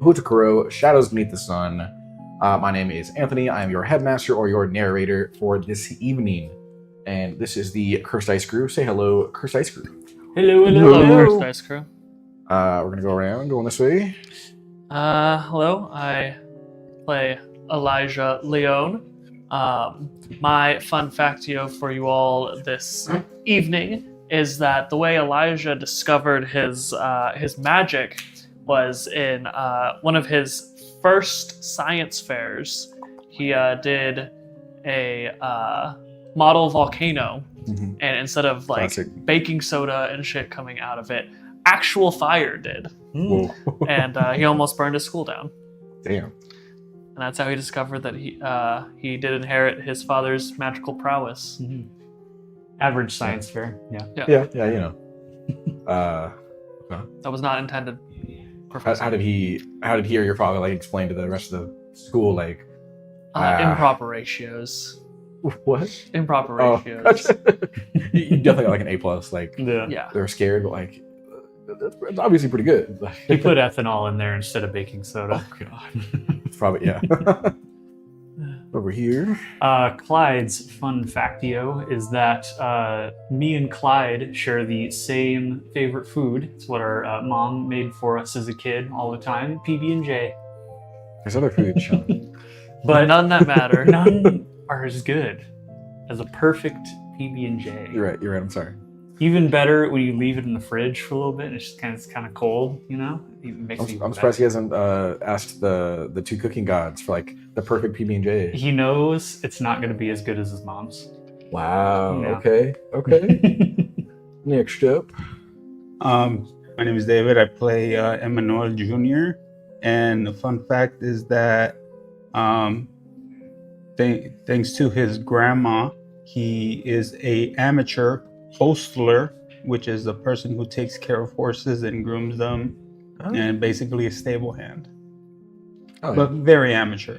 Mahoutokoro, Shadows Beneath the Sun. My name is Anthony. I am your headmaster or your narrator for this evening. And this is the Cursed Ice Crew. Say hello, Cursed Ice Crew. Hello, Cursed Ice Crew. We're going to go around, going this way. Hello, I play Elijah Leone. My fun factio for you all this evening is that the way Elijah discovered his magic was in one of his first science fairs. He did a model volcano, and instead of like baking soda and shit coming out of it, actual fire did. And he almost burned his school down. Damn. And that's how he discovered that he did inherit his father's magical prowess. Average science fair. Yeah, you know. That was not intended. How did he or your father like explain to the rest of the school like improper ratios? What? Improper ratios. You definitely got like an A+. Like Yeah. They were scared, but like it's obviously pretty good. He put ethanol in there instead of baking soda. Oh god. It's probably Over here. Clyde's fun factio is that me and Clyde share the same favorite food. It's what our mom made for us as a kid all the time, PB&J. There's other food, Sean. But none that matter. None are as good as a perfect PB&J. You're right, I'm sorry. Even better when you leave it in the fridge for a little bit and it's just kind of cold, you know? It makes I'm surprised he hasn't asked the two cooking gods for like the perfect PB&J. He knows it's not going to be as good as his mom's. Wow. Yeah. Okay. Next up. My name is David. I play Emmanuel Jr. And the fun fact is that thanks to his grandma, he is a amateur hostler, which is a person who takes care of horses and grooms them, and basically a stable hand. But very amateur.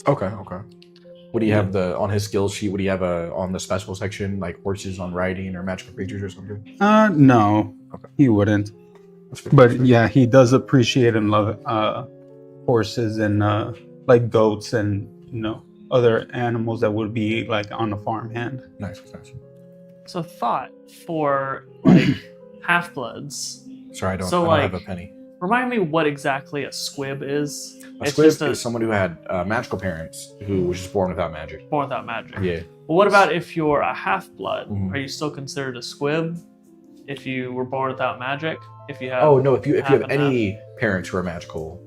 Okay. What do you have on his skills sheet? What do you have on the special section, like horses on riding or magical creatures or something? No. Okay. He wouldn't. But yeah, he does appreciate and love horses and like goats and other animals that would be like on a farmhand. Nice. So thought for like half-bloods. Sorry, I don't have a penny. Remind me what exactly a squib is. A squib is someone who had magical parents who was just born without magic. Born without magic. Yeah. Well, what about if you're a half-blood? Are you still considered a squib if you were born without magic? If you have if you have any parents who are magical,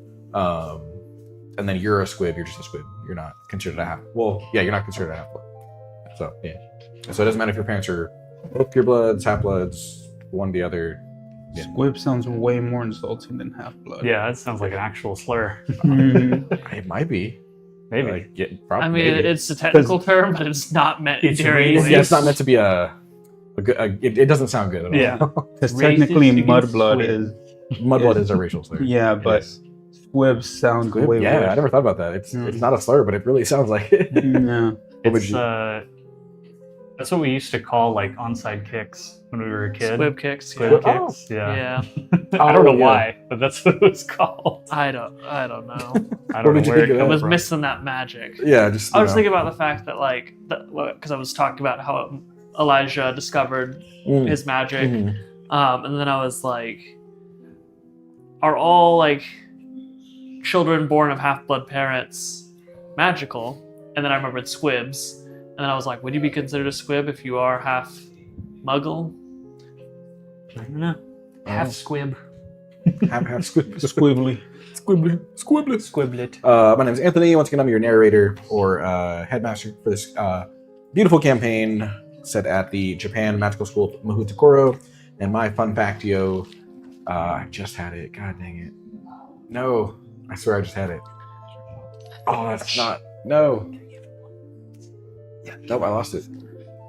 and then you're a squib, you're just a squib. You're not considered a half. Well, yeah, you're not considered a half-blood. So yeah. So it doesn't matter if your parents are purebloods, half-bloods, one or the other. Yeah. Squib sounds way more insulting than half-blood. Yeah, that sounds like an actual slur. It might be. Maybe. I mean, it's a technical term, but it's not meant. It's not meant to be it doesn't sound good at all. Yeah, because technically mudblood is a racial slur. Yeah, but Squib sounds way Yeah, worse. I never thought about that. It's not a slur, but it really sounds like it. Yeah. What would It's you- that's what we used to call like onside kicks when we were a kid. Squib kicks. Squib Yeah. kicks. Yeah. Yeah. I don't know Oh, yeah. why, but that's what it was called. I don't know. I What don't know did you where think it of I came was from. missing that magic. Yeah, just I was thinking about the fact that, like, because I was talking about how Elijah discovered his magic, and then I was like, are all like children born of half-blood parents magical? And then I remembered squibs, and then I was like, would you be considered a squib if you are half Muggle? I don't know. Half squib. have squib. Squibbly. Squiblet. My name is Anthony. Once again, I'm your narrator or headmaster for this beautiful campaign set at the Japan Magical School of Mahoutokoro. And my fun factio, I just had it. God dang it. No, I swear I just had it. Oh, that's not. No. Nope, I lost it.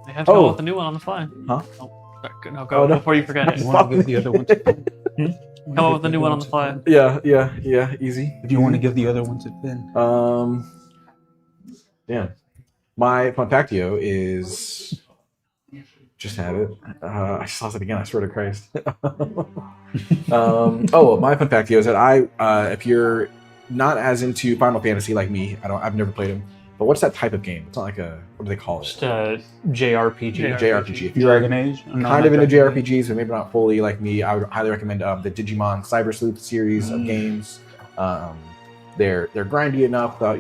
They have to go with the new one on the fly. Huh? No, go no. before you forget it. You want to give the other one to Finn? Come up with the new one on the fly. Yeah, easy. Do you want to give the other one to Finn? Yeah. My fun factio is just had it. I just lost it again. I swear to Christ. My fun factio is that if you're not as into Final Fantasy like me, I've never played them. But what's that type of game? It's not like what do they call it? Just a JRPG. JRPG. If you're Dragon Age? No, kind of not into Dragon Age. JRPGs, but maybe not fully like me, I would highly recommend the Digimon Cyber Sleuth series of games. They're grindy enough that,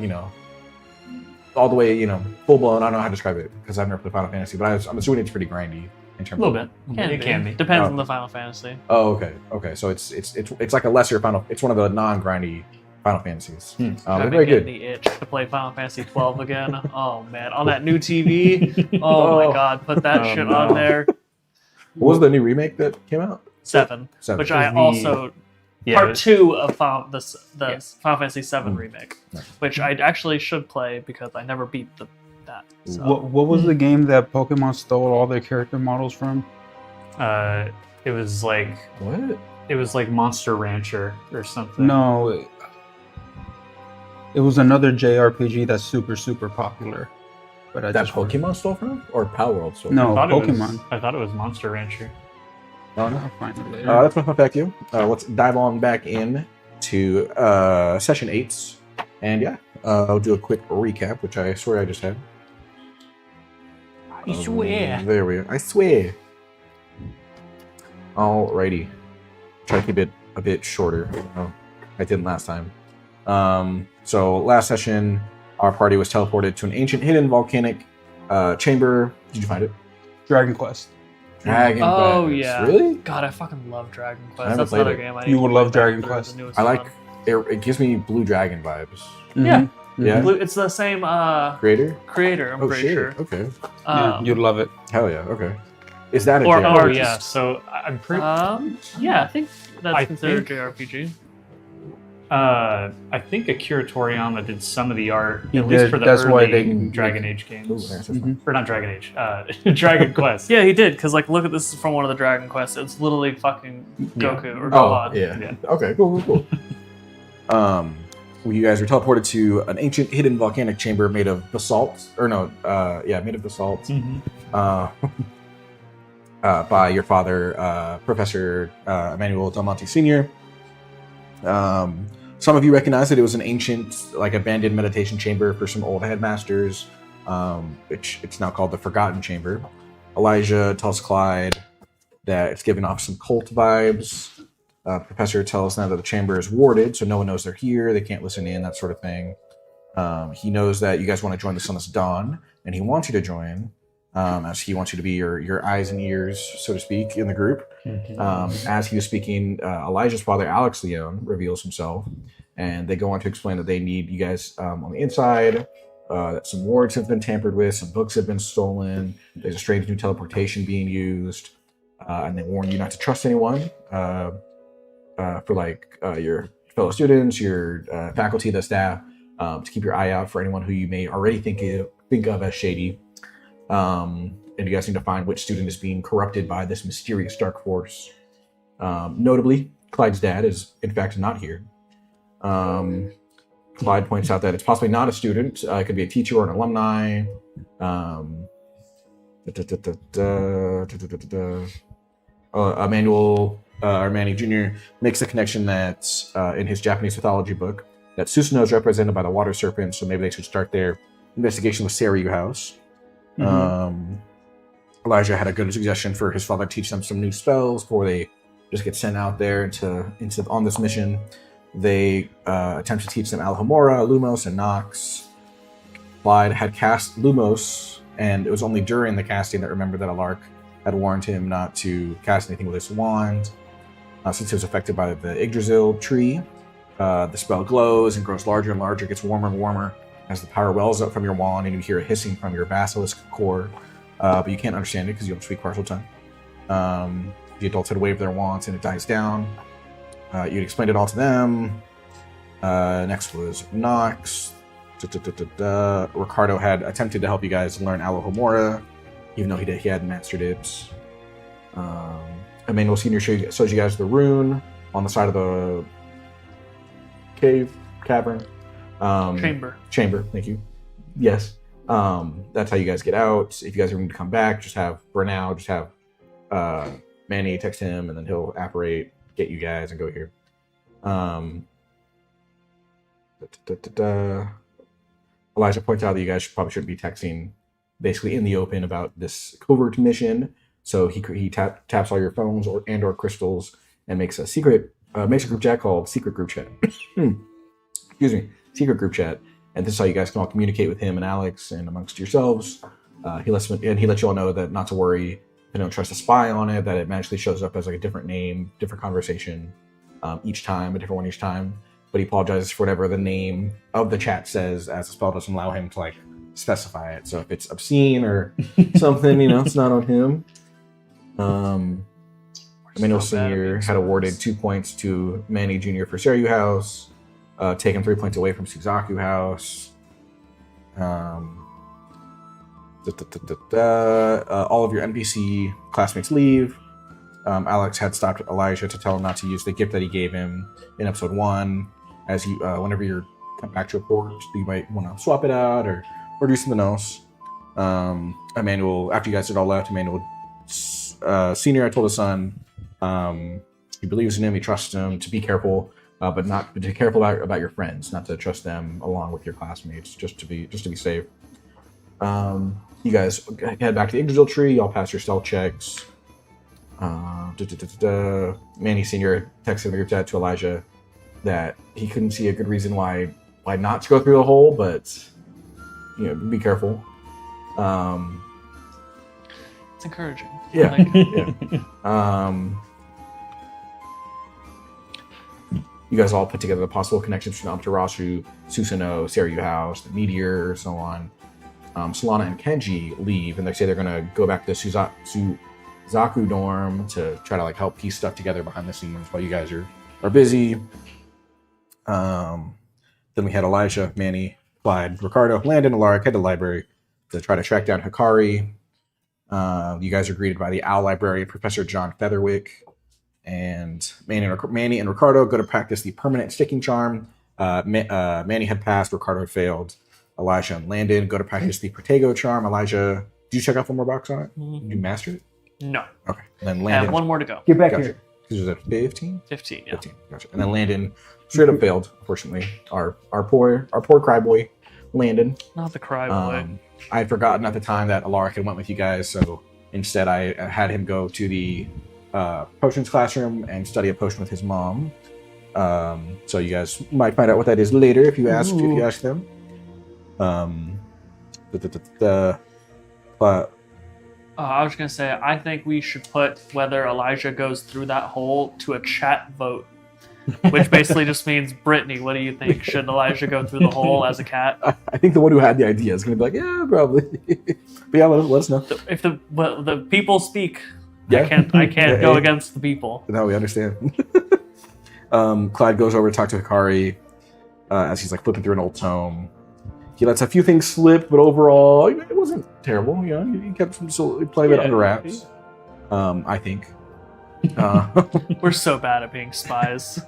all the way, full blown. I don't know how to describe it because I've never played Final Fantasy, but I'm assuming it's pretty grindy in terms A little of bit. It can be. Depends Oh. on the Final Fantasy. Oh, okay. So it's like a lesser Final. It's one of the non-grindy Final Fantasies. They're I've very been getting good. the itch to play Final Fantasy 12 again. Oh man, on that new TV. Oh my god, put that Oh, shit no. on there. What was the new remake that came out? 7, which I the- also Yeah, part 2 of Final Fantasy 7 Mm. remake, which I actually should play because I never beat that. So. What was the game that Pokemon stole all their character models from? it was like What? Monster Rancher or something. No, it was another JRPG that's super popular. But I That just Pokemon stole from or Power World stole? No, I thought Pokemon. I thought it was Monster Rancher. from? No. I'll find it later. That's my fun fact. Let's dive on back in to session 8, and I'll do a quick recap, which I swear I just had. I swear. There we go. I swear. Alrighty. Try to keep it a bit shorter. Oh, I didn't last time. So last session, our party was teleported to an ancient hidden volcanic chamber. Did you find it? Dragon Quest. Dragon Oh, Quest. yeah. Really? God, I fucking love Dragon I Quest. haven't That's played another it. game I You need would to love play Dragon back Quest. through. The newest I like one. it. Gives me Blue Dragon vibes. Yeah. Yeah. It's the same Creator? creator, I'm Oh pretty shit. sure. Okay. Yeah, you'd love it. Hell yeah. Okay. Is that a Or- JRPG? Oh yeah. So I'm pretty. Yeah, I think that's I considered think- JRPG. I think Akira Toriyama did some of the art, He at least did. for the That's why early they can Dragon make- Age games. Ooh, that's Mhm. Or not Dragon Age, Dragon Quest. Yeah, he did, because, like, look at this from one of the Dragon Quests. It's literally fucking Goku or Gohan. yeah. Yeah. Okay, cool. Well, you guys are teleported to an ancient hidden volcanic chamber made of basalt, made of basalt, Mhm. by your father, Professor Emmanuel Del Monte Sr. Some of you recognize that it was an ancient, like, abandoned meditation chamber for some old headmasters, which it's now called the Forgotten Chamber. Elijah tells Clyde that it's giving off some cult vibes. Professor tells now that the chamber is warded, so no one knows they're here, they can't listen in, that sort of thing. He knows that you guys want to join the Sunless Dawn, and he wants you to join, as he wants you to be your eyes and ears, so to speak, in the group. As he was speaking, Elijah's father, Alex Leone, reveals himself, and they go on to explain that they need you guys on the inside, that some wards have been tampered with, some books have been stolen, there's a strange new teleportation being used, and they warn you not to trust anyone. For your fellow students, your faculty, the staff, to keep your eye out for anyone who you may already think of as shady. And you guys need to find which student is being corrupted by this mysterious dark force. Notably, Clyde's dad is in fact not here. Clyde points out that it's possibly not a student. It could be a teacher or an alumni. Emmanuel or Manny Jr. makes the connection that in his Japanese mythology book that Susanoo is represented by the water serpent, so maybe they should start their investigation with Seiryu House. Elijah had a good suggestion for his father to teach them some new spells before they just get sent out there into on this mission. They attempt to teach them Alhambra, Lumos, and Nox. Clyde had cast Lumos, and it was only during the casting that remembered that Alark had warned him not to cast anything with his wand. Since it was affected by the Yggdrasil tree, the spell glows and grows larger and larger, gets warmer and warmer as the power wells up from your wand, and you hear a hissing from your basilisk core, but you can't understand it because you don't speak partial tongue. The adults had waved their wands and it dies down. You'd explained it all to them. Next was Nox. Ricardo had attempted to help you guys learn Alohomora, even though he hadn't mastered it. Emmanuel Sr. shows you guys the rune on the side of the cavern. Chamber, thank you. Yes. That's how you guys get out. If you guys are going to come back, just have Manny text him, and then he'll apparate, get you guys, and go here. Elijah points out that you guys probably shouldn't be texting basically in the open about this covert mission. So he taps all your phones or crystals and makes a group chat called Secret Group Chat. Excuse me, Secret Group Chat. And this is how you guys can all communicate with him and Alex and amongst yourselves. He lets you all know that not to worry if you don't trust a spy on it, that it magically shows up as like a different name, different conversation each time, a different one each time. But he apologizes for whatever the name of the chat says, as the spell doesn't allow him to like specify it. So if it's obscene or something, it's not on him. Emmanuel Sr. had awarded 2 points to Manny Jr. for Seiryu House, taken 3 points away from Suzaku House. All of your NPC classmates leave. Alex had stopped Elijah to tell him not to use the gift that he gave him in episode 1. As you, whenever you're come back to a port, you might want to swap it out or do something else. Emmanuel, after you guys had all left, Emmanuel Senior had told his son he believes in him, he trusts him, to be careful, but to be careful about your friends, not to trust them along with your classmates, just to be safe. You guys head back to the Yggdrasil tree. Y'all pass your stealth checks. Manny Senior texted the group chat to Elijah that he couldn't see a good reason why not to go through the hole, but be careful. It's encouraging. Yeah. You guys all put together the possible connections between Amaterasu, Susanoo, Seiryu House, the meteor, so on. Solana and Kenji leave, and they say they're going to go back to Suzaku dorm to try to help piece stuff together behind the scenes while you guys are busy. Then we had Elijah, Manny, Clyde, Ricardo, Landon, and Lark head to the library to try to track down Hikari. You guys are greeted by the Owl Librarian, Professor John Featherwick, and Manny and Ricardo go to practice the permanent sticking charm. Manny had passed, Ricardo had failed. Elijah and Landon go to practice the Protego charm. Elijah, did you check out one more box on it? Mm-hmm. Did you master it? No. Okay. And then I Landon. have one more to go. Get back Gotcha. here. This was at 15? 15, yeah. 15. Gotcha. And then Landon straight up failed, unfortunately. Our poor cryboy, Landon. Not the cry boy. I had forgotten at the time that Alaric had went with you guys, so instead I had him go to the potions classroom and study a potion with his mom. So you guys might find out what that is later if you ask them. I was going to say, I think we should put whether Elijah goes through that hole to a chat vote, which basically just means, Brittany, what do you think? Should Elijah go through the hole as a cat? I think the one who had the idea is going to be like, yeah, probably. But yeah, let us know. If the people speak, Yeah. I can't go against the people. No, we understand. Clyde goes over to talk to Hikari as he's flipping through an old tome. He lets a few things slip, but overall, it wasn't terrible. He kept playing it under wraps. I think. We're so bad at being spies.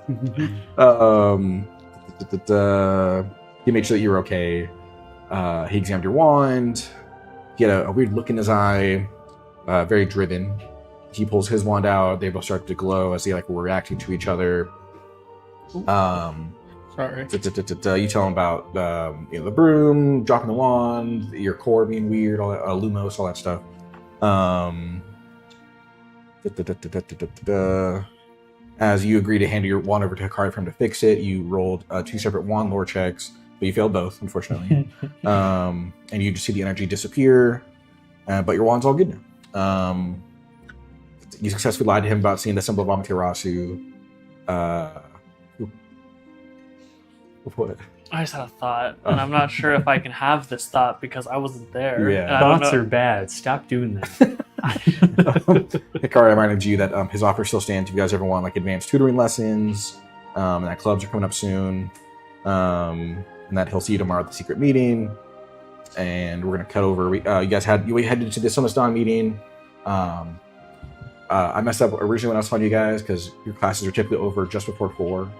He made sure that you were okay. He examined your wand. He had a weird look in his eye, very driven. He pulls his wand out. They both start to glow as they were reacting to each other. Sorry. You tell him about the broom, dropping the wand, your core being weird, all that, Lumos, all that stuff. As you agree to hand your wand over to Hikari for him to fix it, you rolled 2 separate wandlore checks, but you failed both, unfortunately. And you just see the energy disappear, but your wand's all good now. You successfully lied to him about seeing the symbol of Amaterasu. What? I just had a thought, and I'm not sure if I can have this thought because I wasn't there. Yeah. And I don't Thoughts know- are bad. Stop doing that. Hikari reminded you that his offer still stands if you guys ever want advanced tutoring lessons, and that clubs are coming up soon, and that he'll see you tomorrow at the secret meeting. And we're gonna cut over. We headed to the Sunless Dawn meeting. I messed up originally when I was telling you guys because your classes are typically over just before 4.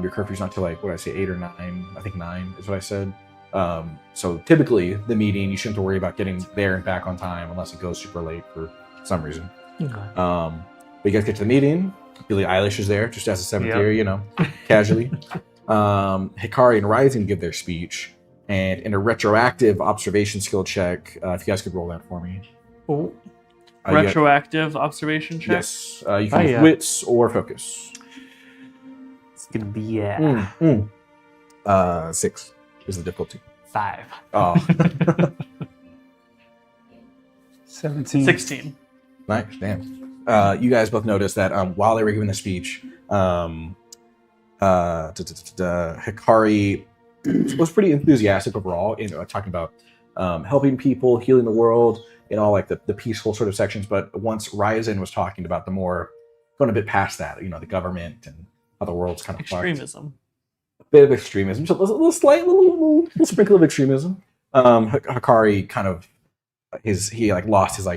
Your curfew's not till 8 or 9. I think 9 is what I said. So typically the meeting, you shouldn't have to worry about getting there and back on time unless it goes super late for some reason. Okay. But you guys get to the meeting. Billie Eilish is there just as a 7th Yep. year, casually. Hikari and Raizen give their speech, and in a retroactive observation skill check, if you guys could roll that for me. Oh, You get- Retroactive observation check. Yes, you can use yeah. wits or focus. it's gonna be 6 is the difficulty. 5. Oh, 17. 16. nice, damn. You guys both noticed that while they were giving the speech, Hikari was pretty enthusiastic overall in talking about helping people, healing the world, in all the peaceful sort of sections. But once Raizen was talking about the more going a bit past that, the government and how the world's kind of fucked. Extremism. A bit of extremism, so a little sprinkle of extremism. Hikari kind of he lost his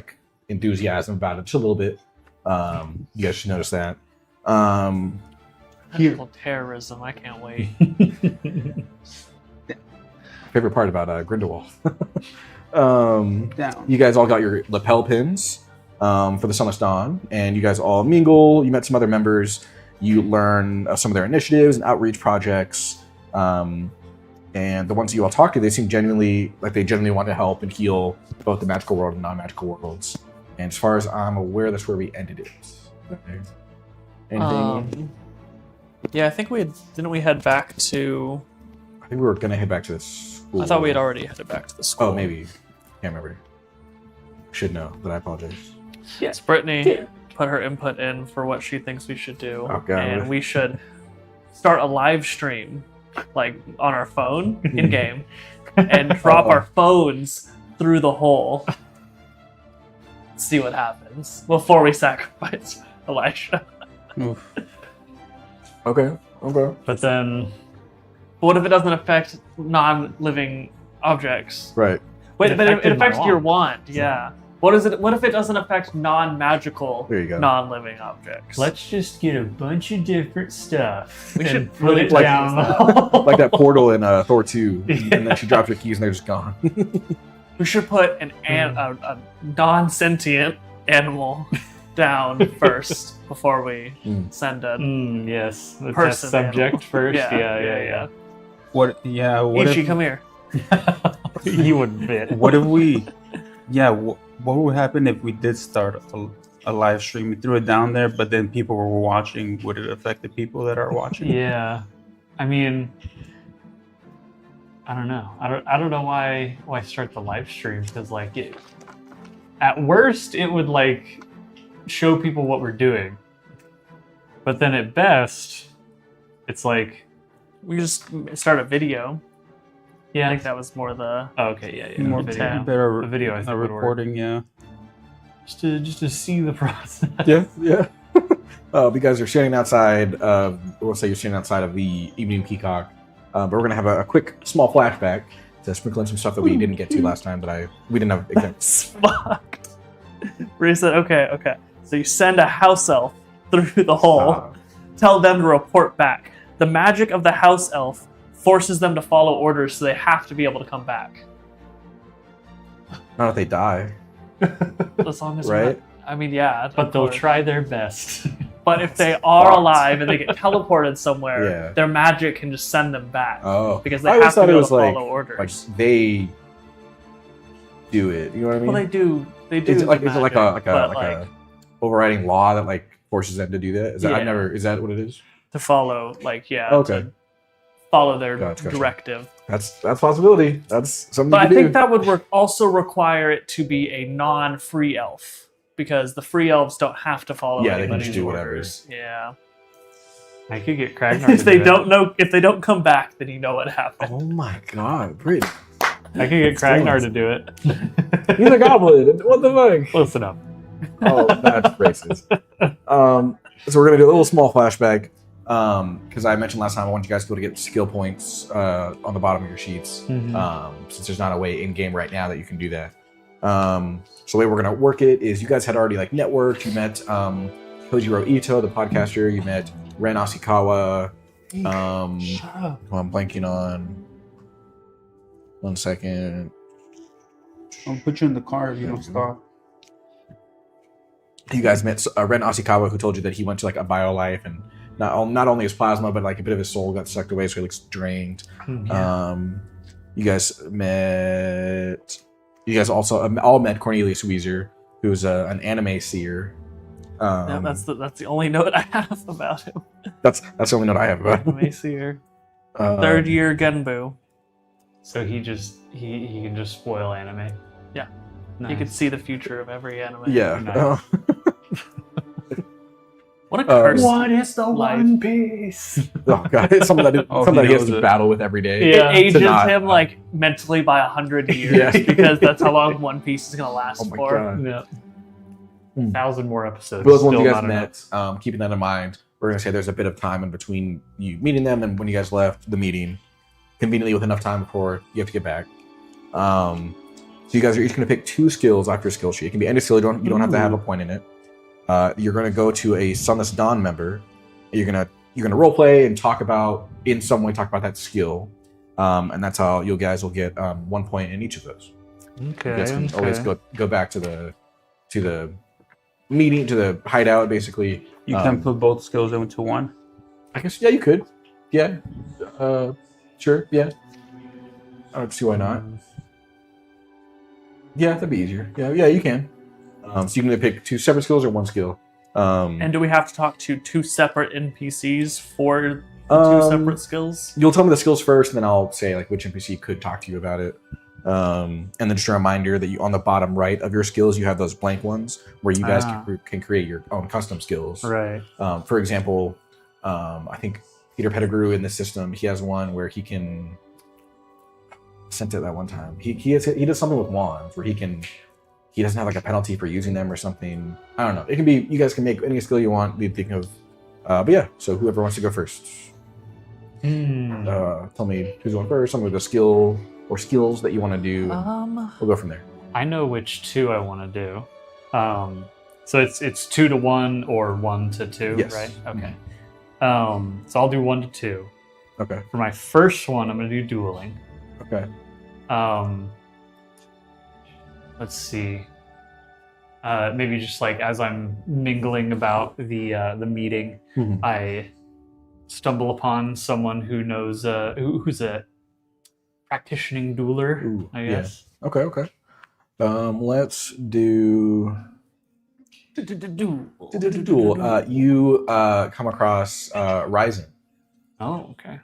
enthusiasm about it just a little bit. You guys should notice that. Magical terrorism. I can't wait. Favorite part about Grindelwald. Down. You guys all got your lapel pins for the Sunless Dawn, and you guys all mingle. You met some other members. You learn some of their initiatives and outreach projects. And the ones that you all talk to, they seem genuinely want to help and heal both the magical world and non-magical worlds. And as far as I'm aware, that's where we ended it. Anything? Yeah, I think didn't we head back to? I think we were gonna head back to this school. I thought we had already headed back to the school. Oh, maybe. Can't remember. Should know, but I apologize. Yes, Brittany put her input in for what she thinks we should do, Oh, God. and we should start a live stream, on our phone in game, and drop our phones through the hole. See what happens before we sacrifice Elijah. Oof. Okay. But then, What if it doesn't affect non-living objects? Right. Wait, but it affected my affects your wand. wand. Yeah. What is it? What if it doesn't affect non-magical, There you go. non-living objects? let's just get a bunch of different stuff. We and should put really it play down this the hole. Like that portal in Thor 2, and then she drops her keys and they're just gone. We should put a non-sentient animal down first before we send a Yes, the Person test subject animal. first. Yeah, Yeah. What? Yeah. What Ichi, if? come here. You wouldn't fit. What if we? Yeah. What would happen if we did start a live stream? We threw it down there, but then people were watching. Would it affect the people that are watching? Yeah, I mean, I don't know. I don't know why start the live stream because at worst it would show people what we're doing, but then at best it's We just start a video. I yeah. think that was more the. Oh, okay, yeah. More video. better. A video, I think, a would work. recording. Yeah. Just to see the process. Yeah. You guys are standing outside of, we'll say you're standing outside of the Evening Peacock, but we're going to have a quick, small flashback to sprinkle in some stuff that we didn't get to last time that we didn't have examples. Fuck. Rhea said, okay. So you send a house elf through the hole. Tell them to report back. The magic of the house elf forces them to follow orders, so they have to be able to come back. Not if they die. As long as Right? I mean, yeah. But of they'll course. try their best. But if they are fucked. alive and they get teleported somewhere, Yeah. their magic can just send them back. Oh. Because they I always have to thought be it able was to like, follow orders. like they do it. You know what I mean? Well, they do. They do. Is it like the is it like magic, a but, a overriding law that like forces them to do that? Is that I've Yeah. never is that what it is? to follow, like, yeah, Okay. to follow their Gotcha. directive. That's a possibility. That's something But you I can think do. that would also require it to be a non-free elf, because the free elves don't have to follow Yeah, they can anybody's just do whatever. orders. Yeah. I could get Kragnar to If they do don't know, if they don't come back, then you know what happened. Oh my god, Brit. I could get Kragnar to do it. He's a goblin. What the fuck? Listen up. Oh, that's racist. So we're gonna do a little small flashback. Because I mentioned last time I wanted you guys to be able to get skill points on the bottom of your sheets. Since there's not a way in game right now that you can do that. So the way we're gonna work it is you guys had already like networked. You met Hojiro Ito, the podcaster. You met Ren Asikawa. Shut up. Who I'm blanking on. 1 second. I'll put you in the car if you don't stop. You guys met Ren Asikawa, who told you that he went to like a biolife, and not only his plasma, but like a bit of his soul got sucked away, so he looks drained. You guys met. You guys also all met Cornelius Weezer, who's an anime seer. Yeah, that's the only note I have about him. That's the only note I have about him. Macier. Third year Genbu. So he can just spoil anime. Yeah. Nice. You could see the future of every anime. Yeah. Nice. What a curse. What is the life. One Piece? Oh god, it's something that, Oh, something that he he has knows to it. battle with every day. Yeah. It ages not- him like mentally by 100 years Yeah. because that's how long One Piece is gonna last Oh my for. god. Yeah. Hmm. 1,000 more episodes. For those ones still you guys not enough. met, keeping that in mind, we're gonna say there's a bit of time in between you meeting them and when you guys left the meeting, conveniently with enough time before you have to get back. So you guys are each gonna pick 2 skills off your skill sheet. It can be any skill. You don't have to have a point in it. You're gonna go to a Sunless Dawn member. You're gonna role play and talk about that skill, and that's how you guys will get 1 point in each of those. Okay. You guys can always go back to the meeting, to the hideout, basically. You can put both skills into one. I guess you could. Yeah. Sure. Yeah. I don't see why not. Yeah, that'd be easier. Yeah, you can. So you can pick 2 separate skills or 1 skill. And do we have to talk to 2 separate NPCs for the 2 separate skills? You'll tell me the skills first, and then I'll say like which NPC could talk to you about it. And then just a reminder that you on the bottom right of your skills you have those blank ones where you guys can create your own custom skills. Right. For example, I think Peter Pettigrew in the system, he has one where he can. Sent it that one time. He does something with wands where he doesn't have like a penalty for using them or something. I don't know. It can be, you guys can make any skill you want. Be thinking of, but yeah. So whoever wants to go first, tell me who's going first. Some of the skill or skills that you want to do. We'll go from there. I know which 2 I want to do. So it's 2 to 1 or 1 to 2, Yes. right? Okay. So I'll do 1 to 2. Okay. For my first one, I'm going to do dueling. Okay. Let's see. Maybe just like as I'm mingling about the meeting, Mhm. I stumble upon someone who knows who's a practicing dueler. Ooh, I yeah. guess. Okay. Let's do duel. You come across Raizen, Oh, okay.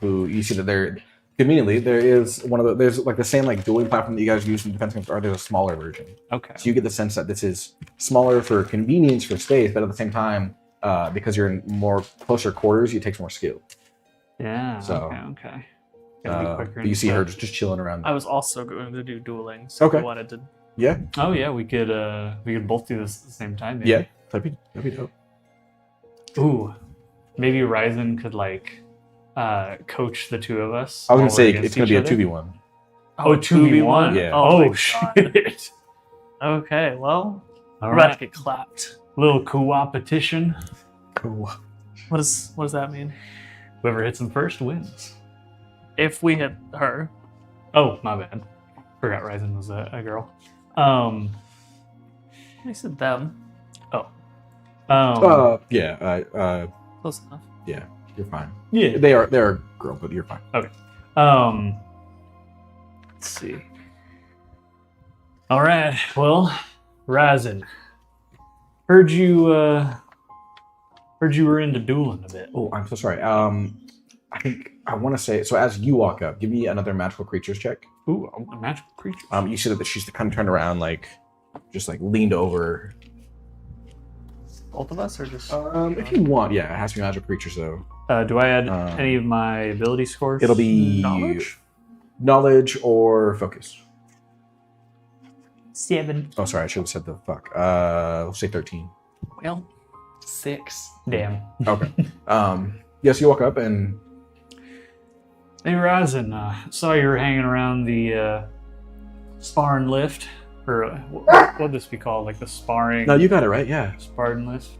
who you see that they're conveniently there is there's like the same like dueling platform that you guys use in Defense Against Art. There's a smaller version, Okay. so you get the sense that this is smaller for convenience for space, but at the same time, because you're in more closer quarters, it takes more skill. Yeah. So, Okay. Gotta be quicker. But you see her just chilling around. I was also going to do dueling, so Okay. I wanted to. Yeah. Oh yeah, we could both do this at the same time. Maybe. Yeah. That'd be dope. Ooh, maybe Raizen could like coach the 2 of us. I was while gonna say we're it's against gonna be a each other. 2v1. Oh, 2v1. Yeah. Oh, my God. shit. Okay, well, All we're about to right. get clapped. Little co-opetition. Cool. What does that mean? Whoever hits him first wins. if we hit her. Oh, my bad. Forgot Raizen was a girl. I said them. Yeah. Close enough. Yeah. You're fine. Yeah. They're a girl, but you're fine. Let's see. All right. Well, Raizen, heard you were into dueling a bit. Oh, I'm so sorry. I think I want to say so. As you walk up, give me another magical creatures check. Ooh, a magical creature. You see that she's kind of turned around, like just like leaned over. Both of us, or just? If you want, yeah, it has to be magical creatures though. Do I add any of my ability scores? It'll be knowledge or focus. 7. Oh, sorry, I should have said the fuck. Let's say 13. Well, 6. Damn. Okay. Yes, you walk up and Hey, Raizen, saw you were hanging around the sparring lift, or what would this be called? Like the sparring? no, you got it right. Yeah. Sparring lift.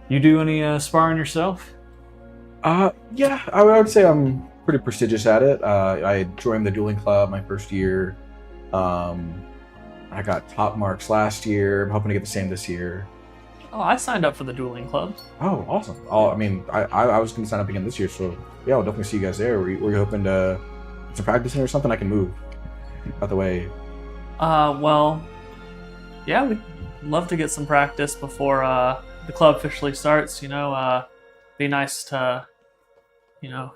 You do any sparring yourself? Yeah, I would say I'm pretty prestigious at it. I joined the dueling club my first year. I got top marks last year. I'm hoping to get the same this year. Oh, I signed up for the dueling club. Oh, awesome. I mean, I was going to sign up again this year, so yeah, I'll definitely see you guys there. Were you hoping to get some practicing or something? I can move out the way. Well, yeah, we'd love to get some practice before the club officially starts. Be nice to,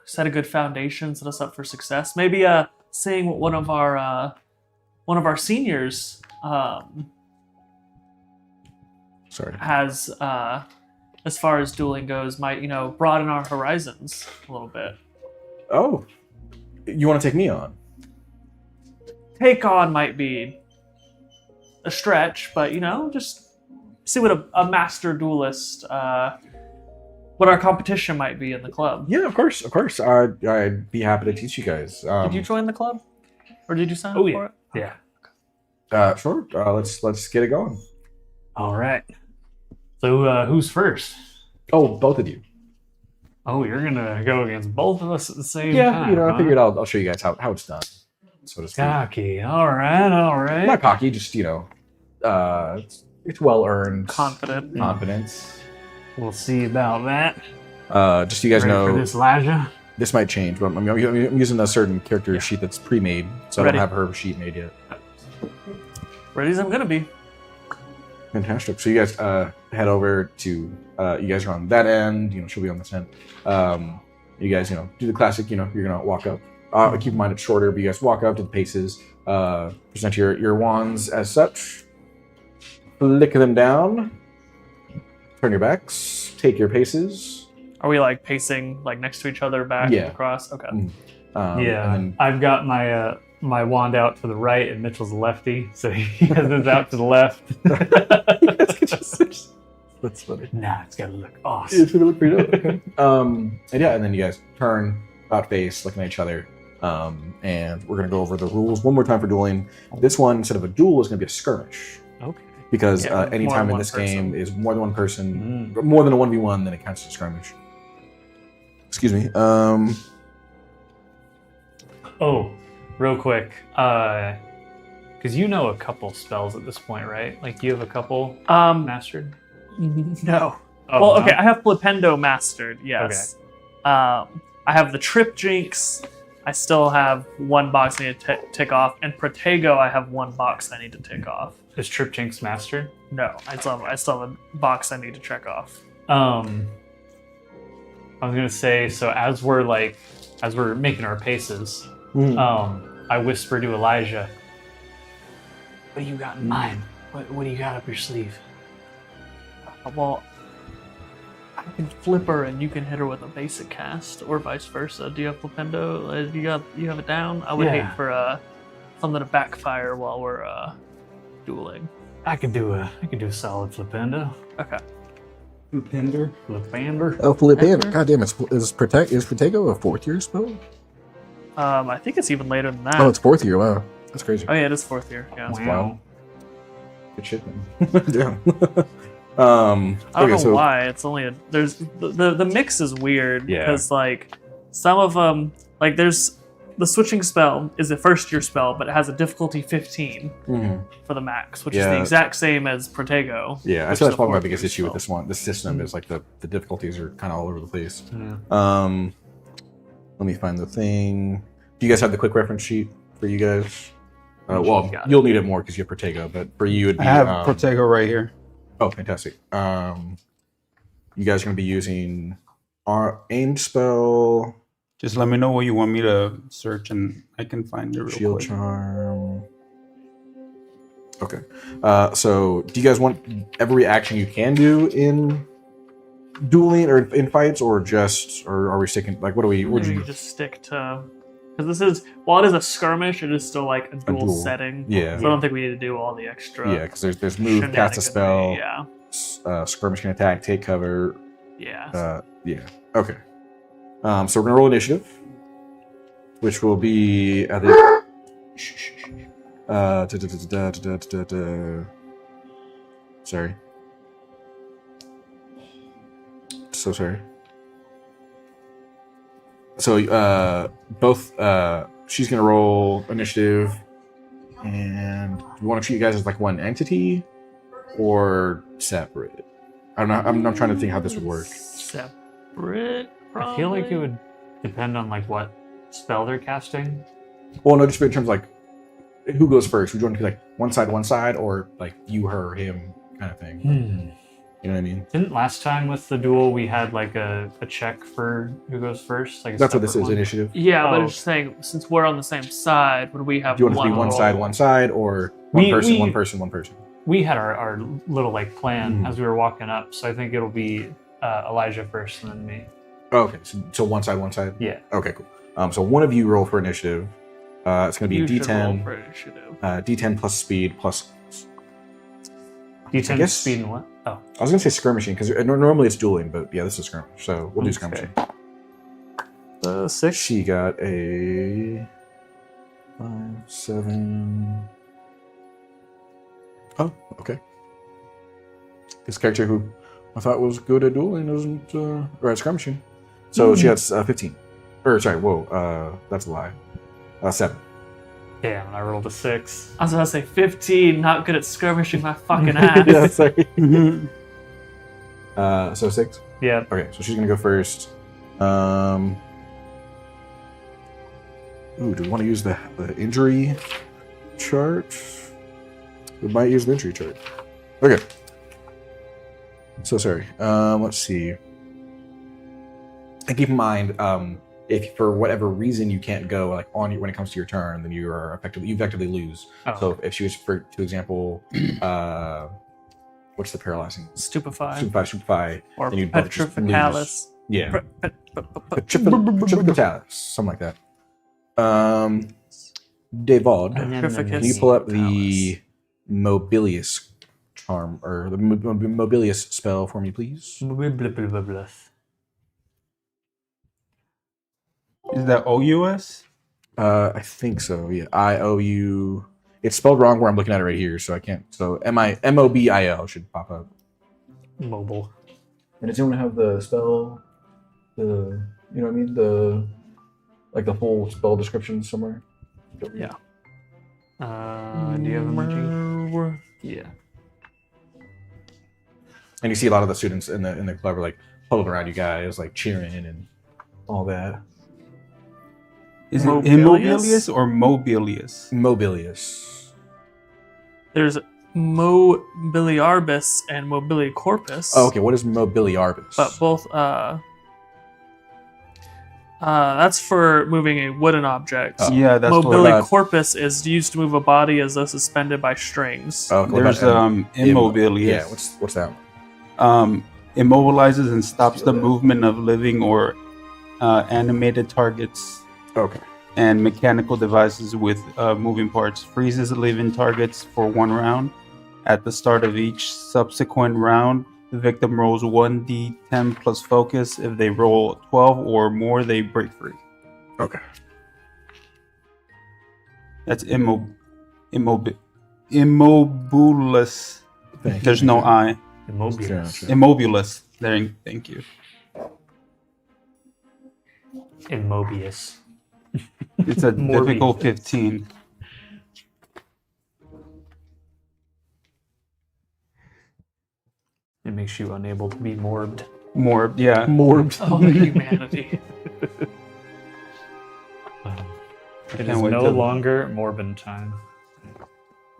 set a good foundation, set us up for success. Maybe seeing what one of our seniors Sorry. has, as far as dueling goes, might broaden our horizons a little bit. Oh, you want to take me on? Take on might be a stretch, but just see what a master duelist, what our competition might be in the club. Yeah, of course. I'd be happy to teach you guys. Did you join the club, or did you sign up Oh, for it? Yeah. Sure. Let's get it going. All right. So who's first? Oh, both of you. Oh, you're gonna go against both of us at the same Yeah, time. I figured I'll show you guys how it's done, so to speak. Cocky. All right. Not cocky, just it's well earned Confidence. We'll see about that. Just so you guys Ready know, for this, Elijah? this might change, but I'm using a certain character sheet that's pre-made, so Ready. I don't have her sheet made yet. Ready as I'm gonna be. Fantastic. So you guys head over to you guys are on that end. She'll be on this end. You guys do the classic. You're gonna walk up. Keep in mind it's shorter, but you guys walk up to the paces. Present your wands as such. Flick them down. Turn your backs. Take your paces. Are we pacing next to each other, back and across? Okay. Yeah. And then, I've got my my wand out to the right, and Mitchell's a lefty, so he has his out to the left. that's funny. Nah, it's gotta look awesome. It's gonna look pretty dope. Okay. And then you guys turn about face, looking at each other. And we're gonna go over the rules one more time for dueling. This one, instead of a duel, is gonna be a skirmish. Okay. Because Yeah, anytime in this game is more than one person, more than a 1v1, then it counts as a skirmish. Excuse me. Oh, real quick, because you know a couple spells at this point, right? You have a couple mastered. No. Oh, Well, no? okay, I have Flipendo mastered, yes. I have the Trip Jinx. I still have one box I need to tick off. And Protego, I have one box I need to tick off. Is Trip Jinx mastered? No, I still have a box I need to check off. I was gonna say, so as we're making our paces, I whisper to Elijah, "What do you got in mind? What do you got up your sleeve?" Well, I can flip her and you can hit her with a basic cast, or vice versa. Do you have Flipendo? You have it down? I would hate for something to backfire while we're dueling. I could do a solid Flipendo. Okay. Flipender. Flipander. Oh, Flipendo. God damn, is Protego a 4th year spell? I think it's even later than that. Oh, it's 4th year. Wow, that's crazy. Oh yeah, it is 4th year. Yeah. Wow. Good shit, man. Damn. I don't know why. It's only there's the mix is weird Yeah. because some of them, like there's the switching spell is a first year spell, but it has a difficulty 15 for the max, which is the exact same as Protego. Yeah, I feel that's probably my biggest issue with this one. This system is like the difficulties are kind of all over the place. Yeah. Let me find the thing. Do you guys have the quick reference sheet for you guys? Well, got you'll need it more because you have Protego, but for you it'd be. I have Protego right here. Oh, fantastic. You guys are going to be using our aimed spell. Just let me know what you want me to search, and I can find it real Shield quick. charm. Okay. So, do you guys want every action you can do in dueling or in fights, or are we sticking? Like, what do we? Would Maybe you just stick to? Because this is, while it is a skirmish, it is still like a duel setting. Yeah. So I don't think we need to do all the extra. Yeah, because there's move, cast a spell. Yeah. Skirmish can attack, take cover. Yeah. Yeah. Okay. So we're gonna roll initiative, which will be I think. Sorry. So sorry. So both she's gonna roll initiative, and we want to treat you guys as like one entity or separate. I don't know. I'm trying to think how this would work. Separate. Probably. I feel like it would depend on like what spell they're casting. Well, no, just in terms of like who goes first. Would you want to be like one side, or like you, her, him kind of thing? You know what I mean? Didn't last time with the duel we had like a check for who goes first? Like a That's what this separate is, one? initiative. Yeah, but Oh. it's just saying, since we're on the same side, would we have Do you want it to be roll? one side, or one person? We had our little like plan as we were walking up, so I think it'll be Elijah first and then me. Oh, okay, so one side. Yeah. Okay, cool. So one of you roll for initiative. It's going to be You should roll D10. for initiative. D10 plus speed plus. D10 I guess- speed and what? Oh, I was going to say skirmishing because normally it's dueling, but yeah, this is skirmish, so we'll do skirmishing. 6. She got a 5, 7. Oh, okay. This character who I thought was good at dueling isn't, or at skirmishing. So she has 15. Or sorry, whoa, that's a lie. 7. damn! I rolled a 6. I was about to say 15, not good at skirmishing my fucking ass. Yeah, sorry. So 6. Yeah. Okay, so she's gonna go first. Do we want to use the injury chart? We might use the injury chart. Okay. So sorry. Let's see. And keep in mind, if for whatever reason you can't go like on you when it comes to your turn, then you effectively lose. Oh. So if she was, for example, what's the paralyzing? Stupefy. Stupefy. Or then you'd both just lose. Petrificalis. Yeah. Petrificalis, something like that. Devod, can you pull up the Mobilius charm or the Mobilius spell for me, please? Is that OUS? I think so. Yeah, IOU. It's spelled wrong where I'm looking at it right here, so I can't. So MOBIL should pop up. Mobile. And does anyone have the spell? You know what I mean? The full spell description somewhere. Yeah. Do you have emoji? Yeah. And you see a lot of the students in the club are like huddled around you guys, like cheering and all that. Is it Mobilius? Immobilius or Mobilius? Mobilius. There's Mobiliarbus and Mobilicorpus. Oh, okay. What is Mobiliarbus? But both, that's for moving a wooden object. Yeah, that's what Mobilicorpus is used to move a body as though suspended by strings. Oh, what there's about, Immobilius. Yeah, what's that? Immobilizes and stops the movement of living or animated targets Okay. and mechanical devices with moving parts. Freezes living targets for 1 round. At the start of each subsequent round, the victim rolls 1d10 plus focus. If they roll 12 or more, they break free. Okay. That's Immobulus. There's no I. Immobilius. Gotcha. Immobulus. There, thank you. In Mobius. It's a Morbius. difficult 15. It makes you unable to be morbed. More, yeah. Morbed. Oh, humanity. It can't is wait no till- longer Morbin time.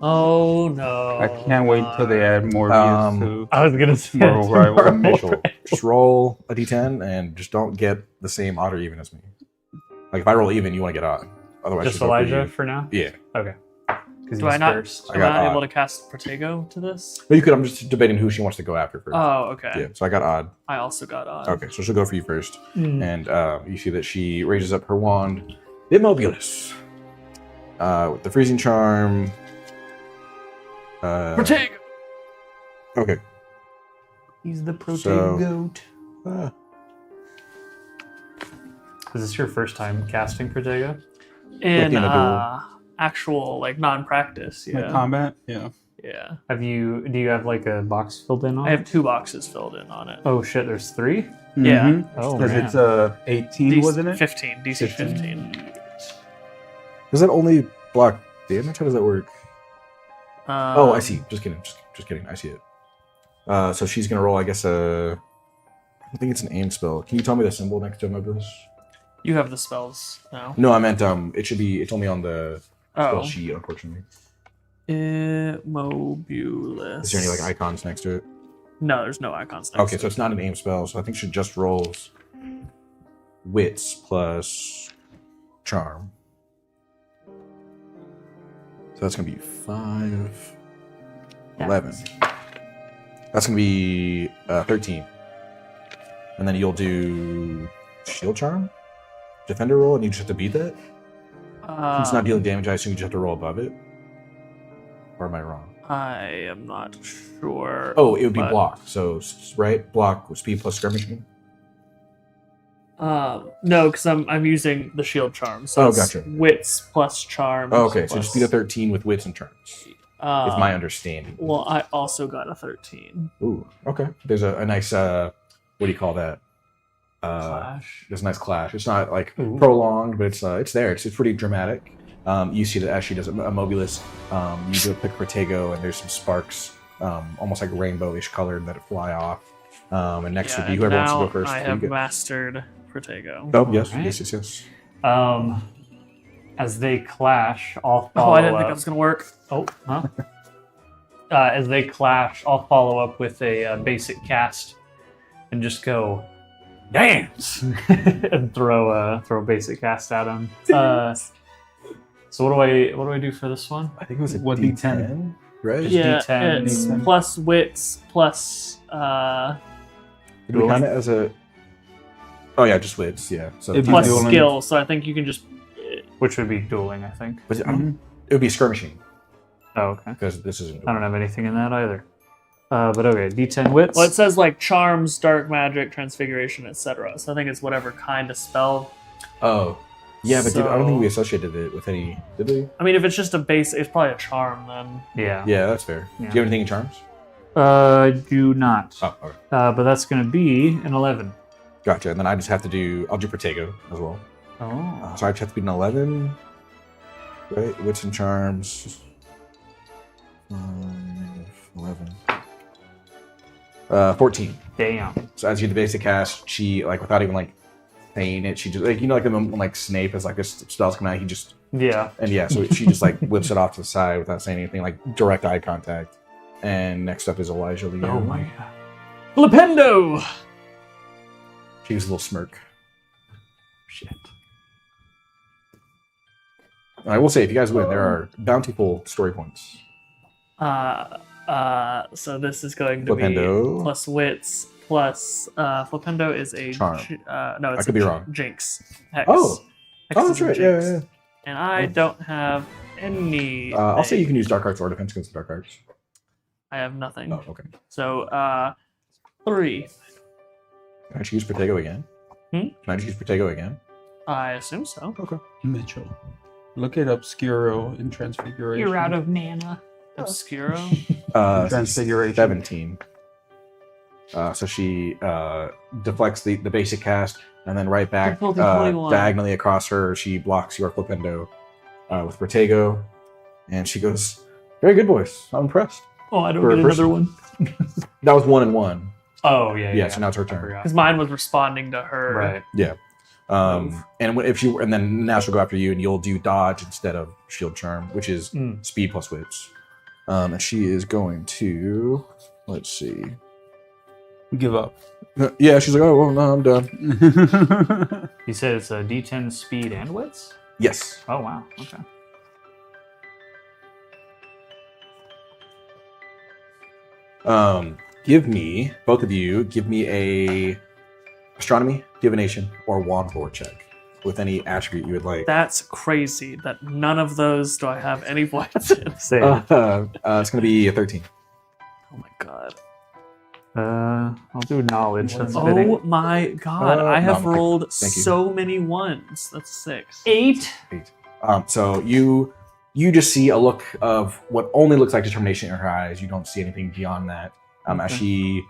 Oh no. I can't wait till they add Morbius to I was gonna say Marvel Rival. Mitchell, just roll a d10 and just don't get the same odd or even as me. Like if I roll even, you want to get odd. Otherwise, just go for Elijah you. for now. Yeah. Okay. Because Do I not? first. I Am got I odd. able to cast Protego to this? But you could. I'm just debating who she wants to go after first. Oh, okay. Yeah. So I got odd. I also got odd. Okay, so she'll go for you first, Mm. and you see that she raises up her wand, Immobulus, with the freezing charm. Protego. Okay. He's the protein So- goat. Uh, Is this your first time casting Protego? In in a duel. actual like non-practice, Like yeah, combat. Yeah. yeah. Do you have like a box filled in on I have it? 2 boxes filled in on it. Oh shit, there's 3? Yeah. Oh Because man. it's 18, wasn't it? 15. DC 15. does that only block damage? How does that work? Oh, I Um, see. Just kidding. Just kidding. I see it. So she's gonna roll. I guess I think it's an aim spell. Can you tell me the symbol next to Immobulus? You have the spells now. No, I meant it should be. It's only on the spell Oh, sheet, unfortunately. Immobulus. Is there any like icons next to it? No, there's no icons next. Okay, to so it's not an aim spell, so I think she just rolls wits plus charm. So that's gonna be 5, 11. That's gonna be 13. And then you'll do shield charm, defender roll, and you just have to beat that. It's not dealing damage. I assume you just have to roll above it. Or am I wrong? I am not sure. Oh, it would be but- block. So right, block with speed plus skirmishing. No, because I'm using the shield charm. So Oh, it's gotcha. Wits plus charm. Oh, okay, so just beat a 13 with wits and charms. Is my understanding. Well, I also got a 13. Ooh, okay. There's a nice what do you call that? Clash. There's a nice clash. It's not like Ooh. prolonged, but it's there. It's pretty dramatic. You see that as she does a Mobilus, you do a pick Protego, and there's some sparks, almost like rainbowish colored that fly off. And next would be and whoever wants to now go first. I You have go. mastered Protego. Oh yes, Alright. yes. As they clash, I'll Oh, follow I didn't think up. that was gonna work. Oh, huh? As they clash, I'll follow up with a basic cast and just go dance and throw a basic cast at him. So what do I do for this one? I think it was a What D10, right? Just Yeah, D10. it's D10. plus wits plus Did we count it as a? Oh yeah, just wits. Yeah. So It'd be plus dueling. skill. So I think you can just Which would be dueling, I think. but I don't- it would be skirmishing Oh, okay. because this isn't. I don't have anything in that either. But okay, D10 wits. well, it says like charms, dark magic, transfiguration, etc. So I think it's whatever kind of spell. Oh, yeah, but I don't think So- we associated it with any. Did we? I mean, if it's just a base, it's probably a charm then. Yeah. Yeah, that's fair. Yeah. Do you have anything in charms? Do not. Oh, okay. But that's going to be an 11. Gotcha. And then I just have to do. I'll do Protego as well. Oh. So I just have to beat an 11. Right? Wits and charms. 5, 11. 14. Damn. So as you do the basic cast, she like without even like saying it, she just like like the moment when like Snape is like this spell's coming out, he just Yeah. and yeah, so she just like whips it off to the side without saying anything, like direct eye contact. And next up is Elijah Leon. Oh my god. Flipendo! She gives a little smirk. Shit. I will say, if you guys win, there are bountiful story points. So this is going to Flipendo. be plus wits plus Flipendo is a Charm. No, it's I could be wrong. Jinx. Hex. Oh. Hex Oh, is that's a right. Jinx. Yeah. And I don't have any. I'll say you can use Dark Arts or Defense against Dark Arts. I have nothing. Oh, okay. So 3. Can I just use Protego again? Hmm? Can I just use Protego again? I assume so. Okay. Mitchell. Look at Obscuro in Transfiguration. of mana. Obscuro. Transfiguration. 17. So she deflects the basic cast, and then right back Difficulty 21. diagonally across her, she blocks your flipendo with Protego, and she goes, "Very good, boys. I'm impressed." Oh, I don't For a get another one. That was 1 and 1. Oh, yeah. Yeah, so now it's her I turn. forgot. Because mine was responding to her. Right. Yeah. And then now she'll go after you, and you'll do dodge instead of shield charm, which is speed plus wits. And she is going to, let's see. Give up. Yeah, she's like, oh, well, no, I'm done. You said it's a D10 speed and wits? Yes. Oh, wow. Okay. Give me, both of you, give me a astronomy, divination, or wandlore check with any attribute you would like. That's crazy that none of those do I have any points in. Same. It's going to be a 13. Oh my god. I'll do knowledge. That's Oh fitting. my god. I have no, I'm rolled good. Thank you. so many ones. That's 6. 8. 8. So you just see a look of what only looks like determination in her eyes. You don't see anything beyond that. As she,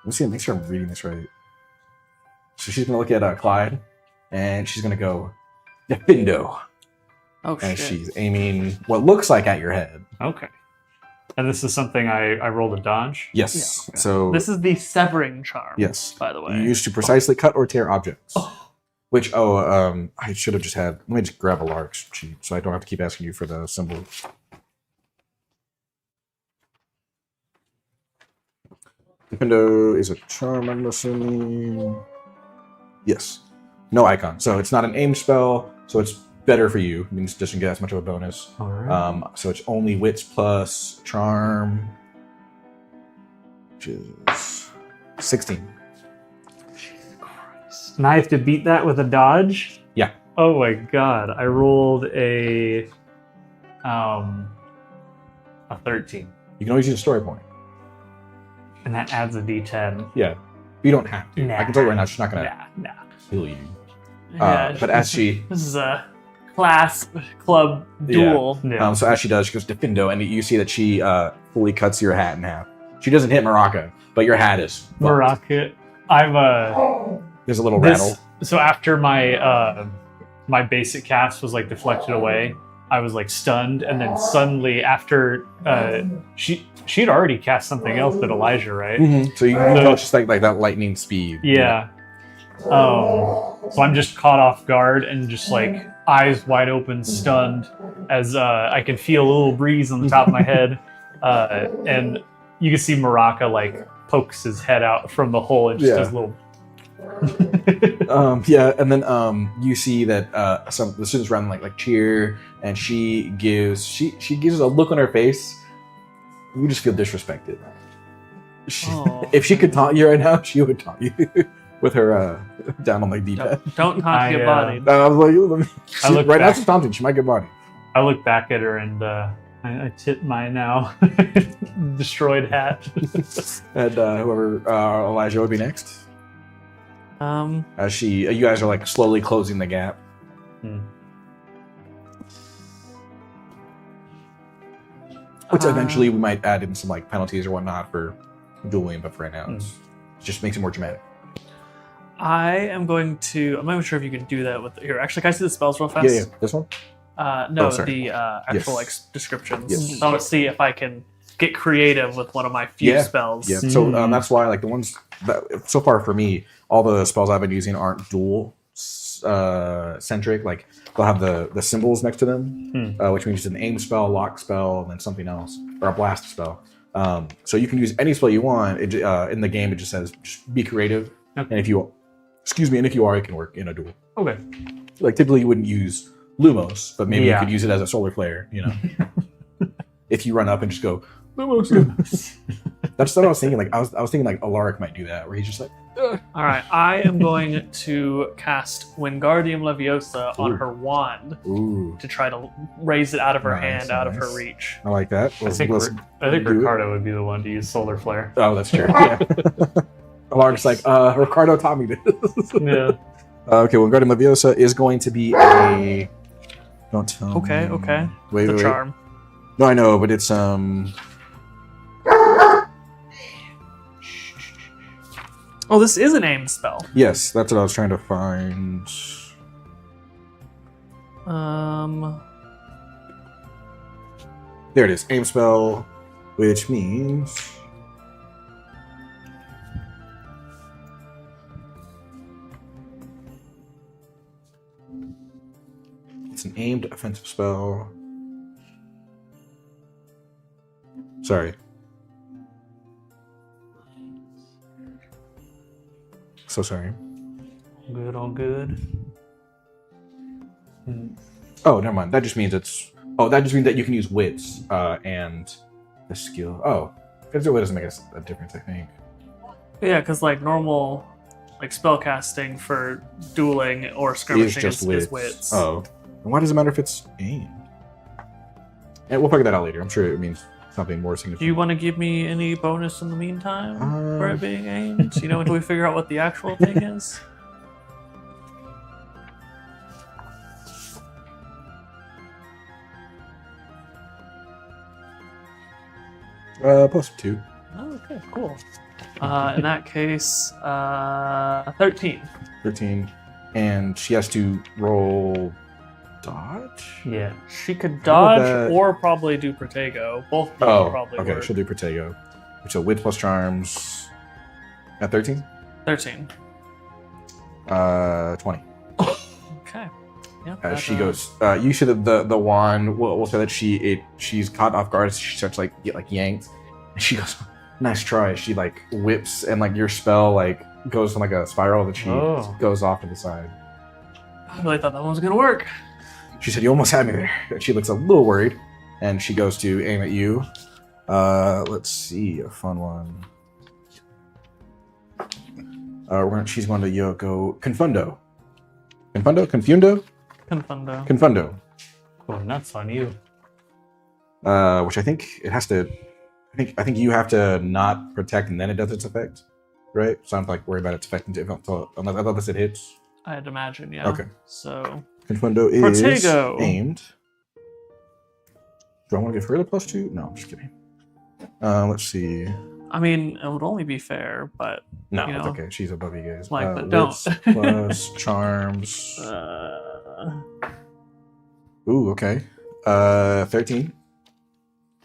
let's see, make sure I'm reading this right. So she's gonna look at Clyde, and she's gonna go, "Defindo," Oh and shit. she's aiming what looks like at your head. Okay. And this is something I rolled a dodge? Yes. Yeah, okay. So This is the severing charm. yes, By the way. you used to precisely cut or tear objects. Which I should have just had. Let me just grab a large sheet so I don't have to keep asking you for the symbol. Defindo is a charm, I'm assuming. Yes. No icon. So it's not an aim spell, so it's better for you. It means it doesn't get as much of a bonus. All right. So it's only wits plus charm, which is 16. And I have to beat that with a dodge? Yeah. Oh my god. I rolled a 13. You can always use a story point. And that adds a d10. Yeah. You don't have to. Nah. I can tell you right now, she's not going to Nah. heal you. Yeah, But as she... This is a class club duel. Yeah. So as she does, she goes Defindo, and you see that she fully cuts your hat in half. She doesn't hit Maraca, but your hat is fucked. Maraca. I'm There's a little rattle. So after my my basic cast was like deflected away, I was like stunned, and then suddenly after she'd already cast something else at Elijah, right? So you know it's just like that lightning speed. Yeah. So I'm just caught off guard and just like eyes wide open, stunned, as I can feel a little breeze on the top of my head, and you can see Maraca like pokes his head out from the hole and just does a little. And then you see that some the students around like cheer, and she gives a look on her face. You just feel disrespected. If she could taunt you right now, she would taunt you with her down on the D-pad. Don't taunt your body. I was like, right now she's taunting. She might get body. I look back at her and I tip my now destroyed hat. And whoever Elijah would be next. As you guys are like slowly closing the gap. Which eventually we might add in some like penalties or whatnot for dueling, but for right now it just makes it more dramatic. I'm not even sure if you can do that with here. Actually, can I see the spells real fast? Yeah. This one? No, sorry. the actual Yes. like descriptions. Yes. So I want to see if I can get creative with one of my few spells. Yeah. So that's why like the ones that so far for me, all the spells I've been using aren't dual centric. Like they'll have the symbols next to them, which means it's an aim spell, lock spell, and then something else, or a blast spell. So you can use any spell you want. In the game, it just says just be creative, and if you are, it can work in a duel. Okay. Like typically you wouldn't use Lumos, but maybe you could use it as a solar flare. You know, if you run up and just go Lumos. That's what I was thinking. Like I was thinking like Alaric might do that, where he's just like. All right, I am going to cast Wingardium Leviosa on her wand to try to raise it out of her hand, out of her reach. I like that. I think Ricardo would be the one to use Solar Flare. Oh, that's true. Yeah. Alaric's like, Ricardo taught me this. Yeah. Okay, Wingardium Leviosa is going to be a. Don't tell me. Okay. Wait. Charm. No, I know, but it's Oh, this is an aimed spell. Yes, that's what I was trying to find. There it is. Aim spell, which means... It's an aimed offensive spell. Sorry. So sorry. Good, all good. Oh, never mind. That just means it's... Oh, that just means that you can use wits and the skill. Oh, because it doesn't make a difference, I think. Yeah, because like normal, like spellcasting for dueling or It's skirmishing just is wits. Oh. And why does it matter if it's aimed? And we'll figure that out later. I'm sure it means something more significant. Do you want to give me any bonus in the meantime for it being aimed? You know, until we figure out what the actual thing is? Plus 2. Oh, okay, cool. In that case, 13. 13. And she has to roll dodge? Yeah. She could How about dodge that? or probably do Protego. Both of them Oh, probably okay. work. She'll do Protego. So wits plus charms at 13? 13. 20. Okay. Yep, As that, she goes, you see the wand. We'll say that she's caught off guard. She starts like yanked, and she goes, "Nice try." She like whips, and like your spell like goes in like a spiral that she goes off to the side. I really thought that one was gonna work. She said, "You almost had me there." And she looks a little worried, and she goes to aim at you. Let's see, a fun one. She's going to go Confundo. Confundo. Confundo. Go nuts on you. Which I think it has to. I think you have to not protect and then it does its effect, right? So I'm like worried about its effect unless it hits. I'd imagine, yeah. Okay. So Confundo is Protego. aimed. Do I want to give her the +2? No, I'm just kidding. Let's see. I mean, it would only be fair, but No, you it's know, okay. She's above you guys. like, but don't. Wits plus charms. Ooh, okay. 13.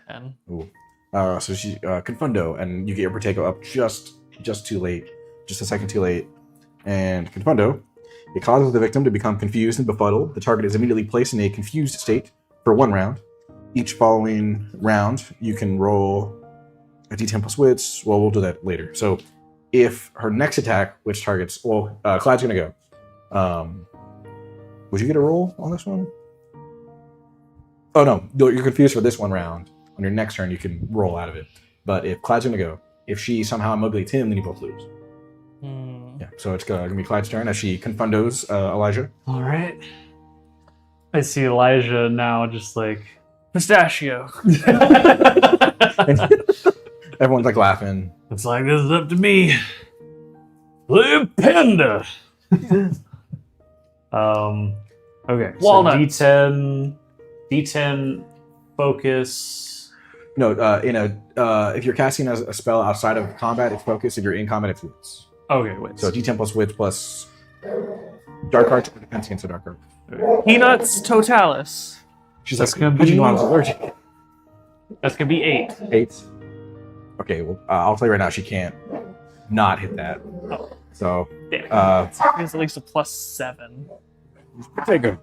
10. Ooh. So she Confundo, and you get your Protego up just too late, just a second too late. And Confundo, it causes the victim to become confused and befuddled. The target is immediately placed in a confused state for 1 round. Each following round, you can roll a d10 plus wits. Well, we'll do that later. So, if her next attack, which targets, Clyde's gonna go. Would you get a roll on this one? Oh no, you're confused for this 1 round. On your next turn, you can roll out of it. But if Clyde's gonna go, if she somehow immobilizates him, then you both lose. Yeah, so it's gonna be Clyde's turn as she confundos Elijah. All right. I see Elijah now, just like Pistachio. Everyone's like laughing. it's like this is up to me. Live Panda. Okay. Walnuts. So D10 focus. No, if you're casting a spell outside of combat, it's focus. If you're in combat, it's wits. Okay, wait. So D10 plus wits plus dark arts defense against the dark art. Peanuts totalis. She's That's like, gonna how do you know I be- was allergic? That's gonna be 8. 8. Okay, well, I'll tell you right now, she can't not hit that. So, Damn. It's at least a +7. Protego.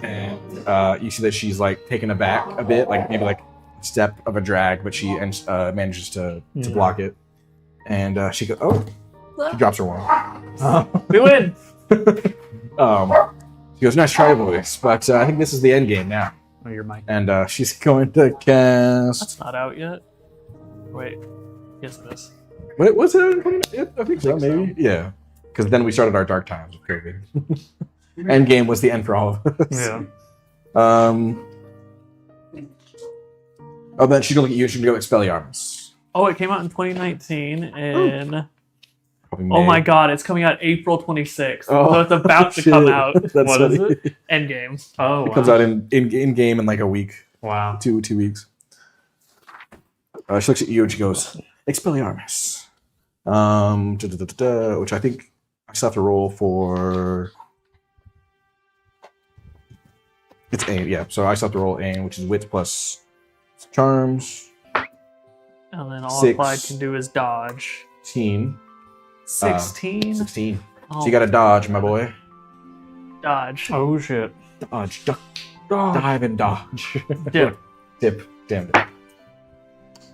And you see that she's like taken aback a bit, like maybe like a step of a drag, but she manages to block it. And she goes, she drops her wand. We win. She goes, nice try, boys, but I think this is the end game now. Oh, you're Mike. And she's going to cast. That's not out yet. Wait. Yes, it is. Wait, what's it? Yeah, I think so, think so. maybe. Yeah, because then we started our dark times with COVID. End game was the end for all of us. Yeah. Then she's gonna look at you. She's gonna go Expelliarmus. Oh, it came out in 2019 in... Probably Oh May. my god, it's coming out April 26th. Oh, So it's about to shit. come out. That's What is funny. it? Endgame. Oh, It comes out in game in like a week, Wow. 2 weeks. She looks at you and she goes, Expelliarmus. Which I think I still have to roll for. It's aim, yeah. So I still have to roll aim, which is wit plus charms. And then all 6. Clyde can do is dodge. 16. 16? 16. Oh, So you got to dodge, my boy. dodge. Oh shit. Dodge, duck, dive, and dodge. Dip. Dip. Damn it.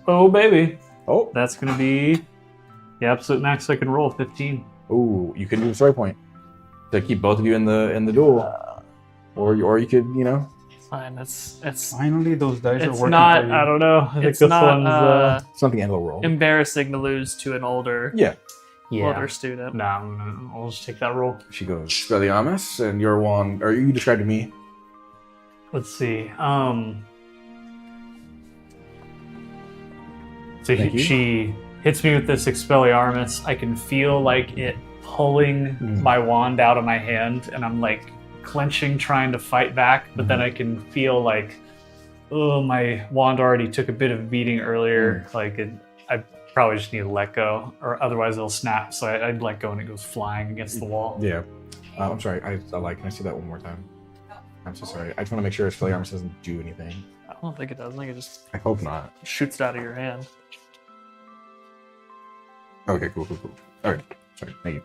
Oh baby. Oh. That's gonna be the absolute max I can roll, 15. Ooh, you can do a story point to keep both of you in the duel, or you could, you know. Fine. It's Finally, those dice are it's working not. for you. I don't know. I think It's this not one's It's not the end of the roll. embarrassing to lose to an older yeah. student. No, I'll just take that roll. She goes, Spelliarmus, and your wand, or you described to me. Let's see. So Thank you. she hits me with this Expelliarmus. I can feel like it pulling my wand out of my hand, and I'm like clenching, trying to fight back. But then I can feel like, oh, my wand already took a bit of a beating earlier. Like I probably just need to let go, or otherwise it'll snap. So I'd let go, and it goes flying against the wall. Yeah. I'm sorry. I can I see that one more time? I'm so sorry. I just want to make sure Spelliarmus doesn't do anything. I don't think it does. I think it just I hope not. shoots it out of your hand. Okay, cool. All right, sorry, thank you.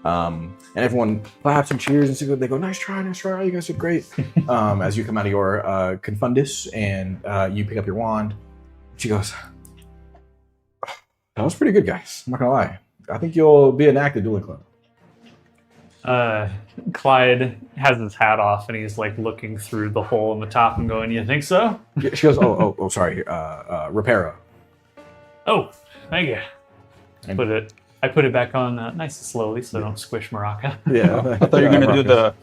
And everyone claps and cheers and they go, nice try, you guys did great. As you come out of your confundus and you pick up your wand, she goes, that was pretty good, guys. I'm not gonna lie. I think you'll be an active dueling club. Clyde has his hat off, and he's like looking through the hole in the top and going, "You think so?" Yeah, she goes, oh, sorry, Reparo. Oh, thank you. And- I put it back on nice and slowly so I don't squish Maraca. Yeah, I thought you were gonna do the.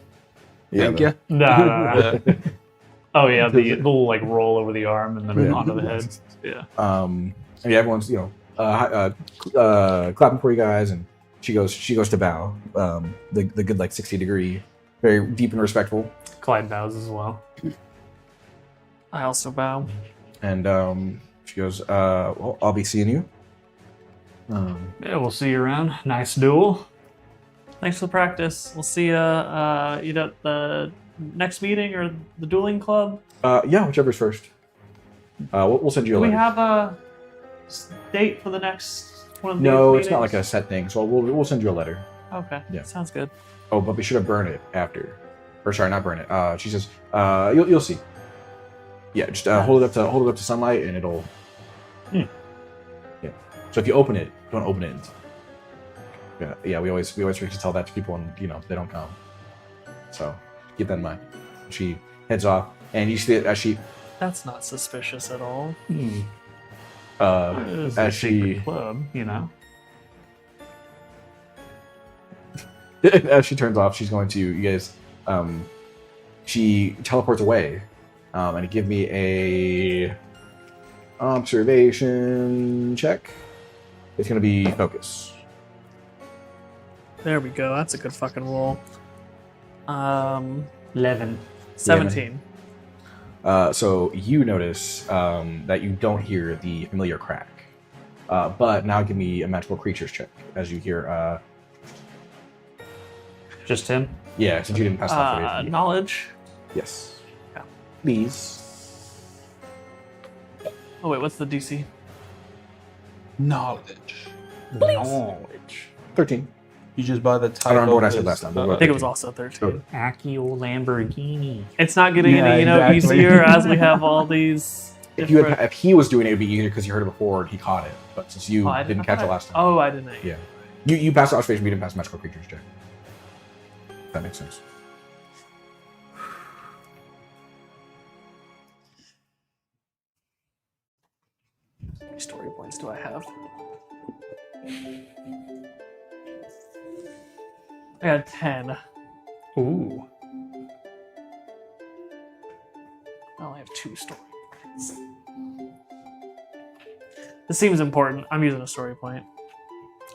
yeah, Thank you. No. Oh yeah, the little like roll over the arm and then Yeah. onto the head. Yeah. And yeah, everyone's clapping for you guys, and she goes to bow, the good like 60-degree, very deep and respectful, Clyde bows as well. I also bow. and she goes, well, I'll be seeing you. Yeah, we'll see you around. Nice duel. Thanks for the practice. We'll see you either at the next meeting or the dueling club. Yeah, whichever's first. We'll send you a Do we letter. have a date for the next one of these No, meetings? it's not like a set thing. So we'll send you a letter. Okay. Yeah. Sounds good. Oh, but be sure to burn it after. Or sorry, not burn it. She says, you'll see. Yeah, just hold it up to sunlight, and it'll. Yeah. So if you open it, don't open it. Yeah. We always try to tell that to people, and they don't come. So keep that in mind. She heads off, and you see it as she. That's not suspicious at all. It's a As she secret club, as she turns off, she's going to you guys. She teleports away, and give me a observation check. It's going to be focus. There we go. That's a good fucking roll. 11. 17. So you notice that you don't hear the familiar crack, but now give me a magical creatures check as you hear. Just him? Yeah, since you didn't pass that. Knowledge. Yes. Yeah. Please. Oh wait, what's the DC? Knowledge. Knowledge. 13. You just buy the I title. don't remember what I said as- last time. But I think it was also 13. Accio Lamborghini. It's not getting Yeah, any, exactly. easier as we have all these. If he was doing it, it'd be easier because you heard it before and he caught it. But since you I didn't catch it last time, Oh, I didn't. Yeah. you passed the observation, but you didn't pass the magical creatures check. If that makes sense. How many story points do I have? I got 10. Ooh. I only have 2 story points. This seems important. I'm using a story point.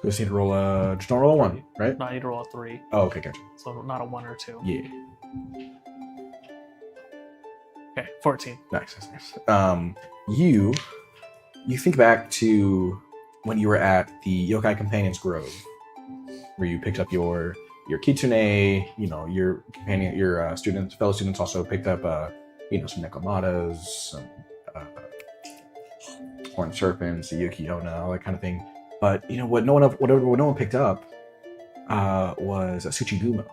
You just need to roll just don't roll a 1, right? No, I need to roll a 3. Oh, okay, gotcha. So not a 1 or 2. Yeah. Okay, 14. Nice. You think back to when you were at the Yokai Companions Grove, where you picked up your kitsune, your companion, your fellow students also picked up, some nekomatas, some horned serpents, the yuki-onna, all that kind of thing. But what no one picked up was a Tsuchigumo.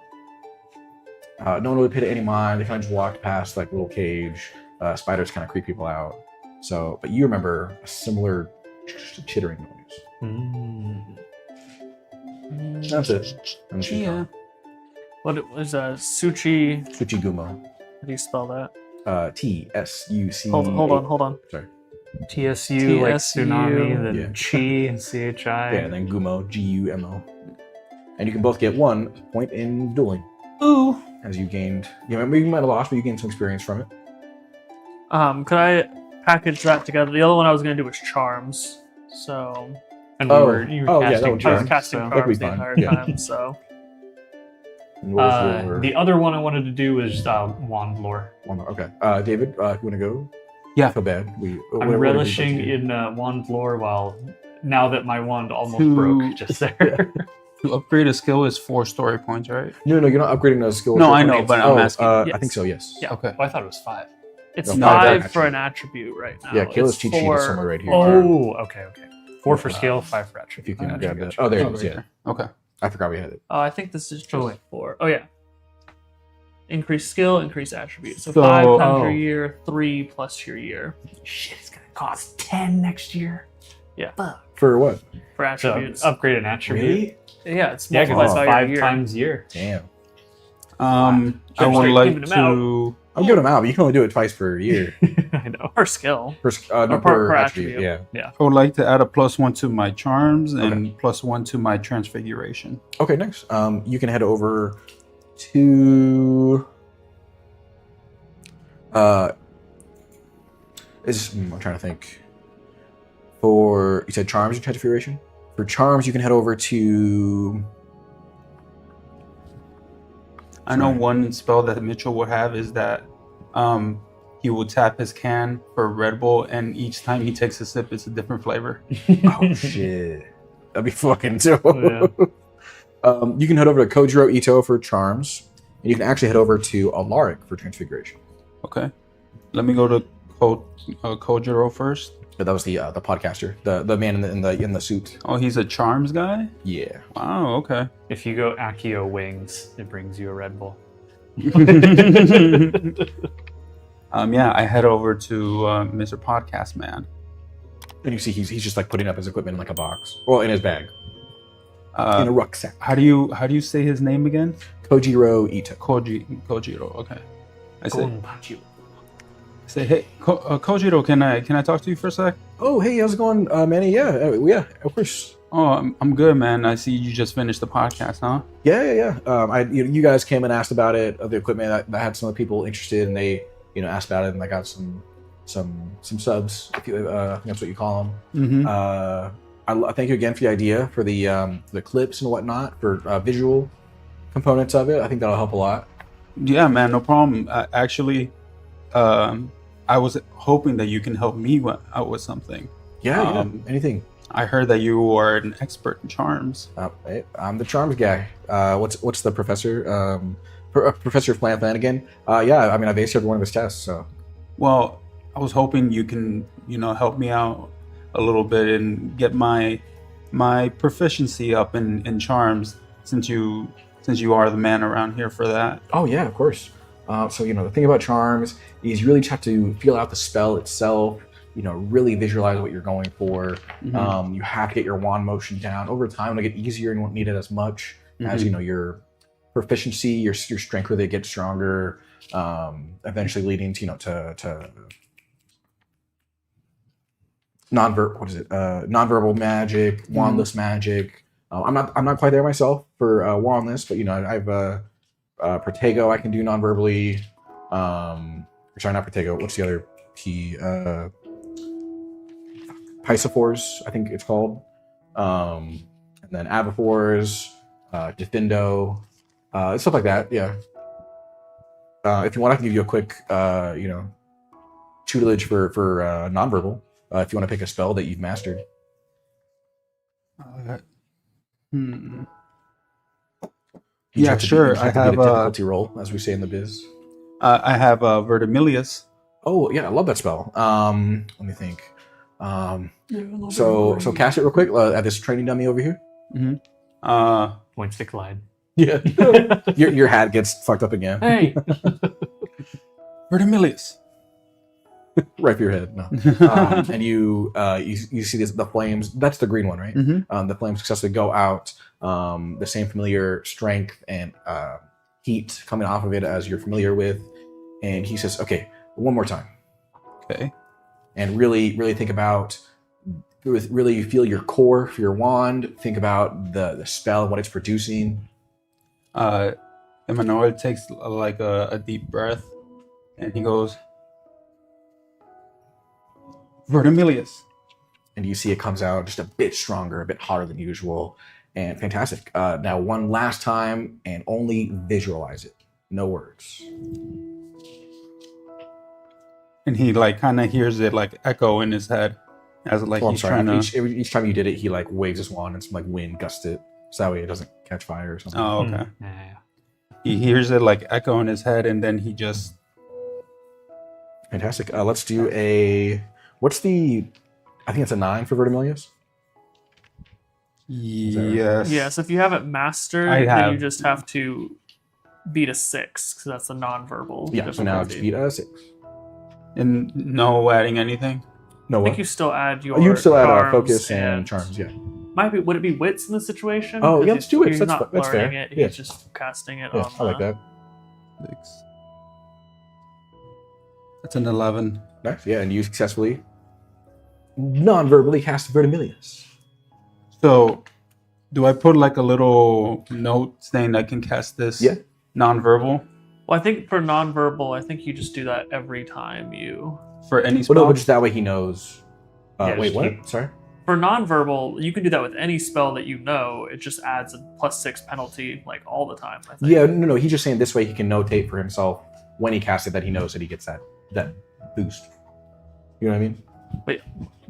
No one really paid it any mind. They kind of just walked past like little cage. Spiders kind of creep people out. So, but you remember a similar chittering noise. That's it. Yeah. What it was Tsuchigumo. How do you spell that? TSUC. Hold on. Sorry. TSU, like TSU. tsunami, then Yeah. chi, CHI. Yeah, and then Gumo, Gumo. And you can both get 1 point in dueling. Ooh. As you gained, you might have lost, but you gained some experience from it. Could I package that together? The other one I was gonna do was charms. So And Oh. you were Oh, yeah, that casting would I was Charms, casting so- That'd be charms the fine. entire Yeah. time. So And what was your- The other one I wanted to do was wandlore. one more. Okay. David, if you want to go? Yeah. Feel bad. I'm whatever you relishing like to do. in wandlore while now that my wand almost To- broke just there. To upgrade a skill is 4 story points, right? No, you're not upgrading those skills. No, I know, but I'm asking. I Yes. think so. Yes. Yeah. Okay. Oh, I thought it was 5. it's No, 5 five for an attribute right now. Yeah, Kayla's It's cheat sheet for- is somewhere right here. Oh, okay. 4 for skill, 5 for If attribute. you can Gotcha, grab that. gotcha. Oh, there it Oh, is. right Yeah. there. Okay. I forgot we had it. I think this is Oh, just wait. 4. Oh yeah. Increase skill, increase attribute. So So- 5 times your Oh. year, 3 plus your year Shit, it's gonna cost 10 next year. Yeah. Fuck. For what? for So attributes. upgrade an attribute. Yeah, it's Yeah, because multiplied it's by 5 your year. times year. Damn. I Should would start like giving them out. to. I'm giving them out, but you can only do it twice per year. I know. Per skill. No, per attribute. attribute. Yeah. I would like to add a +1 to my charms and +1 to my transfiguration. Okay. Next, you can head over to. I'm trying to think. For you said charms and transfiguration. For charms, you can head over to. I know Sorry. one spell that Mitchell would have is that he will tap his can for Red Bull, and each time he takes a sip, it's a different flavor. Oh shit, that'd be fucking dope. Yeah. You can head over to Kojiro Ito for charms, and you can actually head over to Alaric for transfiguration. Okay. Let me go to Kojiro first. But that was the podcaster, the man in the suit. Oh, he's a charms guy? Yeah. Wow, okay. If you go Accio Wings, it brings you a Red Bull. Yeah, I head over to Mr. Podcast Man. And you see he's just like putting up his equipment in like a box, well, in his bag, in a Uh, rucksack. how do you say his name again? Kojiro Ito. Kojiro. Okay. I say, Gonpachi. hey, Kojiro, can I talk to you for a sec? Oh, hey, how's it going, Manny? Yeah, of course. Oh, I'm good, man. I see you just finished the podcast, huh? Yeah. You guys came and asked about it, of the equipment. I had some other people interested, and they asked about it, and I got some subs, if you, that's what you call them. Mm-hmm. I thank you again for the idea for the clips and whatnot for visual components of it. I think that'll help a lot. Yeah, man, no problem. Actually, I was hoping that you can help me out with something. Yeah, anything. I heard that you are an expert in charms. Hey, I'm the charms guy. What's the professor? Professor Flanagan. Yeah, I mean, I based every one of his tests. So Well, I was hoping you can, help me out a little bit and get my proficiency up in charms, since you are the man around here for that. oh yeah, of course. So the thing about charms is you really just have to feel out the spell itself. Really visualize what you're going for. Mhm. You have to get your wand motion down. Over time, it'll get easier and you won't need it as much as your proficiency, your strength with it gets stronger. Eventually leading to to nonverbal magic, wandless magic. I'm not quite there myself for wandless, but I've Protego I can do non-verbally. Sorry, not Protego. What's the other P? Piscephores, I think it's called. And then Aviphores, Defindo, stuff like that. Yeah. If you want, I can give you a quick, tutelage for nonverbal. If you want to pick a spell that you've mastered. Hmm. You Yeah, have to sure. You just I have to have beat a difficulty roll, as we say in the biz. I have Vertimilius. Oh yeah, I love that spell. Let me think. So cast it real quick at this training dummy over here. Mm-hmm. Points to Clyde. Yeah. your hat gets fucked up again. Hey. Vertimilius. Right for your head. No. And you see the flames. That's the green one, right? Mm-hmm. The flames successfully go out. The same familiar strength and heat coming off of it as you're familiar with. And he says, "Okay, one more time." Okay. And really think about. Really feel your core for your wand. Think about the spell, what it's producing. Emmanuel takes like a deep breath, and he goes, Vertimilius. And you see it comes out just a bit stronger, a bit harder than usual, and fantastic. Now one last time, and only visualize it, no words. And he like kind of hears it like echo in his head as like he's trying to. Each time you did it, he like waves his wand and some like wind gust it, so that way it doesn't catch fire or something. Oh, okay. Yeah. He hears it like echo in his head, and then he just. Fantastic. Let's do a. What's the? I think it's a 9 for Vertimilius. Yes. Yes, if you have it mastered, I then have. you just have to beat a 6, because that's a non-verbal. Yeah. So now it's difficulty. beat a 6. And no adding anything. No, I what? think you still add your You still add charms focus and charms. Yeah. Would it be wits in the situation? Oh, 'Cause yeah, let's do wits. He's That's not that's fair. learning it. Yeah. He's just casting it Yeah, on. I like that. 6. That's an 11. Nice. Yeah, and you successfully non-verbally cast Vertimilius. So, do I put like a little note saying I can cast this? Yeah. Non-verbal Well, I think for non-verbal, I think you just do that every time you. for any Well, spell. no, but just that way he knows. Yeah, Wait, just what? keep- Sorry. For non-verbal, you can do that with any spell that you know. It just adds a +6 penalty like all the time. I think. Yeah, no. He's just saying this way he can notate for himself when he casts it that he knows that he gets that boost. You know what I mean? But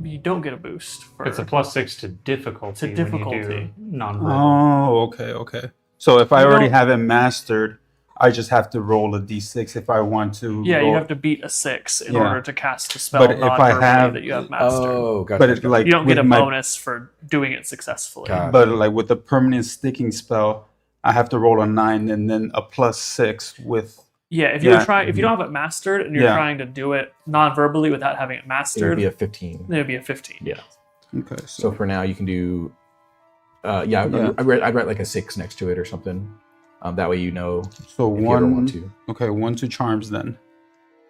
you don't get a boost for. It's a +6 to difficulty. To difficulty. When you do non-verbal. Oh, okay. So if I You already don't- have it mastered, I just have to roll a d6 if I want to. Yeah, roll. you have to beat a 6 in Yeah. order to cast a spell But if I non-verbally have- that you have mastered. Oh, gotcha. But it's like You don't get with a my- bonus for doing it successfully. Got But like with the permanent sticking spell, I have to roll a 9 and then a +6 with. Yeah, if you're Yeah. trying, if you don't have it mastered and you're Yeah. trying to do it non-verbally without having it it would mastered, be a 15. then it'd be a 15. Yeah. Okay. So for now, you can do. Yeah. I'd write like a 6 next to it or something. That way you know So if you ever want one. to. Okay, 1 to charms then.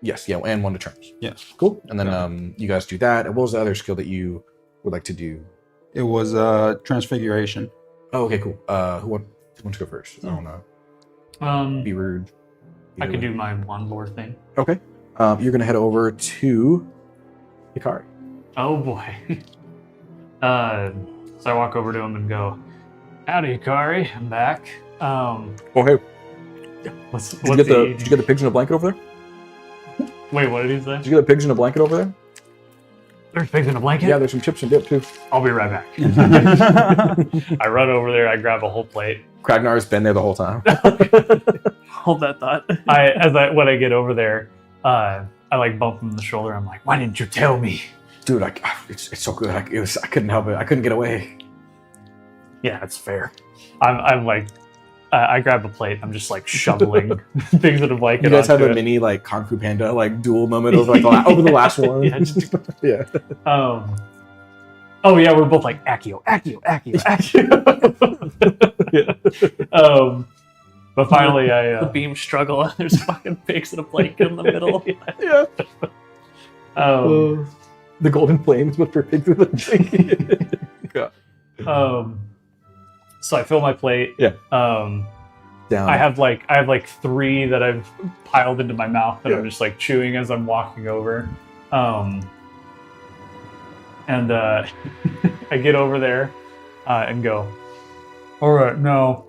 Yes, yeah, and 1 to charms. Yeah. Cool. And then you guys do that. And what was the other skill that you would like to do? It was transfiguration. Oh, okay, cool. Who wants to go first? I don't know. Be rude. I Either could way. do my wandlore thing. Okay. You're gonna head over to Hikari. Oh boy. So I walk over to him and go, "Howdy, Hikari, I'm back." Oh, hey. What's Did you get the pigs in a blanket over there? Wait, what did he say? Did you get the pigs in a blanket over there? There's pigs in a blanket? Yeah, there's some chips and dip too. I'll be right back. I run over there, I grab a whole plate. Kragnar's been there the whole time. Hold that thought. When I get over there, I like bump him in the shoulder. I'm like, "Why didn't you tell me?" Dude, it's so good. I couldn't help it. I couldn't get away. Yeah, that's fair. I'm like, I grab a plate. I'm just like shoveling things in a blanket. You guys have onto a it. mino like Kung Fu Panda like duel moment over like over the last one. Yeah, just- Yeah. Oh yeah, we're both like Accio. But finally, The beam struggle and there's fucking pigs in a blanket in the middle. Yeah. The golden flames, but for pigs with a blanket. So I fill my plate. Yeah. Um, Down. I have like 3 that I've piled into my mouth that Yeah. I'm just like chewing as I'm walking over. And I get over there and go, "All right, now,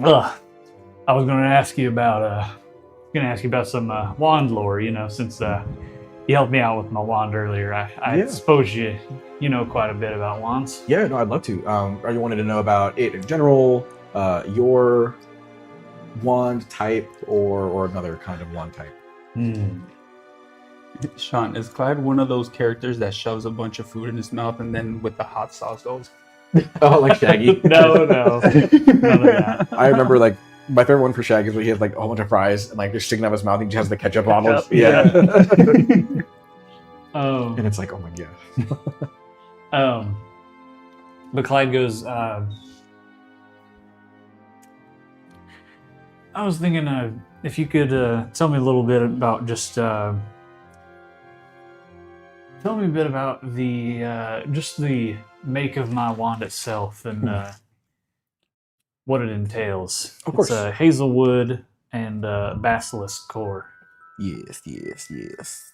I was going to ask you about some wand lore, since You helped me out with my wand earlier. I Yeah. suppose you know quite a bit about wands. Yeah, no, I'd love to. Are you wanting to know about it in general, your wand type, or another kind of wand type? Sean, is Clyde one of those characters that shoves a bunch of food in his mouth and then with the hot sauce goes? Oh, like Shaggy? No, none of that. I remember like my favorite one for Shaggy is when he had like a whole bunch of fries and like they're sticking out of his mouth and he just has the ketchup bottles. Ketchup, Yeah. Um, And it's like, oh my god. but Clyde goes, I was thinking if you could tell me a little bit about just tell me a bit about the just the make of my wand itself and what it entails. Of course. It's hazelwood and basilisk core. Yes, yes, yes.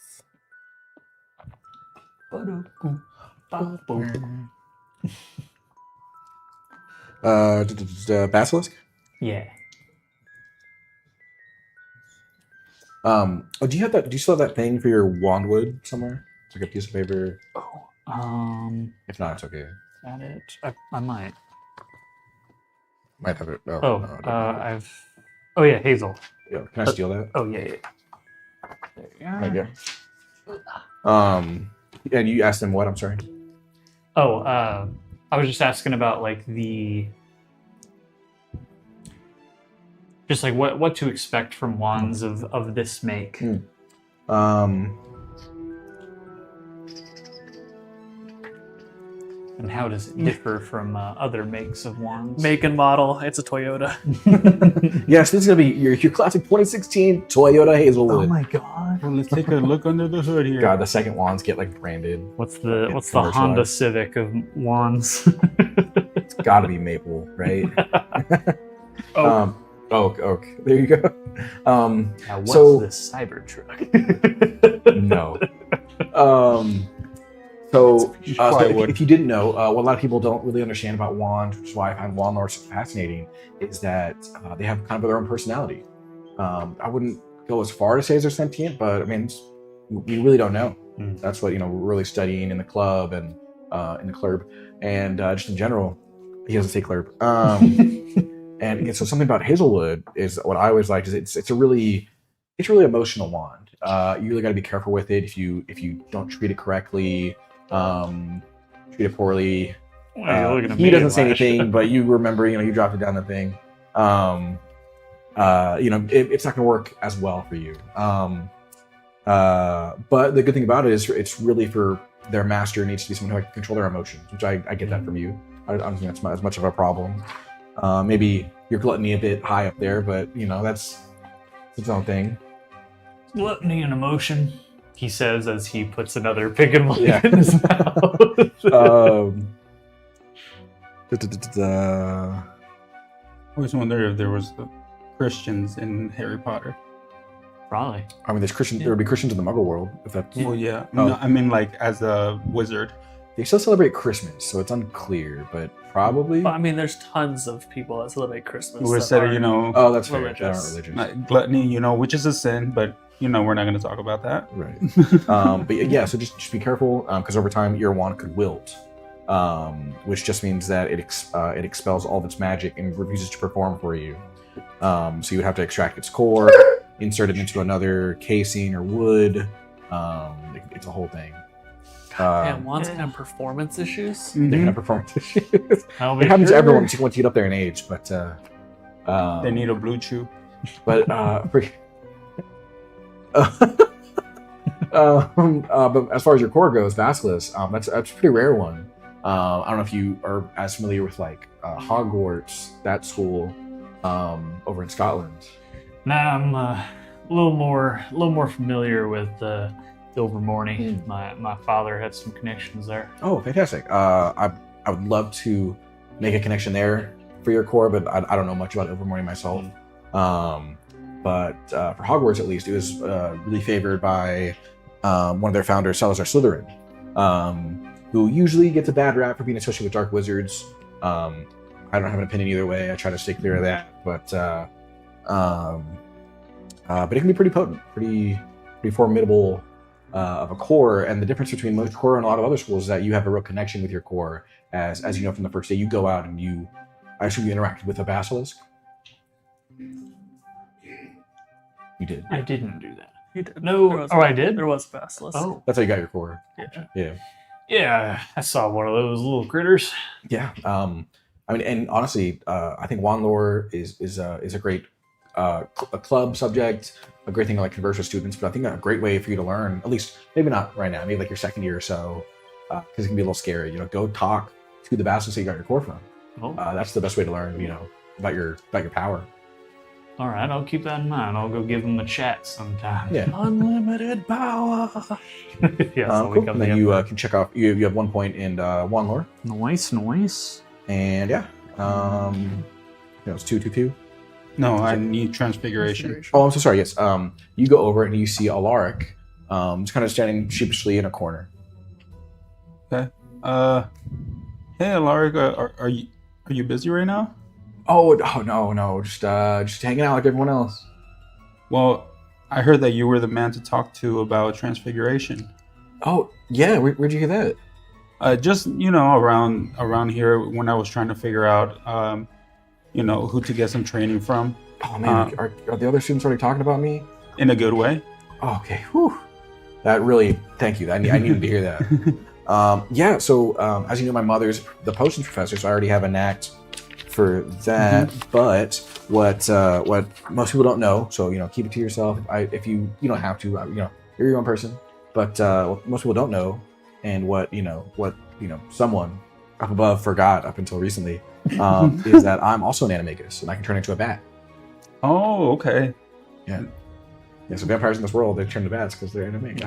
Basilisk? Yeah. Oh, do you have that? Do you still have that thing for your wandwood somewhere? It's like a piece of paper. Oh, If not, it's okay. is that it? I might. Might have it. Oh, Oh, no, I don't have it. I've. Oh yeah, hazel. Yeah, can I steal that? Oh yeah. There you are. Right, yeah. And you asked him what? I'm sorry. Oh, I was just asking about like just like what to expect from wands of this make. And how does it differ from other makes of wands? Make and model. It's a Toyota. Yes, this is gonna be your classic 2016 Toyota Hazelwood. Oh my god! Well, let's take a look under the hood here. God, the second wands get like branded. What's the commercialized. Honda Civic of wands? It's gotta be maple, right? Oh, Oak. There you go. now what's so- this Cybertruck? No. So Plywood. if you didn't know, what a lot of people don't really understand about wands, which is why I find wandlore so fascinating, is that they have kind of their own personality. I wouldn't go as far to say they're sentient, but I mean, we really don't know. Mm. That's what we're really studying in the club and in the club, and just in general. He doesn't say club. And so something about Hazelwood is what I always liked is it's a really emotional wand. You really got to be careful with it if you don't treat it correctly. Treat it poorly. Why are you looking at He me, doesn't say Elijah? anything, but you remember, you dropped it down the thing. It's not going to work as well for you. But the good thing about it is it's really for their master needs to be someone who can control their emotions, which I get that from you. I don't think that's as much of a problem. Maybe your gluttony a bit high up there, but that's its own thing. Gluttony and emotion, he says as he puts another pig and Yeah. in his mouth. I always wonder if there was Christians in Harry Potter. Probably. I mean, there's Christian. There would be Christians in the Muggle world. If that's Well, yeah. Oh. No, I mean, like as a wizard. they still celebrate Christmas, so it's unclear, but probably. But I mean, there's tons of people that celebrate Christmas. We that said, aren't- Oh, that's fair. They religious. aren't religious. like, gluttony, which is a sin, but we're not going to talk about that. Right. But yeah, so just be careful because over time your wand could wilt, which just means that it expels all of its magic and refuses to perform for you. So you would have to extract its core, insert it into another casing or wood. It's a whole thing. Man, wands can have performance issues. They can have performance issues. I'll be It happens to sure. everyone once you get up there in age, but They need a blue chew. but but as far as your core goes, Basilisk, that's a pretty rare one. I don't know if you are as familiar with like Hogwarts, that school over in Scotland. Nah, I'm a little more familiar with Ilvermorny. My father had some connections there. Oh, fantastic! I would love to make a connection there for your core, but I don't know much about Ilvermorny myself. But for Hogwarts, at least, it was really favored by one of their founders, Salazar Slytherin, who usually gets a bad rap for being associated with dark wizards. I don't have an opinion either way. I try to stay clear of that, but it can be pretty potent, pretty formidable of a core. And the difference between Mahoutokoro and a lot of other schools is that you have a real connection with your core. As you know from the first day, you go out and I assume you interacted with a basilisk. You did. I didn't do that. You did. No. There was Oh, I did? There was a basilisk. Oh. That's how you got your core. Yeah. Yeah. Yeah, I saw one of those little critters. Yeah. I mean, and honestly, I think wandlore is a great a club subject, a great thing to like converse with students. But I think a great way for you to learn, at least maybe not right now, maybe like your second year or so, because it can be a little scary. You know, go talk to the basilisk that you got your core from. Oh. That's the best way to learn. You know, about your power. All right, I'll keep that in mind. I'll go give him a chat sometime. Yeah. Unlimited power. Yes, Cool. And then you can check off. You have 1 point in wandlore, Nice. and yeah, it's 2/2. No, I need transfiguration. Oh, I'm so sorry. Yes. You go over and you see Alaric, just kind of standing sheepishly in a corner. Okay. Hey, Alaric, are you busy right now? Oh no, just hanging out like everyone else. Well, I heard that you were the man to talk to about transfiguration. Oh yeah, where'd you hear that? Just around here when I was trying to figure out, who to get some training from. Oh man, are the other students already talking about me? In a good way. Oh, okay, whew. That really, thank you. I needed to hear that. Yeah. So as you know, my mother's the potions professor, so I already have a knack for that. Mm-hmm. But what most people don't know, so keep it to yourself. If you don't have to, you're your own person. But what most people don't know, and what someone up above forgot up until recently, is that I'm also an animagus and I can turn into a bat. Oh, okay. Yeah. Yeah. So vampires in this world, they turn to bats because they're animagus.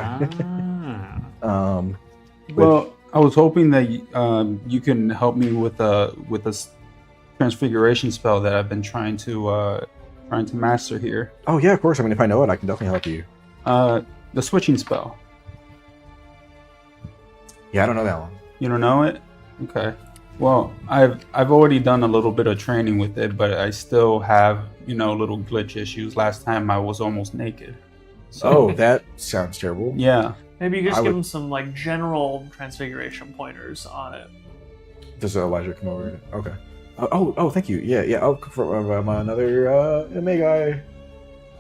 Well, I was hoping that you can help me with this transfiguration spell that I've been trying to master here. Oh yeah, of course. I mean, if I know it, I can definitely help you. The switching spell. Yeah, I don't know that one. You don't know it? Okay. Well, I've already done a little bit of training with it, but I still have little glitch issues. Last time I was almost naked. So, oh, that sounds terrible. Yeah. Maybe you just give him some like general transfiguration pointers on it. Does Elijah come over? Okay. Oh, thank you. Yeah. Oh, from another anime guy.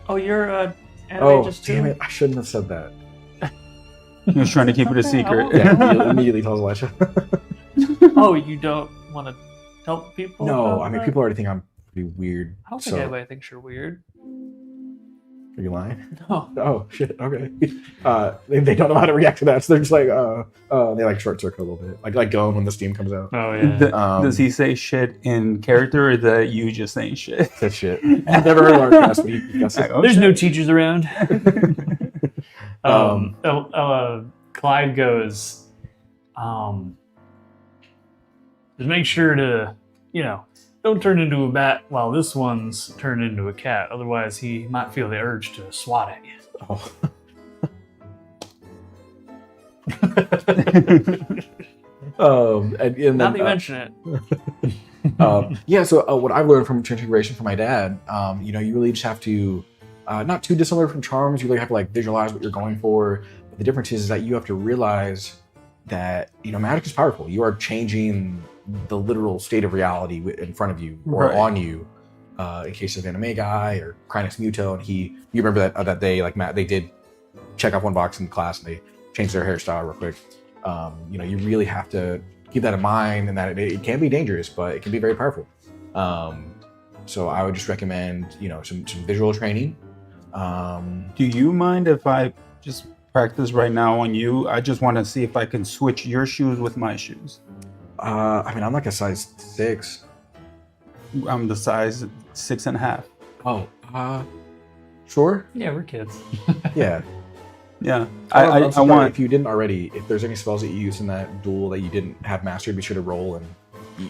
Oh, you're anime Oh, just too? damn it! I shouldn't have said that. He was trying to keep it a secret. Yeah, immediately tells Elijah. Oh, you don't want to tell people? No, about I mean that? people already think I'm pretty weird. I don't think anybody thinks you're weird. Are you lying? No. Oh shit. Okay. They don't know how to react to that, so they're just like, they like short circuit a little bit, like going when the steam comes out. Oh yeah. Does he say shit in character, or that you just saying shit? That shit. I've never heard of our class, but he does it. There's no teachers around. Clyde goes, just make sure to, don't turn into a bat while this one's turned into a cat. Otherwise, he might feel the urge to swat at you. Oh. And Now then, that you mention it. yeah. So what I've learned from transfiguration from my dad, you really just have to, not too dissimilar from charms. You really have to like visualize what you're going for. But the difference is that you have to realize that magic is powerful. You are changing the literal state of reality in front of you or Right. on you. In case of Anime Guy or Crynex Muto, and you remember that they like Matt, they did check off one box in class and they changed their hairstyle real quick. You really have to keep that in mind, and that it can be dangerous, but it can be very powerful. So I would just recommend some visual training. Do you mind if I just practice right now on you? I just want to see if I can switch your shoes with my shoes. I mean, I'm like a size 6. I'm the size 6.5. Oh, sure. Yeah, we're kids. Yeah. Yeah. I'm I surprised want. if you didn't already, if there's any spells that you use in that duel that you didn't have mastered, be sure to roll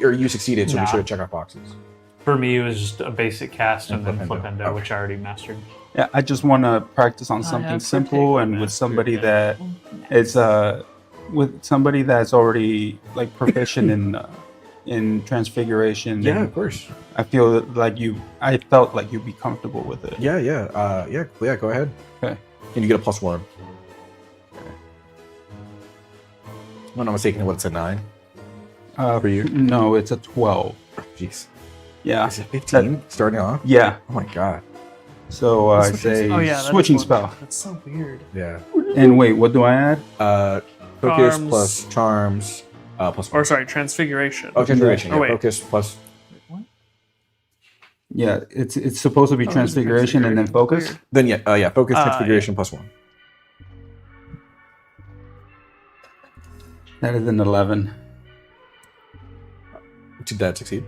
or you succeeded, so be sure to check off boxes. For me, it was just a basic cast and then Flipendo. Flipendo, Okay. which I already mastered. Yeah, I just want to practice on I something have simple Protect and with Master somebody now. that is with somebody that's already like proficient in transfiguration. Yeah, and of course. I feel like I felt like you'd be comfortable with it. Yeah. Go ahead. Okay. And you get a +1. I'm not mistaken, what's a 9? For you? No, it's a 12. Jeez. Yeah. Is it 15 starting off? Yeah. Oh my god. So I Switching- say oh, yeah, that is switching one. spell. That's so weird. Yeah. And wait, what do I add? Focus Charms. plus charms plus. Or sorry, transfiguration. Oh, transfiguration. Oh, Yeah, wait. focus plus. Yeah, it's supposed to be Oh, transfiguration and then focus. Weird. Then yeah, focus Yeah. transfiguration plus 1. That is an 11. Did that succeed?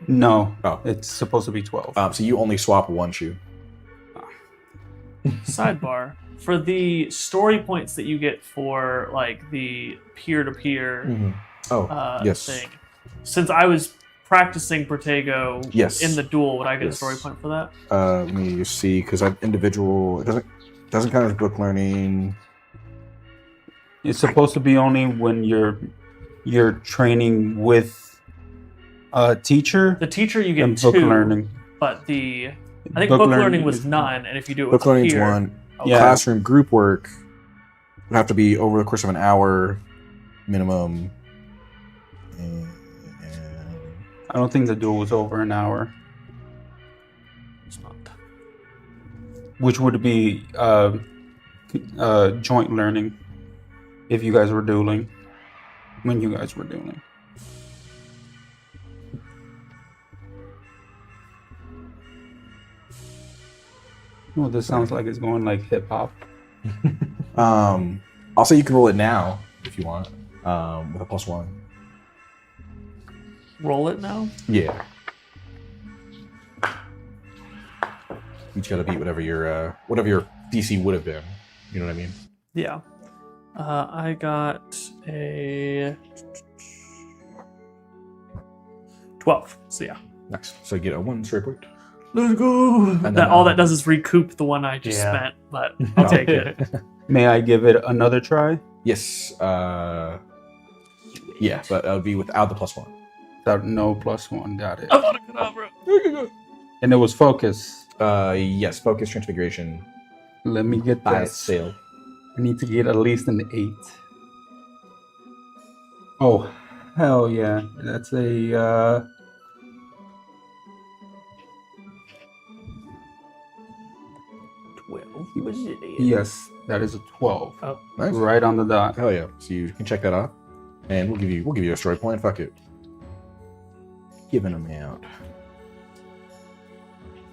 No, Oh. it's supposed to be 12. So you only swap 1 shoe. Sidebar. For the story points that you get for like the peer-to-peer Oh, yes. thing, since I was practicing Protego Yes. in the duel, would I get a Yes. story point for that? Let me see, because I'm individual. It doesn't count as book learning. It's supposed to be only when you're training with a teacher The teacher you get and 2, book learning. but I think book learning was 9, and if you do it Book with learning's peer, 1. Yeah. Classroom group work would have to be over the course of an hour minimum. And I don't think the duel was over an hour, it's not. which would be joint learning if you guys were dueling. When you guys were dueling. Well, this sounds like it's going like hip hop. I'll say you can roll it now if you want, with a plus 1. Roll it now. Yeah. You just gotta beat whatever your DC would have been. You know what I mean? Yeah. I got a 12. So yeah. Nice. So you get a 1 straight point. Let's go. And That all that does is recoup the one I just Yeah. spent, but I'll take it. May I give it another try? Yes. Yeah, but that would be without the plus 1. Without no plus 1, got it. Amaterasu-linked. And it was focus. Yes. Focus transfiguration. Let me get By that. sale. I need to get at least an 8. Oh, hell yeah. That's a... Yes, that is a 12. Oh, Nice. Right on the dot. Hell yeah. So you can check that off, and we'll give you a story point. Fuck it. Giving them out.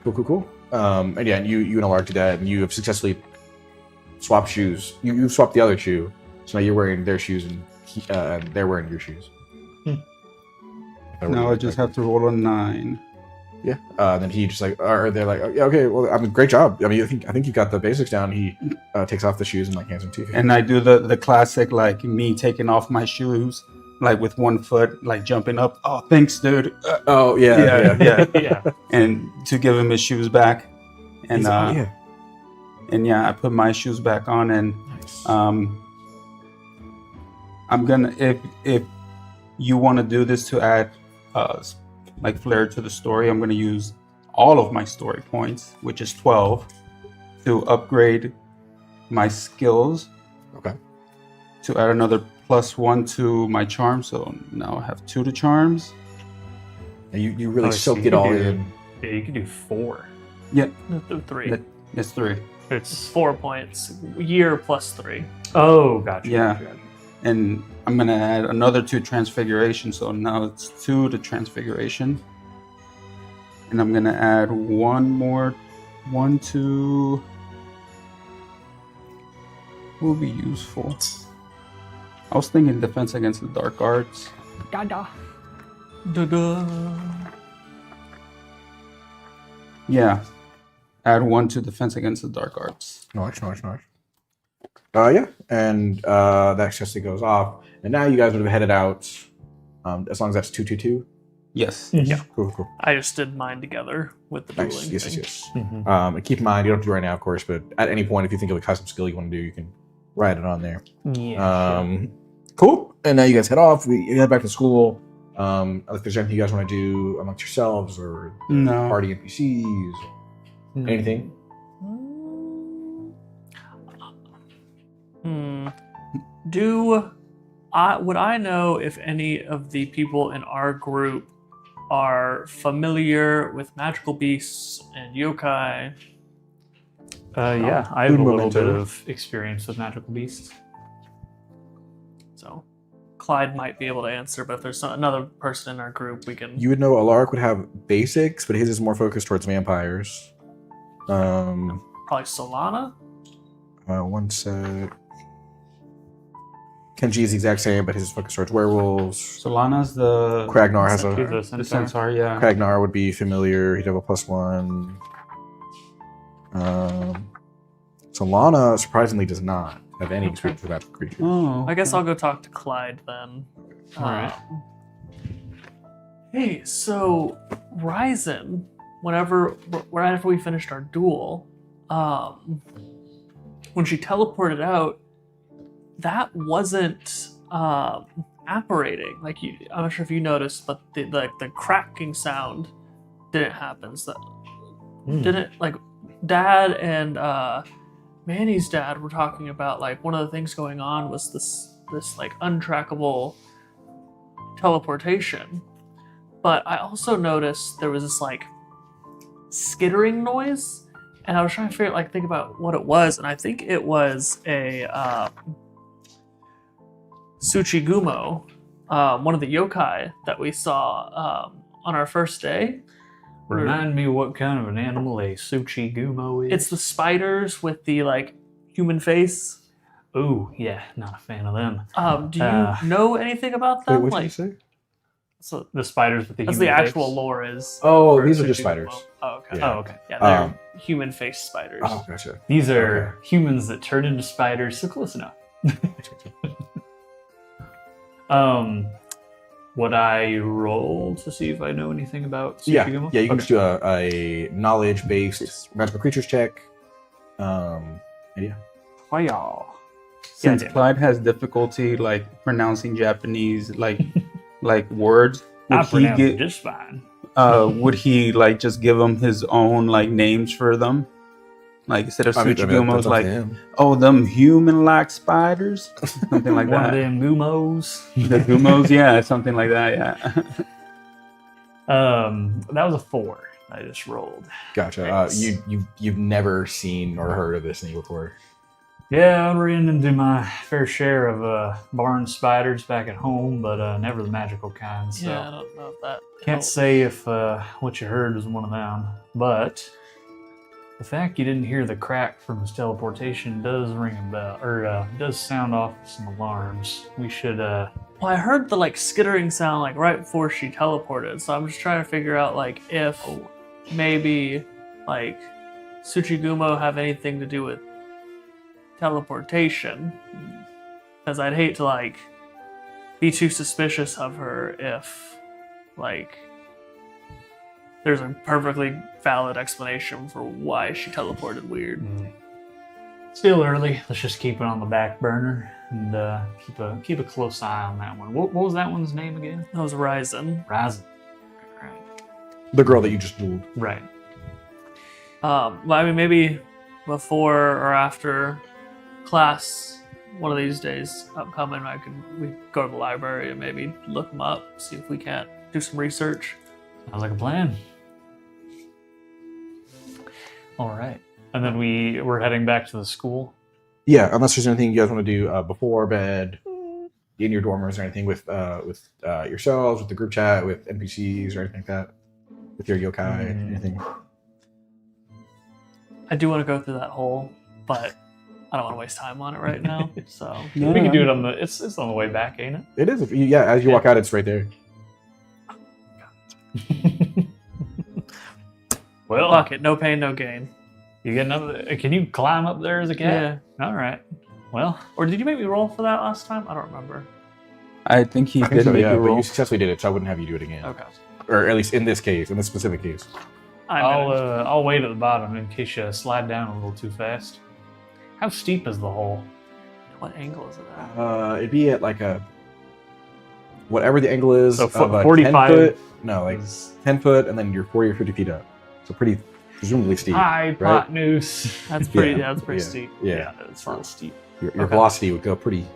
Cool. And yeah, you and Alark did that, and you have successfully swapped shoes. You swapped the other shoe, so now you're wearing their shoes, and they're wearing your shoes. Now I just have to roll a 9. Yeah. Then he just like, or they're like, oh, yeah, okay, well, I mean, great job. I mean, I think you got the basics down. He takes off the shoes and like hands them to you. And I do the classic, like me taking off my shoes, like with one foot, like jumping up. Oh, thanks, dude. Oh yeah. Yeah. And to give him his shoes back. And He's like, oh, yeah. and yeah, I put my shoes back on, and Nice. I'm gonna, if you want to do this to add like flair to the story, I'm gonna use all of my story points, which is 12, to upgrade my skills. Okay. To add another plus 1 to my charm, so now I have 2 to charms. And you really Oh, so soaked you it could all do- in. Yeah, you can do 4. Yeah, 3. it's 3. It's 4 points. Year plus 3. oh, gotcha. Yeah. Gotcha. And I'm gonna add another 2 transfiguration, so now it's 2 to transfiguration. And I'm gonna add 1 to will be useful. I was thinking defense against the dark arts. Da-da. Yeah. Add 1 to defense against the dark arts. Nice. Yeah, and that successfully goes off, and now you guys would have headed out. As long as that's 222. Yes. Yeah. Cool. I just did mine together with the Nice. dueling Yes. thing. Mhm. And keep in mind, you don't have to do it right now, of course, but at any point, if you think of a custom skill you want to do, you can write it on there. Yeah. Cool. And now you guys head off. You head back to school. If there's anything you guys want to do amongst yourselves or No. party NPCs, anything. Do would I know if any of the people in our group are familiar with magical beasts and yokai? Yeah, I have a little Memento. bit of experience with magical beasts. So Clyde might be able to answer, but if there's another person in our group, we can. You would know Alaric would have basics, but his is more focused towards vampires. Probably Solana. One sec. Kenji is the exact same, but his is focused towards werewolves. Solana's the Kragnar has He's a. a the centaur. centaur, yeah. Kragnar would be familiar. He'd have a +1. Solana surprisingly does not have any experience with magical creatures. Oh, I guess I'll go talk to Clyde then. Alright. Hey, so Raizen, right after we finished our duel, when she teleported out, that wasn't apparating. Like I'm not sure if you noticed, but the cracking sound didn't happen. So didn't like Dad and Manny's dad were talking about like one of the things going on was this like untrackable teleportation. But I also noticed there was this like skittering noise, and I was trying to think about what it was, and I think it was a Tsuchigumo, one of the yokai that we saw on our first day. Remind me what kind of an animal a Tsuchigumo is. It's the spiders with the like human face. Ooh, yeah, not a fan of them. Do you know anything about Wait, them? what did like, you say? so The spiders with the that's human the actual face. lore is. Oh, for these are just Tsuchigumo. spiders. Oh, okay. Yeah. Oh, okay. Yeah, they're Um, human face spiders. Oh, gotcha. These are humans that turn into spiders, so close enough. Would I roll to see if I know anything about Tsuchigumo? Yeah, you can Okay. just do a knowledge-based magical creatures check. And yeah. Hiya. Since Yeah, yeah. Clyde has difficulty like pronouncing Japanese like words, I would he pronounce it get just fine. would he like just give them his own like names for them? Like instead of Tsuchigumos, that's up like to him. oh, them human-like spiders, something like One of that. them gumos. The gumos, yeah, something like that, yeah. That was a 4. I just rolled. Gotcha. Thanks. You've never seen or heard of this thing before. Yeah, I ran into my fair share of barn spiders back at home, but never the magical kind. So Yeah, I don't know if that. can't helps. say if what you heard was one of them. But the fact you didn't hear the crack from his teleportation does ring a bell, or does sound off some alarms. We should. Well, I heard the like skittering sound like right before she teleported, so I'm just trying to figure out like if maybe like Tsuchigumo have anything to do with teleportation, because I'd hate to like be too suspicious of her if like there's a perfectly valid explanation for why she teleported weird. Still early. Let's just keep it on the back burner and keep a close eye on that one. What was that one's name again? That was Raizen. Raizen. The girl that you just dueled. Right. Well, I mean, maybe before or after class, one of these days upcoming, we go to the library and maybe look them up, see if we can't do some research. Sounds like a plan. All right. And then we're heading back to the school. Yeah, unless there's anything you guys want to do before bed, in your dormers or anything with yourselves, with the group chat, with NPCs or anything like that, with your yokai, anything. I do want to go through that hole, but I don't want to waste time on it right now. So We can do it on the. It's on the way back, ain't it? It is. Yeah, as you walk out, it's right there. Well, fuck it, no pain, no gain. you get another. Can you climb up there as a cat? Yeah. All right. Well, Or did you make me roll for that last time? I don't remember. I think he I think did so, make yeah, you but roll. you successfully did it, so I wouldn't have you do it again. Okay. Or at least in this case, in this specific case. I'll wait at the bottom in case you slide down a little too fast. How steep is the hole? What angle is it at? It'd be at like a whatever the angle is So of a 45 10 foot. No, like Is 10 foot, and then you're 40 or 50 feet up. So pretty, presumably steep. hypotenuse. That's pretty. Yeah, That's pretty yeah, steep. yeah. It's real steep. Your Okay. velocity would go pretty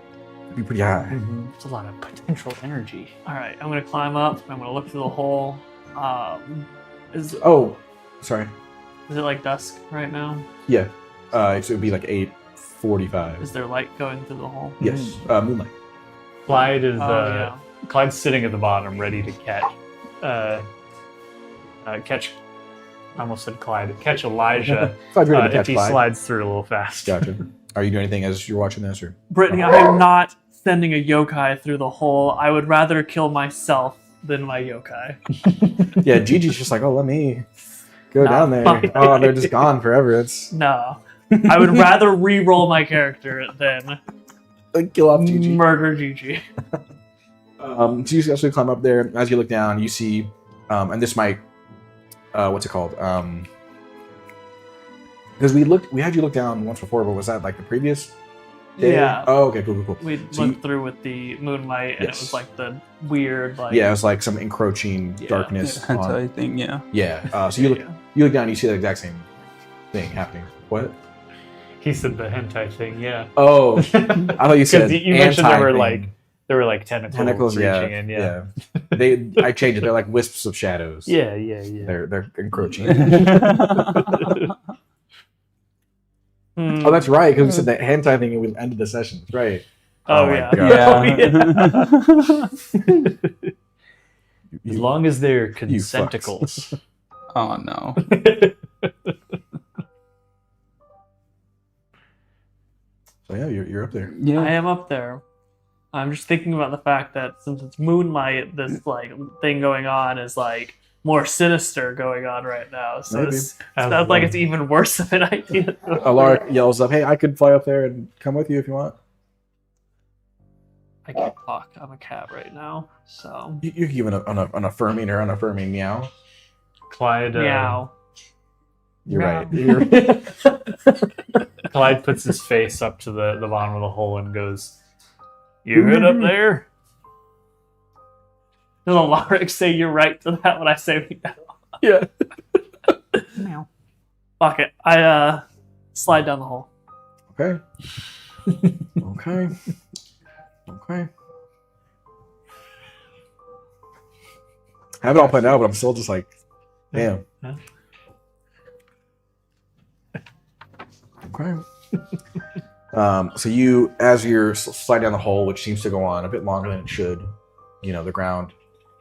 be pretty high. It's a lot of potential energy. All right, I'm gonna climb up. I'm gonna look through the hole. Is Oh, sorry. it like dusk right now? Yeah. So it would be like 8:45. Is there light going through the hole? Yes. Moonlight. Clyde is Yeah. Clyde's sitting at the bottom, ready to catch. Catch. I almost said Clyde. Catch Elijah Clyde's ready to if catch he Clyde. slides through a little fast. Gotcha. Are you doing anything as you're watching this, or? Brittany, I am not sending a yokai through the hole. I would rather kill myself than my yokai. Yeah, Gigi's just like, oh, let me go Nah, down there. fuck. Oh, they're just gone forever. It's No. I would rather re-roll my character than kill off Gigi. murder Gigi. So you actually climb up there. As you look down, you see, and this might, what's it called? Because we had you look down once before, but was that like the previous day? Yeah. Oh, okay, cool. We So looked through with the moonlight, and Yes. it was like the weird, like Yeah, it was like some encroaching Yeah. darkness. Hentai thing, yeah. Yeah. So you look down, and you see the exact same thing happening. What? He said the hentai thing, yeah. Oh, I thought you said you mentioned there were anti-thing. like tentacles, Tentacles, reaching yeah, in, yeah. I changed it. They're like wisps of shadows. Yeah. They're encroaching. Hmm. Oh, that's right. Because we said that hentai thing and we ended the session. That's right. Oh, my yeah. God. As long as they're You consenticles. Oh no. So yeah, you're up there. I Yeah. am up there. I'm just thinking about the fact that since it's moonlight, this like thing going on is like more sinister going on right now. So Maybe. it sounds like it's even worse of an idea. Alara yells up, "Hey, I could fly up there and come with you if you want." I can't talk. I'm a cat right now. So You can give an affirming or unaffirming meow. Clyde meow. You're Meow. right. You're- Clyde puts his face up to the bottom of the hole and goes, "You good up there?" Does Alaric say you're right to that when I say meow? yeah. Meow. Fuck it. I slide down the hole. Okay. Okay. Okay. I have it all planned out, but I'm still just like, damn. Huh? Okay. So you, as you're sliding down the hole, which seems to go on a bit longer than it should, the ground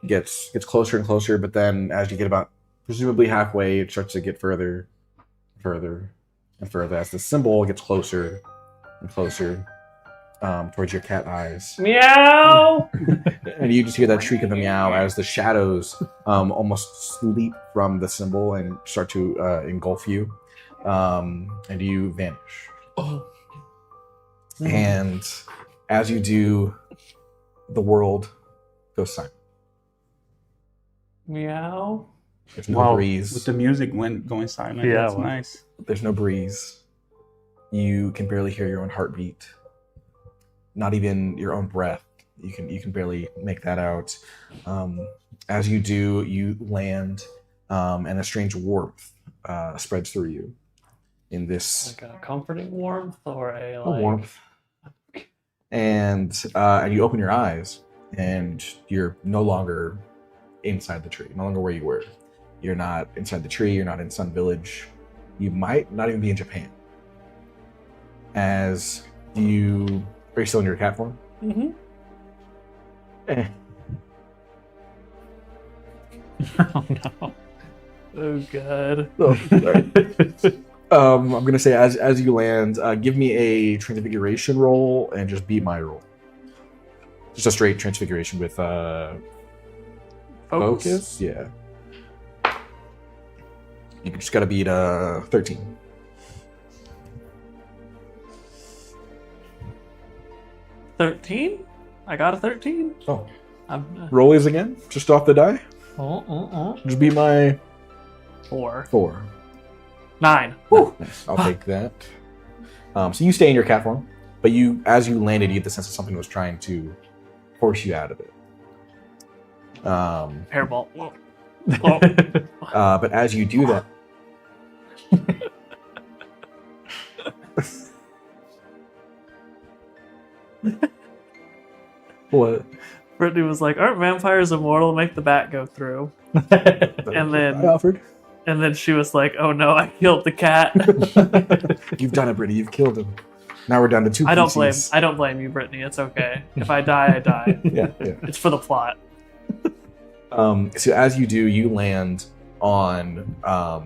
gets closer and closer, but then as you get about presumably halfway, it starts to get further and further as the symbol gets closer and closer towards your cat eyes. Meow. And you just hear that shriek of the meow as the shadows almost leap from the symbol and start to engulf you. And you vanish. And as you do, the world goes silent. Meow. There's no Wow. breeze. With the music going silent. Yeah, That's well. nice. There's no breeze. You can barely hear your own heartbeat. Not even your own breath. You can barely make that out. As you do, you land, and a strange warmth spreads through you. In this Like a comforting warmth or a like warmth, and you open your eyes, and you're no longer inside the tree. No longer where you were. You're not inside the tree. You're not in Sun Village. You might not even be in Japan. As you are you still in your cat form? Mm-hmm. Eh. Oh no. Oh god. Oh, sorry. I'm gonna say as you land, give me a transfiguration roll and just beat my roll. Just a straight transfiguration with focus. Yeah. You just gotta beat 13. 13? I got a 13. Oh, I'm rollies again, just off the die. oh. Just beat my 4. 4. 9. Nice. I'll take that. So you stay in your cat form, but as you landed, you get the sense that something was trying to force you out of it. Hairball. But as you do that, What? Brittany was like, "Aren't vampires immortal? Make the bat go through." And then I offered. And then she was like, "Oh no, I killed the cat." You've done it, Brittany. You've killed him. Now we're down to 2 I don't PCs. blame you, Brittany. It's okay. If I die, I die. Yeah. It's for the plot. So as you do, you land on a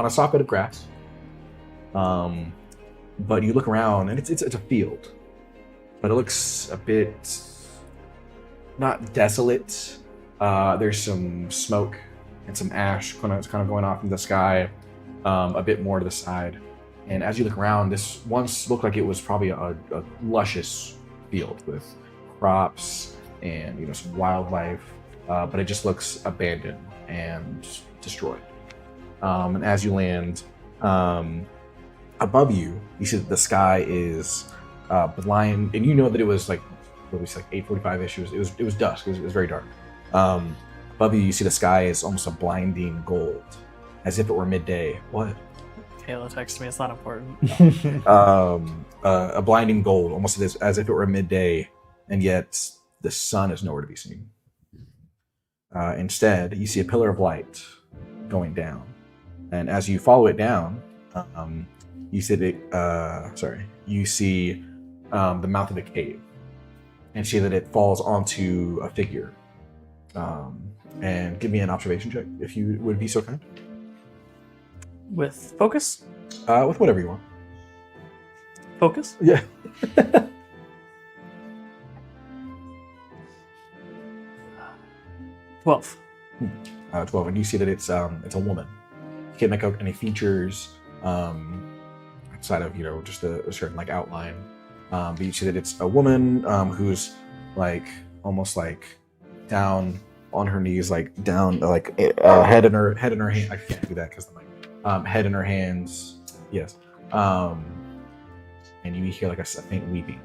soft bit of grass. But you look around and it's a field, but it looks a bit not desolate. There's some smoke and some ash kind of going off in the sky, a bit more to the side. And as you look around, this once looked like it was probably a luscious field with crops and some wildlife, but it just looks abandoned and destroyed. And as you land, above you, you see that the sky is blind, and you know that it was like 8:45-ish. It was dusk. It was very dark. Above you, you see the sky is almost a blinding gold, as if it were midday. What? Kayla texted me. It's not important. A blinding gold, almost as if it were midday, and yet the sun is nowhere to be seen. Instead, you see a pillar of light going down, and as you follow it down, you see the mouth of a cave, and see that it falls onto a figure. And give me an observation check, if you would be so kind. With focus? With whatever you want. Focus? Yeah. 12. 12, and you see that it's a woman. You can't make out any features outside of just a certain outline. But you see that it's a woman who's almost down on her knees, down head in her hand. I can't do that because the mic. Head in her hands. Yes. And you hear a faint weeping.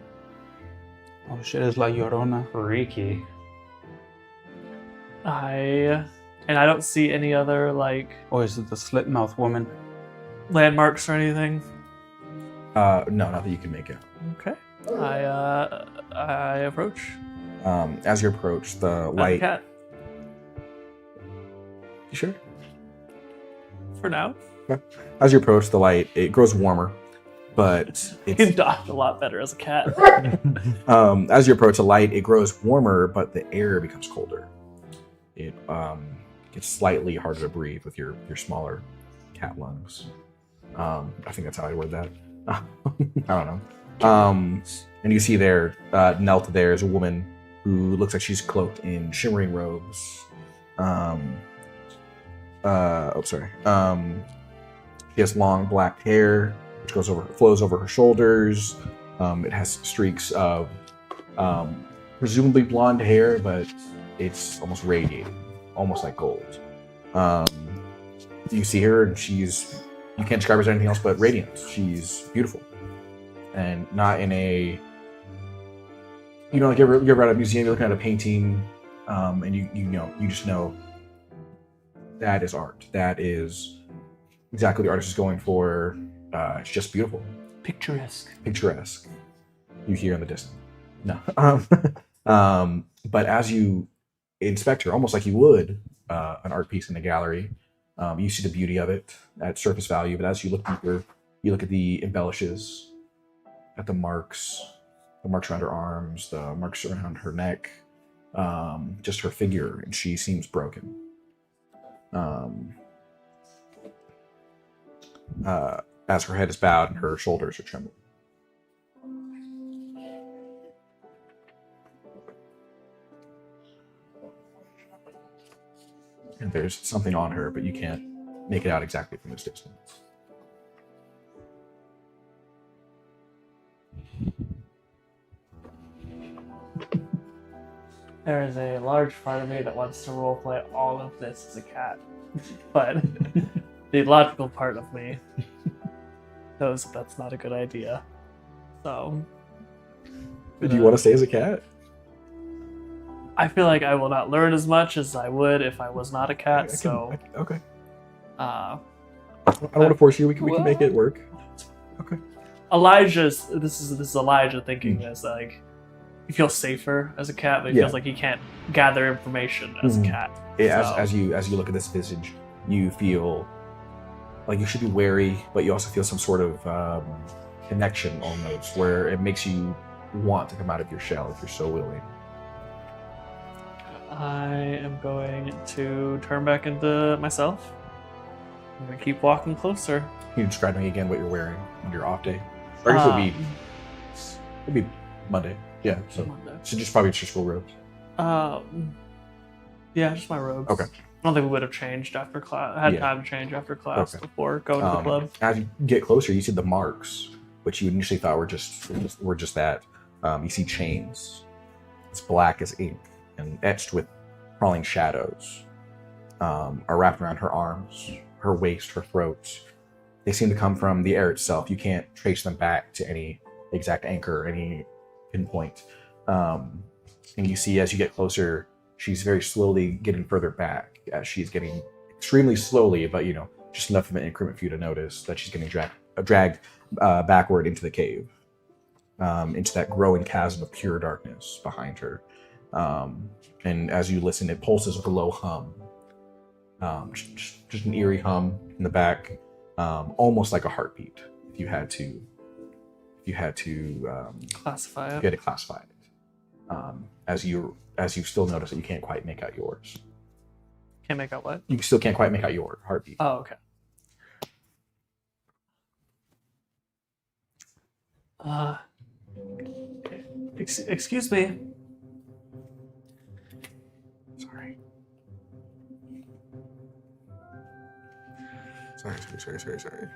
Oh shit! It's La Llorona. Freaky. I don't see any other Or is it the slit mouth woman? landmarks or anything. No, not that you can make out. Okay. I approach. As you approach, the As a light. cat You sure? for now. As you approach, the light it grows warmer, but You can it's dodge a lot better as a cat. as you approach the light, it grows warmer, but the air becomes colder. It gets slightly harder to breathe with your smaller cat lungs. I think that's how I word that. I don't know. And you see there, knelt there is a woman who looks like she's cloaked in shimmering robes. She has long black hair, which flows over her shoulders. It has streaks of presumably blonde hair, but it's almost radiating, almost like gold. You see her, and you can't describe her as anything else but radiant. She's beautiful, and not in a you're ever at a museum, you're looking at a painting, and you just know that is art. That is exactly what the artist is going for. It's just beautiful. Picturesque. You hear in the distance. No. But as you inspect her, almost like you would an art piece in a gallery, you see the beauty of it at surface value. But as you look deeper, you look at the embellishes, at the marks around her arms, the marks around her neck, just her figure, and she seems broken. As her head is bowed and her shoulders are trembling. And there's something on her, but you can't make it out exactly from this distance. There is a large part of me that wants to roleplay all of this as a cat, but the logical part of me knows that's not a good idea. So, Do you want to stay as a cat? I feel like I will not learn as much as I would if I was not a cat. Okay. Uh, I don't want to force you. We can make it work. Okay. Elijah's. This is Elijah thinking this. he feels safer as a cat, but he Yeah. feels like he can't gather information as Mhm. a cat. As you look at this visage, you feel like you should be wary, but you also feel some sort of connection almost, where it makes you want to come out of your shell if you're so willing. I am going to turn back into myself. I'm gonna keep walking closer. Can you describe to me again what you're wearing on your off day? Or I guess it'd be Monday. Yeah, so just probably just full robes. Yeah, just my robes. Okay. I don't think we would have changed after class. Had Yeah. time to change after class Okay. before going to the club. As you get closer, you see the marks, which you initially thought were just that. You see chains. It's black as ink and etched with crawling shadows. Are wrapped around her arms, her waist, her throat. They seem to come from the air itself. You can't trace them back to any exact anchor, any pinpoint. And you see as you get closer, she's very slowly getting further back, as she's getting extremely slowly, but just enough of an increment for you to notice that she's getting dragged backward into the cave, into that growing chasm of pure darkness behind her. And as you listen, it pulses with a low hum, just an eerie hum in the back, almost like a heartbeat. If you had to Classify you it. had to classify it. As you still notice that you can't quite make out yours. Can't make out what? You still can't quite make out your heartbeat. Oh, okay. Excuse me. Sorry. Sorry.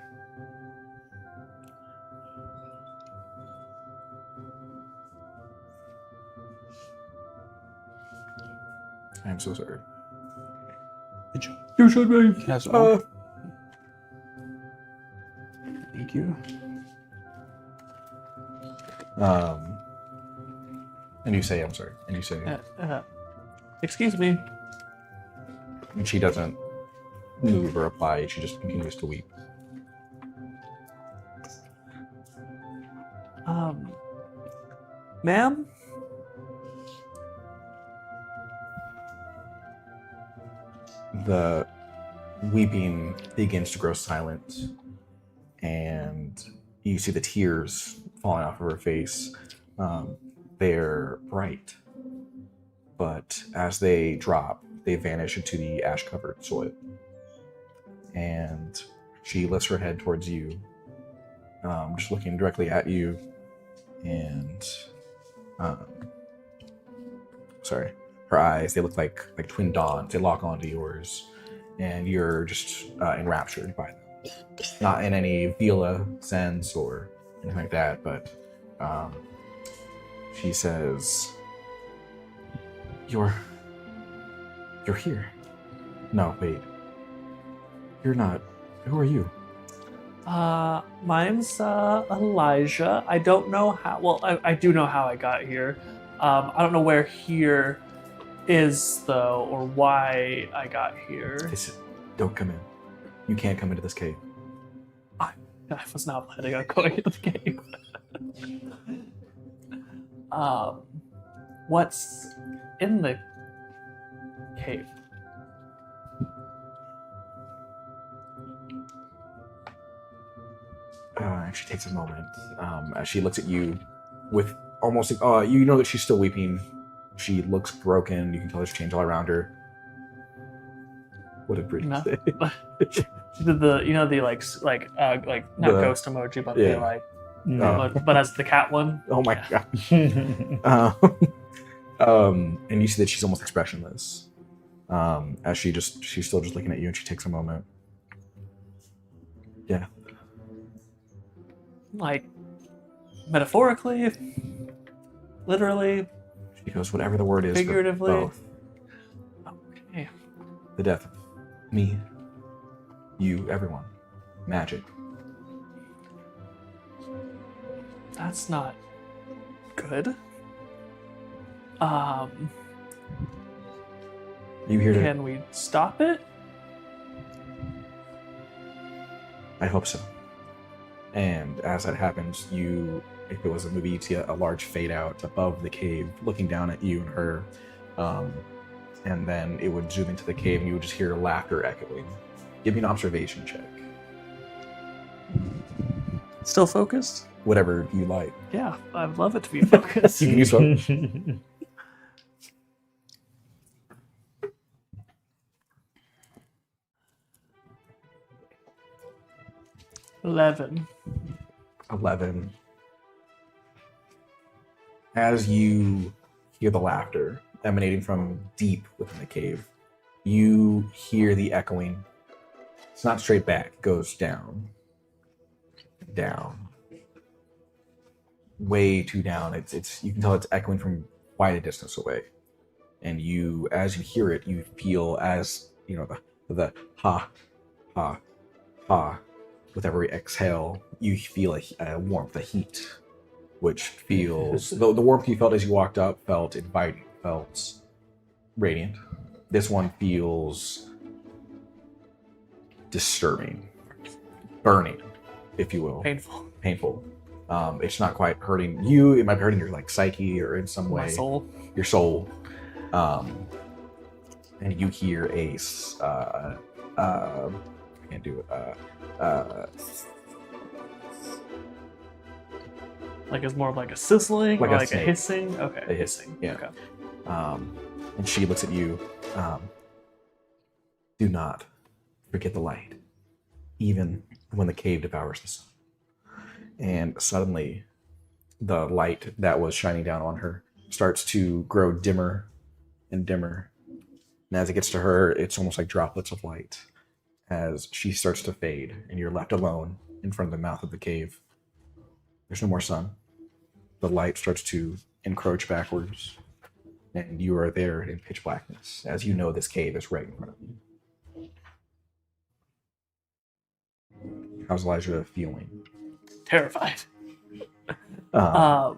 I am so sorry. You should be. Yes, thank you. And you say, I'm sorry. And you say, Excuse me. and she doesn't move or reply. She just continues to weep. Ma'am? The weeping begins to grow silent, and you see the tears falling off of her face. They're bright, but as they drop, they vanish into the ash-covered soil. And she lifts her head towards you, just looking directly at you, and her eyes, they look like twin dawns. They lock onto yours, and you're just enraptured by them. Not in any Vila sense or anything like that, but she says, You're here. No, wait. You're not. Who are you? Mine's Elijah. I don't know how. Well, I do know how I got here. I don't know where here is though, or why I got here. Don't come in. You can't come into this cave. I was not planning on going into the cave. What's in the cave? And she takes a moment as she looks at you with almost, you know that she's still weeping. She looks broken. You can tell there's change all around her. What did Bridget No. say? She did the not The- ghost emoji, but yeah. the like, No. but as the cat one. Oh my god. And you see that she's almost expressionless. As she's still just looking at you, and she takes a moment. Yeah. Like, metaphorically, literally, She goes, whatever the word is for figuratively. both. Okay. The death of me, you, everyone. Magic. That's not good. You here to... Can we stop it? I hope so. And as that happens, you if it was a movie, you'd see a large fade out above the cave, looking down at you and her. And then it would zoom into the cave, and you would just hear laughter echoing. Give me an observation check. Still focused? Whatever you like. Yeah, I'd love it to be focused. You can use focus. 11. 11. As you hear the laughter emanating from deep within the cave, you hear the echoing. It's not straight back, it goes down. Down. Way too down. It's you can tell it's echoing from quite a distance away. And you, as you hear it, you feel as, you know, the ha, ha, ha. With every exhale, you feel a warmth, a heat, which feels... the warmth you felt as you walked up felt inviting, felt radiant. This one feels disturbing, burning, if you will. Painful. It's not quite hurting you. It might be hurting your like psyche or in some way. My soul. Your soul. And you hear I can't do it. Like it's more of like a sizzling, Like or a like a snake. hissing. Okay, A hissing, yeah. Okay. And she looks at you. Do not forget the light, even when the cave devours the sun. And suddenly, the light that was shining down on her starts to grow dimmer and dimmer. And as it gets to her, it's almost like droplets of light as she starts to fade, and you're left alone in front of the mouth of the cave. There's no more sun. The light starts to encroach backwards, and you are there in pitch blackness, as you know this cave is right in front of you. How's Elijah feeling? Terrified. The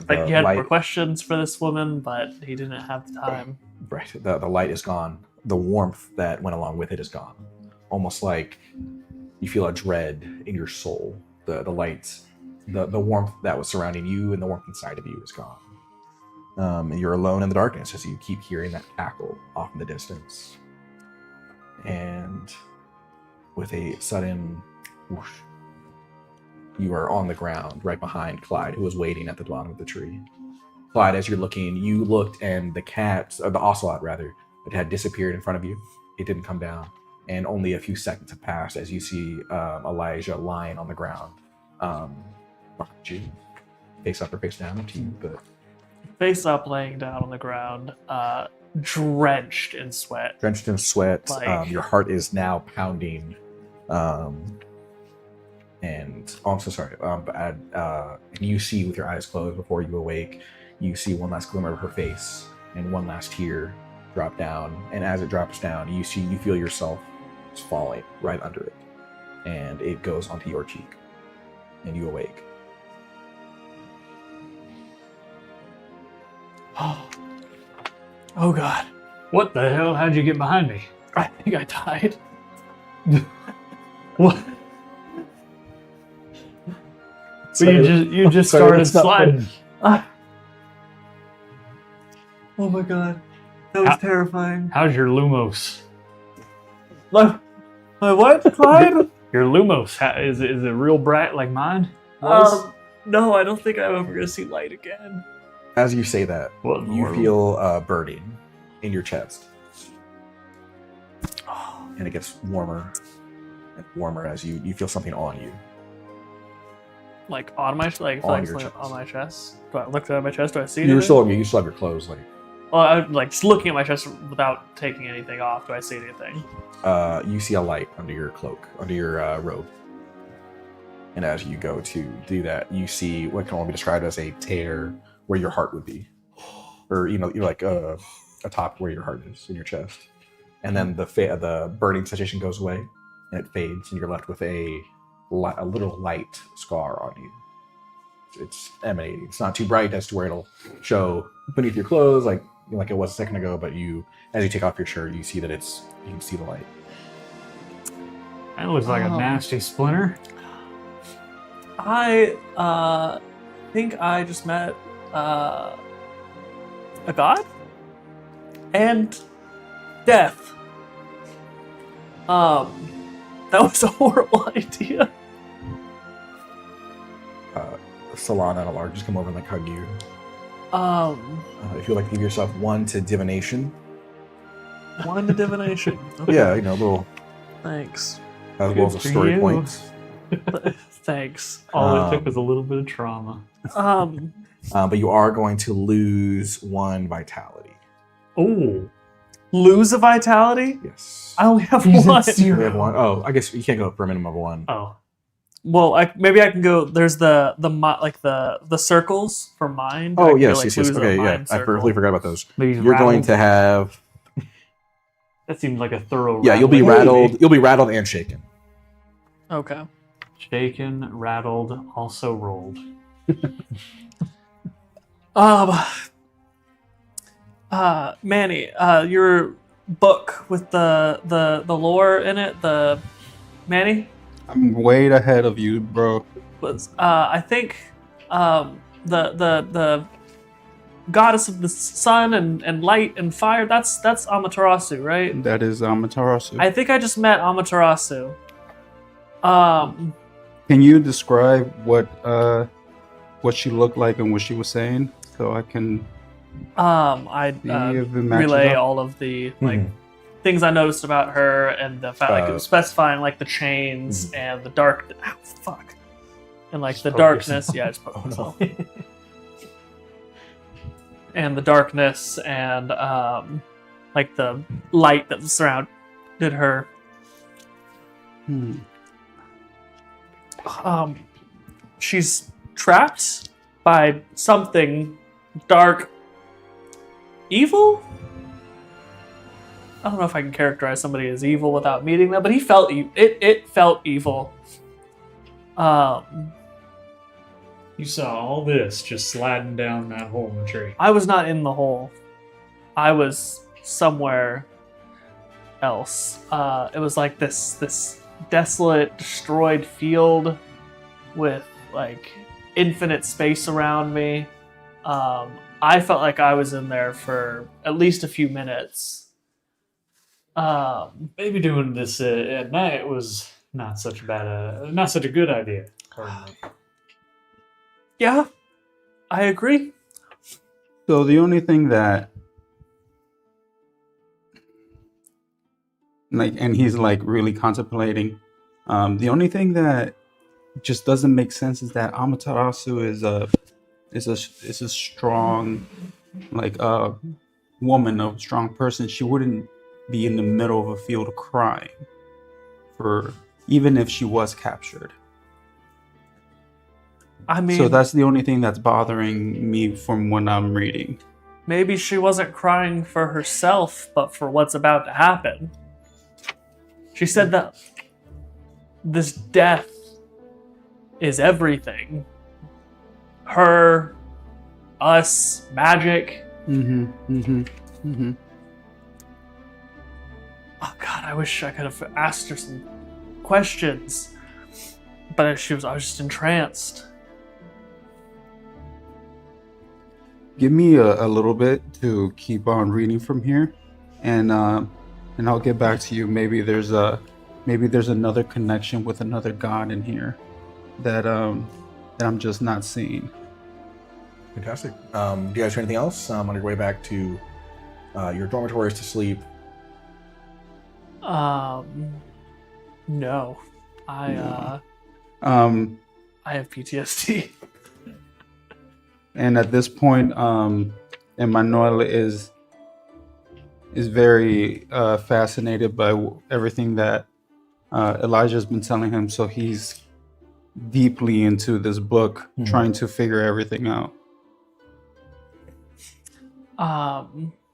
Like he had light, more questions for this woman, but he didn't have the time. right? The light is gone. The warmth that went along with it is gone. Almost like you feel a dread in your soul. The light, the warmth that was surrounding you and the warmth inside of you is gone. And you're alone in the darkness as you keep hearing that cackle off in the distance. And with a sudden whoosh, you are on the ground right behind Clyde, who was waiting at the bottom of the tree. Clyde, as you're looking, you looked and the cat, or the ocelot rather, it had disappeared in front of you. It didn't come down. And only a few seconds have passed as you see Elijah lying on the ground. Behind you. Face up or face down, up to you, but... Face up, laying down on the ground, drenched in sweat. Drenched in sweat, Like- your heart is now pounding. And I'm so sorry. And you see with your eyes closed before you awake, you see one last glimmer of her face and one last tear drop down. And as it drops down, you feel yourself falling right under it, and it goes onto your cheek, and you awake. Oh God, What the hell? How'd you get behind me? I think I died. What? So you just Sorry, started that's not sliding. Oh my God, that was How- terrifying. How's your Lumos? My what, Clyde? Your Lumos, is it real bright like mine was? No, I don't think I'm ever gonna see light again. As you say that, Well, you feel burning in your chest, and it gets warmer and warmer as you feel something on you. Like on my like On like, your like, chest. on my chest. Do I look at my chest? Do I see You anything? still have your clothes. Like Well, I'm like just looking at my chest without taking anything off. Do I see anything? you see a light under your cloak, under your robe. And as you go to do that, you see what can only be described as a tear where your heart would be, or you're like a top where your heart is in your chest. And then the burning sensation goes away, and it fades, and you're left with a little light scar on you. It's emanating. It's not too bright as to where it'll show beneath your clothes, like it was a second ago. But as you take off your shirt, you see that you can see the light. That looks like a nasty splinter. I think I just met a god and death. That was a horrible idea. Solana and Alar just come over and like hug you. If you'd like to give yourself 1 to divination. 1 to divination. Okay. Yeah, you know, little Thanks. as well as a Good for story you. points. Thanks. All it took was a little bit of trauma. But you are going to lose 1 vitality. Oh, Lose a vitality? Yes. I only have He's at 1. zero. You have 1. Oh, I guess you can't go up for a minimum of 1. oh, Well, maybe I can go. There's the circles for mind. I Oh can yes, go, yes, yes. lose a Okay, yeah. mind I circle. completely forgot about those. maybe he's You're going rattled. to have That seemed like a thorough. yeah. You'll be rattling. rattled. You'll be rattled and shaken. Okay. Shaken, rattled, also rolled. Manny, your book with the lore in it, the Manny I'm way ahead of you, bro. was I think the goddess of the sun and light and fire. That's Amaterasu, right? That is Amaterasu. I think I just met Amaterasu. Um, Can you describe what she looked like and what she was saying, so I can I see if it matches relay up? all of the like things I noticed about her and the fact like it was specifying like the chains and the dark. Ow, fuck. And like the poke darkness. yourself. Yeah, I just poked myself. And the darkness and like the light that surrounded her. Hmm. She's trapped by something dark, evil. I don't know if I can characterize somebody as evil without meeting them, but he felt it felt evil. You saw all this just sliding down that hole in the tree. I was not in the hole. I was somewhere else. It was like this desolate, destroyed field with like infinite space around me. I felt like I was in there for at least a few minutes. Maybe doing this at night was not such a good idea. Pardon me. Yeah, I agree. So the only thing that, like, and he's like really contemplating. The only thing that just doesn't make sense is that Amaterasu is a strong, like woman, a strong person. She wouldn't be in the middle of a field crying, for even if she was captured. I mean, So that's the only thing that's bothering me from what I'm reading. maybe she wasn't crying for herself, but for what's about to happen. She said that this death is everything. Her, us, magic. Mm-hmm. Oh God, I wish I could have asked her some questions, but I was just entranced. Give me a little bit to keep on reading from here, and I'll get back to you. Maybe there's another connection with another god in here that I'm just not seeing. Fantastic. Do you guys do anything else on your way back to your dormitories to sleep? No, I have PTSD. And at this point, Emmanuel is very fascinated by everything that Elijah's been telling him. So he's deeply into this book, trying to figure everything out.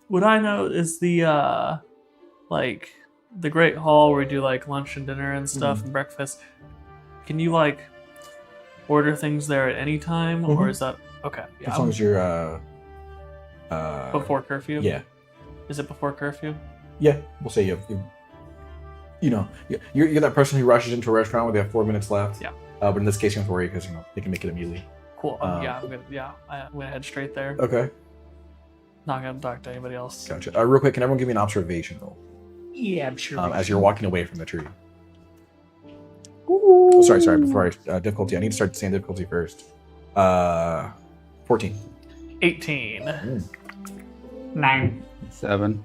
What I know is the like the Great Hall where we do like lunch and dinner and stuff and breakfast. Can you like order things there at any time, or is that okay? Yeah, As long as you're before curfew. Yeah. Is it before curfew? Yeah, we'll say you're that person who rushes into a restaurant where they have 4 minutes left. Yeah. But in this case, you don't have to worry because they can make it immediately. Cool. I'm gonna head straight there. Okay. Not gonna talk to anybody else. Gotcha. Real quick, can everyone give me an observation roll? Yeah, I'm sure. As you're walking away from the tree. Oh, sorry. Before difficulty, I need to start saying difficulty first. 14. 18. 9. 7.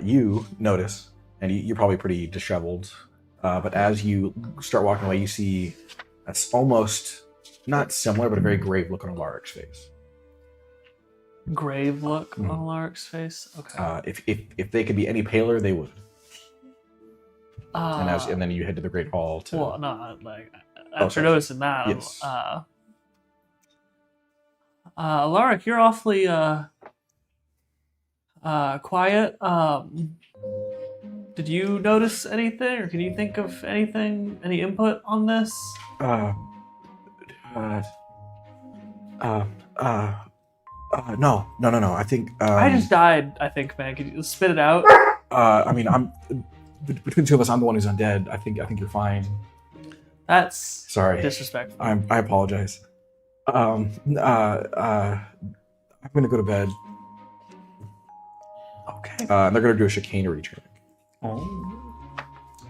You notice, and you're probably pretty disheveled, but as you start walking away, you see that's almost not similar, but a very grave look on Alaric's face. Grave look on Alaric's face. Okay. If they could be any paler, they would. And And then you head to the Great Hall to. Well, no, like Oh, after sorry. noticing that, Yes. Alaric, you're awfully quiet. Did you notice anything, or can you think of anything? Any input on this? No. I think. I just died. I think, man. Could you spit it out? I mean, I'm between the two of us. I'm the one who's undead. I think you're fine. That's Sorry. disrespectful. I apologize. I'm gonna go to bed. Okay. And they're gonna do a chicanery check Oh.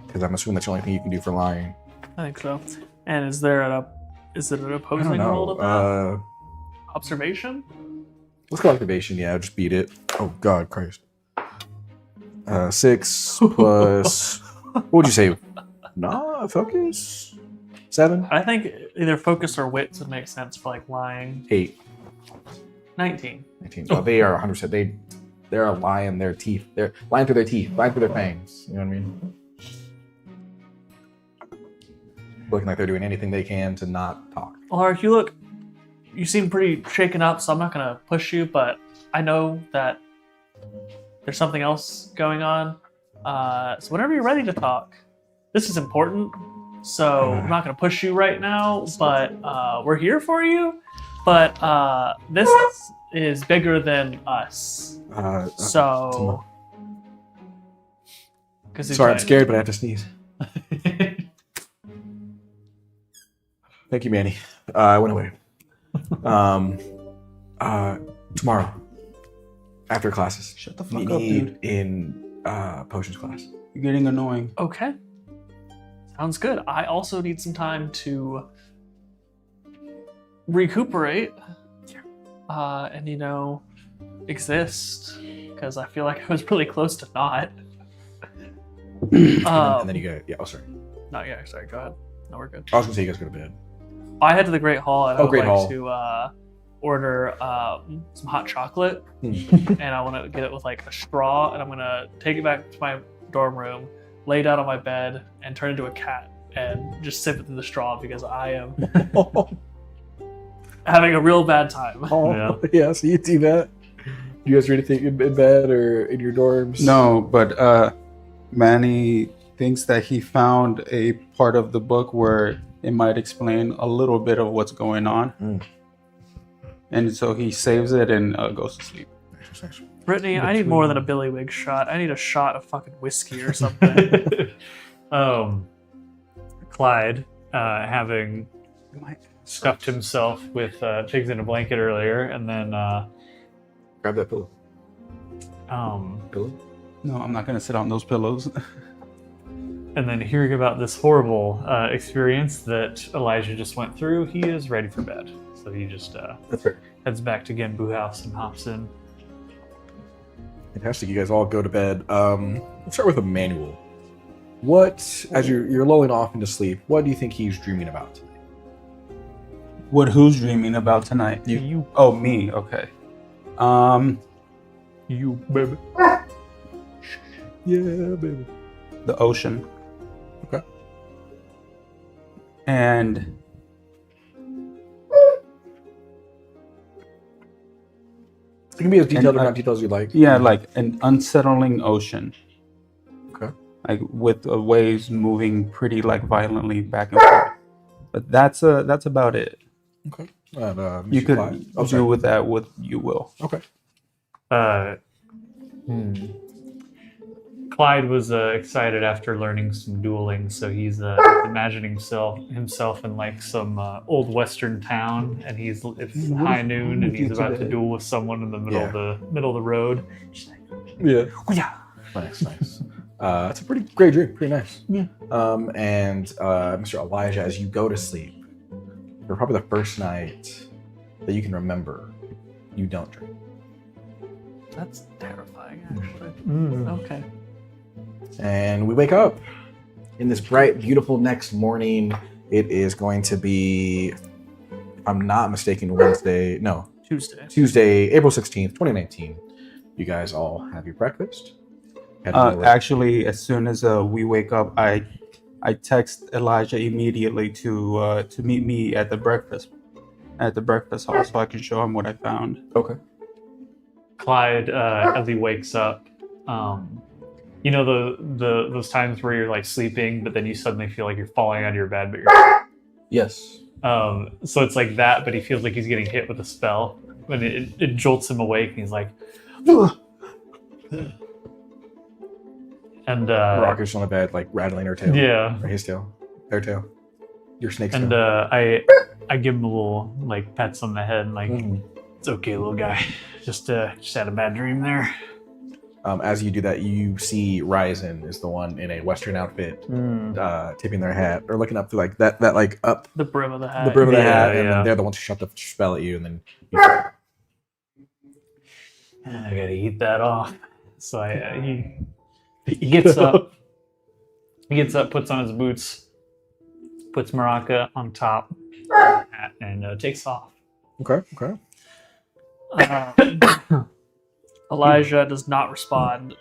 because I'm assuming that's the only thing you can do for lying. I think so. And is it an I opposing don't roll to that? know. Observation? Let's go activation. Yeah, just beat it. Oh God, Christ. 6 plus. What would you say? Nah, focus. 7. I think either focus or wits would make sense for like lying. 8. 19. 19. Oh, they are 100%. They're lying their teeth. They're lying through their teeth, lying through their fangs. You know what I mean? Looking like they're doing anything they can to not talk. Alaric, you seem pretty shaken up, so I'm not gonna push you, but I know that there's something else going on. So whenever you're ready to talk, this is important. So I'm not gonna push you right now, but we're here for you. But this is bigger than us. So, sorry, I'm scared, but I have to sneeze. Thank you, Manny. I went away. Tomorrow, after classes, Shut the fuck meet up, me dude. in potions class. You're getting annoying. Okay. Sounds good. I also need some time to recuperate and, exist, because I feel like I was really close to not. And then you go, yeah, sorry. No, yeah, sorry, go ahead. No, we're good. I was going to say you guys go to bed. I head to the Great Hall, and I would Great like Hall. to order some hot chocolate, and I want to get it with like a straw, and I'm going to take it back to my dorm room, lay down on my bed, and turn into a cat, and just sip it through the straw because I am having a real bad time. Yeah, so you do that. You guys do anything in bed or in your dorms? No, but Manny thinks that he found a part of the book where it might explain a little bit of what's going on. And so he saves it and goes to sleep. Brittany, I need more than a Billywig shot. I need a shot of fucking whiskey or something. Clyde, having stuffed himself with pigs in a blanket earlier, and then Grab that pillow. Pillow? No, I'm not going to sit on those pillows. And then hearing about this horrible experience that Elijah just went through, he is ready for bed. So he just That's fair. heads back to Genbu House and hops in. Fantastic. You guys all go to bed. Let's start with Emmanuel. What, as you're lulling off into sleep, what do you think he's dreaming about tonight? Who's dreaming about tonight? You, Oh, me. Okay. you, baby. Yeah, baby. The ocean. Okay. And It can be as detailed or And, not detailed as you like. yeah, like an unsettling ocean. Okay. Like with waves moving pretty like violently back and forth. But that's about it. Okay. And, You Mr. could Clyde. Oh, do sorry. with that what you will. Okay. Clyde Clyde was excited after learning some dueling, so he's imagining himself in like some old western town, and it's high noon, and he's about to duel with someone in the middle of the road. Yeah. Oh, yeah. Nice. It's a pretty great dream. Pretty nice. Yeah. And Mr. Elijah, as you go to sleep, for probably the first night that you can remember, you don't dream. That's terrifying, actually. Okay. And we wake up in this bright, beautiful next morning. It is going to be, if I'm not mistaken, Tuesday, April 16th, 2019. You guys all have your breakfast. Actually, as soon as we wake up, I text Elijah immediately to meet me at the breakfast hall so I can show him what I found. Okay. Clyde, as he wakes up, you know those times where you're like sleeping, but then you suddenly feel like you're falling out of your bed, but you're Yes. so it's like that, but he feels like he's getting hit with a spell, and it jolts him awake, and he's like, and Rockish on the bed, like rattling her tail. yeah, Or his tail. Their tail. Your snake's and tail. I give him a little like pats on the head, and like, it's okay, little guy, just had a bad dream there. As you do that, you see Raizen is the one in a Western outfit, tipping their hat or looking up to like that like up The brim of the hat. the brim of the hat, and yeah. then they're the ones who shut the spell at you, and then I gotta eat that off. So he gets up. He gets up, puts on his boots, puts Maraca on top of the hat, and takes off. Okay. Elijah does not respond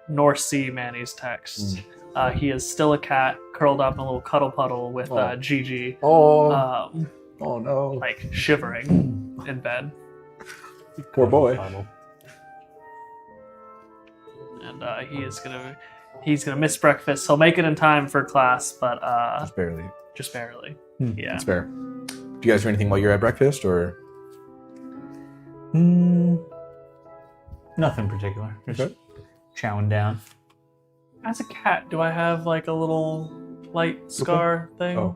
nor see Manny's text. He is still a cat curled up in a little cuddle puddle with Gigi, Oh no. like shivering in bed. Poor boy. And he's gonna miss breakfast. He'll make it in time for class, but Just barely. Yeah. That's fair. Do you guys do anything while you're at breakfast, or? Nothing particular. Just Okay. chowing down. As a cat, do I have like a little light scar thing? Oh.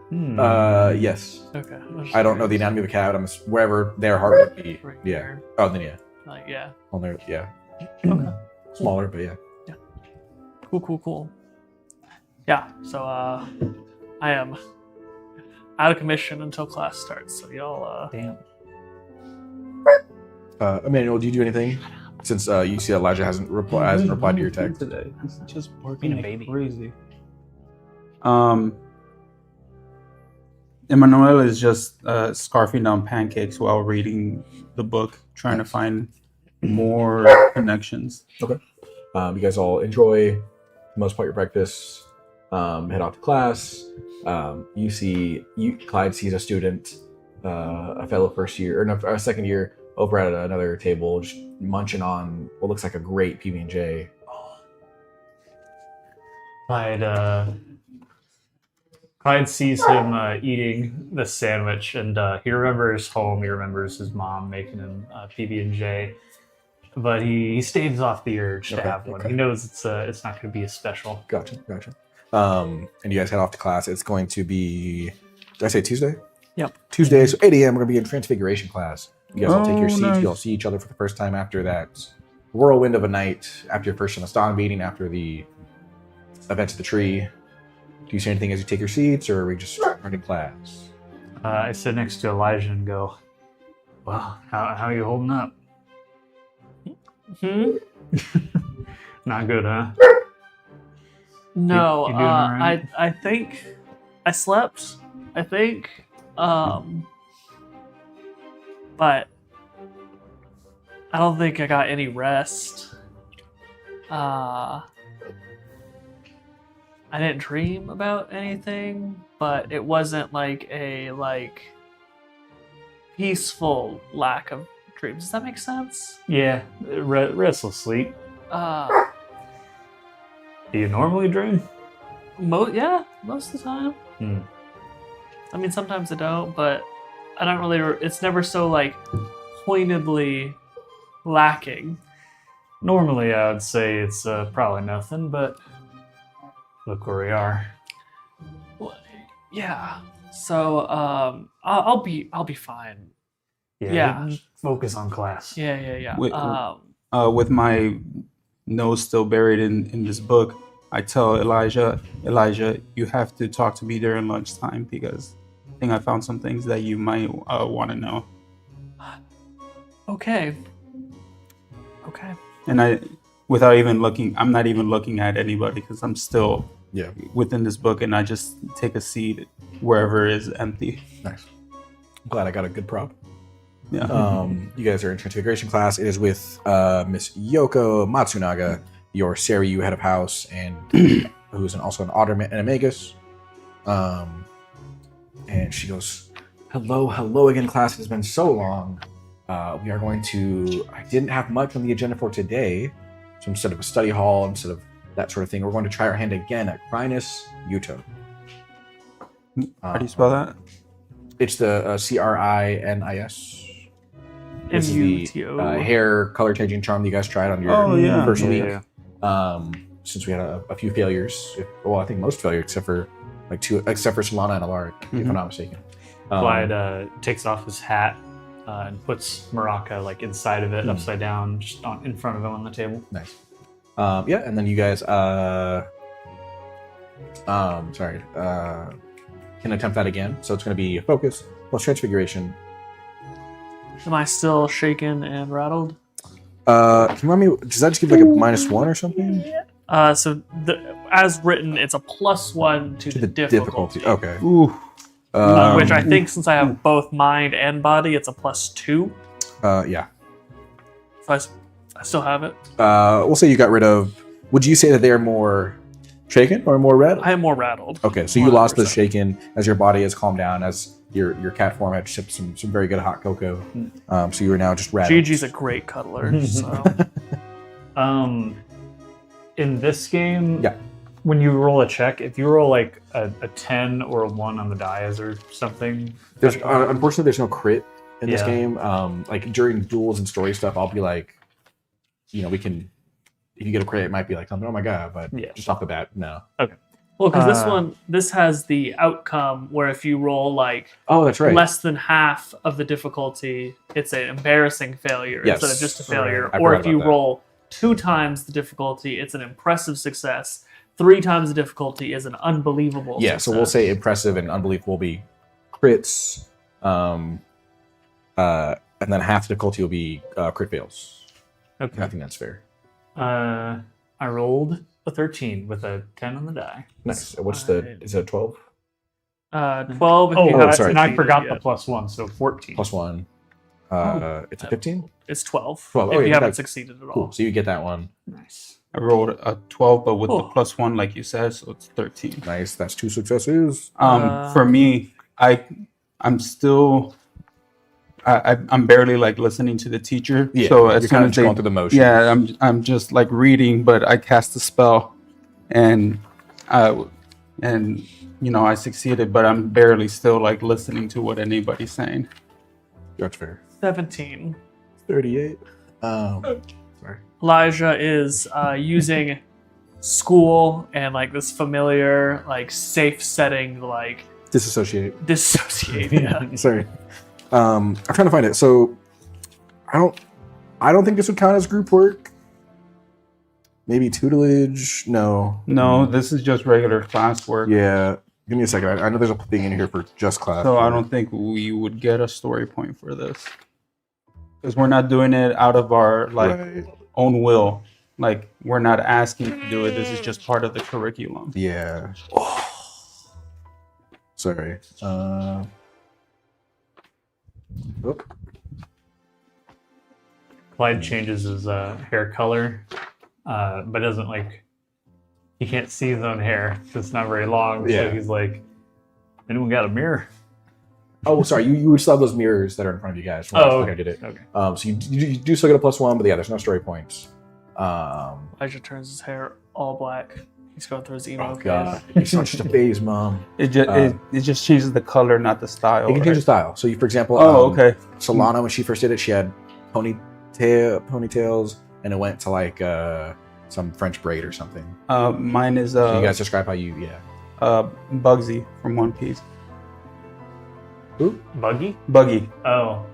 Hmm. Yes. Okay. I don't know the anatomy of a cat. I'm wherever their heart would be. Right Yeah. here. Oh, then yeah. Like, yeah. Well, there, yeah. Okay. Smaller, but yeah. Cool. Yeah, so I am out of commission until class starts, so y'all Damn. Emmanuel, do you do anything? Since you see that Elijah hasn't replied to your text. Today. He's just barking Being a like baby. crazy. Emmanuel is just scarfing down pancakes while reading the book, trying to find more connections. Okay. You guys all enjoy, for the most part, your breakfast. Head off to class. Clyde sees a student, a fellow first year or second year, over at another table, just munching on what looks like a great PB&J. Clyde sees him eating the sandwich, and he remembers home. He remembers his mom making him PB&J, but he staves off the urge to have one. Okay. He knows it's not going to be as special. Gotcha. And you guys head off to class. It's going to be, did I say Tuesday? Yep. Tuesday, so 8 a.m. We're going to be in transfiguration class. You guys all take your seats. Nice. You'll see each other for the first time after that whirlwind of a night, after your first Shamastana meeting, after the events of the tree. Do you say anything as you take your seats, or are we just starting class? I sit next to Elijah and go, "Well, how are you holding up? Not good, huh?" No, You doing all right? I think I slept. I think, but I don't think I got any rest. I didn't dream about anything, but it wasn't like a peaceful lack of dreams. Does that make sense? Yeah, restless sleep. Do you normally dream? Most of the time. I mean, sometimes I don't, but I don't really. It's never so like pointedly lacking. Normally, I would say it's probably nothing, but look where we are. Well, yeah. So I'll be fine. Yeah. Just focus on class. Yeah. With my nose still buried in this book, I tell Elijah, you have to talk to me during lunchtime because I think I found some things that you might want to know. Okay. And without even looking, I'm not even looking at anybody because I'm still within this book, and I just take a seat wherever is empty. Nice. I'm glad I got a good prop. Yeah. You guys are in transfiguration class. It is with Miss Yoko Matsunaga, your Seiryu head of house, and who's also an otter and a magus. And she goes, hello again, class. It has been so long. We are going to... I didn't have much on the agenda for today, so instead of a study hall, instead of that sort of thing, we're going to try our hand again at Crinus Yuto. How do you spell that? It's the Crinis. This is the MUTO. hair color changing charm that you guys tried on your first week. Yeah. Since we had a few failures, I think most failures except for Solana and Alaric, if I'm not mistaken. Clyde takes off his hat and puts Maraca like inside of it, upside down, just in front of him on the table. Nice. And then you guys can attempt that again. So it's going to be a focus plus transfiguration. Am I still shaken and rattled? Can you remind me? Does that just give like a -1 or something? So as written, it's a +1 to the difficulty. Okay. Ooh. Which I think, since I have both mind and body, it's a +2. Yeah. So I still have it. We'll say you got rid of. Would you say that they are more shaken or more rattled? I am more rattled. Okay, so you lost the 100%. shaken as your body has calmed down, as your cat form had shipped some very good hot cocoa. So you are now just rattled. Gigi's a great cuddler. So In this game, when you roll a check, if you roll like a 10 or a 1 on the dice or something, Unfortunately, there's no crit in this Yeah. game. Like during duels and story stuff, I'll be like, we can. If you get a crit, it might be like something. Oh my god! But just off the bat, no. well, because this has the outcome where if you roll like Oh, that's right. less than half of the difficulty, it's an embarrassing failure Yes. instead of just a failure. I Or forgot if you about that. roll 2 times the difficulty, it's an impressive success. 3 times the difficulty is an unbelievable Yeah, success. so we'll say impressive and unbelievable will be crits, and then half the difficulty will be crit fails. Okay. I think that's fair. I rolled a 13 with a 10 on the die. Nice. What's the? Is it a 12 12 if you Oh, have sorry. and I succeeded forgot yet. the +1, so 14. +1? It's a 15. It's 12, 12. if Oh, you yeah, haven't that's succeeded at all. Cool. So you get that one. Nice. I rolled a 12, but with the Cool. +1, like you said, so it's 13. Nice. That's 2 successes. For me, I'm still I'm barely like listening to the teacher. Yeah. So as you're soon kind of as just going through the motions. yeah, I'm just like reading, but I cast a spell, and I succeeded, but I'm barely still like listening to what anybody's saying. That's fair. 17. 38. Sorry. Elijah is using school and like this familiar, like safe setting, like Disassociate. dissociate. Yeah. Sorry. I'm trying to find it. So I don't think this would count as group work. Maybe tutelage. No. No, this is just regular class work. Yeah. Give me a second. I know there's a thing in here for just class. So I don't think we would get a story point for this, because we're not doing it out of our Right. own will. Like, we're not asking to do it. This is just part of the curriculum. Yeah. Sorry. Clyde changes his hair color, but doesn't like. He can't see his own hair. So it's not very long. Yeah. So he's like, anyone got a mirror? Oh, sorry. You would still have those mirrors that are in front of you guys. From Oh, last time okay. I did it. Okay. So you do still get a +1, but yeah, there's no story points. Elijah turns his hair all black. He's going through his emo Oh phase. god, it's not just a phase, mom. It just changes the color, not the style. It can right? change the style. So you, for example, Oh, okay. Solana, when she first did it, she had ponytails. and it went to like some French braid or something. Mine is So you guys describe how you Bugsy from One Piece. Who? Buggy? Buggy. Oh.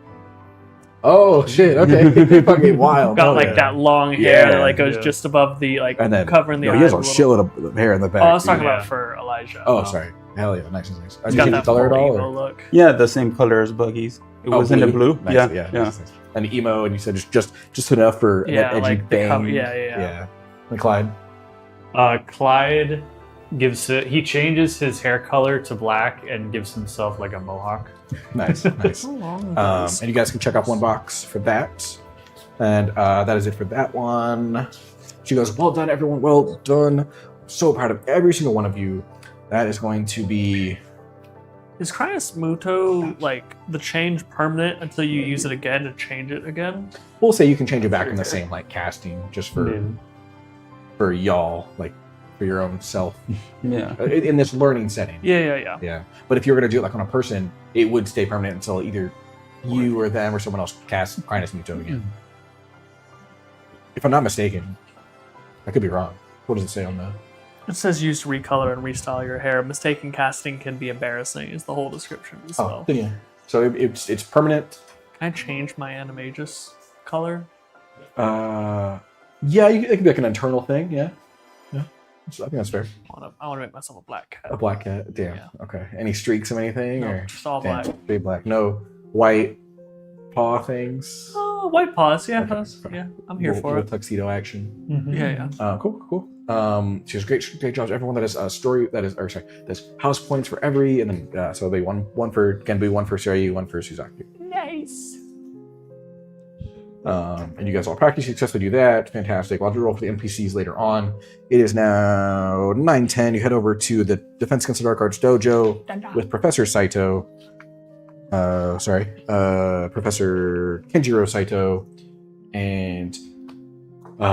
Oh shit! Okay, fucking wild. Got Hell like yeah. that long hair that Yeah. like goes Yeah. just above the like And then covering the he eyes. has a a little. shitload of hair in the back. Oh, I was talking dude. about Yeah. for Elijah. Oh, sorry. Hell yeah, nice. He's Did you got change the that color at full all? emo or- look. Yeah, the same color as Buggy's. It was in the blue. Nice, Yeah. nice. And emo, and you said just enough for Yeah, that edgy like the bang. cover. Yeah. And Clyde. Clyde he changes his hair color to black and gives himself like a mohawk. Nice. And you guys can check off one box for that. And that is it for that one. She goes, well done, everyone. Well done. So proud of every single one of you. That is going to be... Is Cryas Muto like the change permanent until you use it again to change it again? We'll say you can change it back in the same like casting just Yeah. for y'all, like for your own self. Yeah. In this learning setting. Yeah. But if you were going to do it like on a person, it would stay permanent until either you or them or someone else casts Cryas Muto again. If I'm not mistaken. I could be wrong. What does it say on the... It says use to recolor and restyle your hair. Mistaken casting can be embarrassing is the whole description as well. then yeah. So it's permanent. Can I change my animagus color? Yeah, it could be like an internal thing. Yeah. So I think that's fair. I want to make myself a black cat. A black cat. Damn. Yeah. Okay. Any streaks of anything? No, or just all Damn, black. big black. No white paw things. Oh, white paws. Yeah, Okay. yeah. I'm here for Little it. tuxedo action. Yeah. Cool. She has great jobs. Everyone that is there's house points for every, and then so they one for Genbu, one for Seiryu, one for Suzaki. Nice. And you guys all practice successfully do that. Fantastic. I'll do roll for the NPCs later on. It is now 9:10. You head over to the Defense Against the Dark Arts Dojo with Professor Saito. Professor Kenjiro Saito. And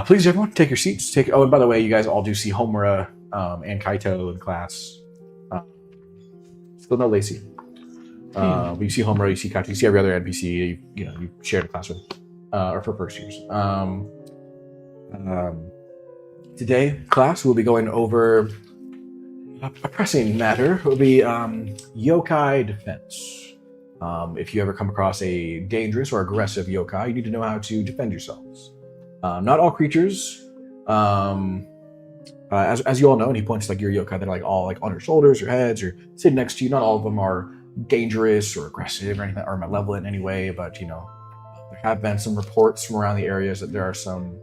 please, everyone, take your seats. Oh, and by the way, you guys all do see Homura and Kaito in class. Still no Lacey. But you see Homura, you see Kaito, you see every other NPC you shared a class with. Or for first years. Today, class, we'll be going over a pressing matter. It will be yokai defense. If you ever come across a dangerous or aggressive yokai, you need to know how to defend yourselves. Not all creatures, as you all know, and he points like your yokai that are like all like on your shoulders or heads or sitting next to you. Not all of them are dangerous or aggressive or anything or malevolent in any way, but there have been some reports from around the areas that there are some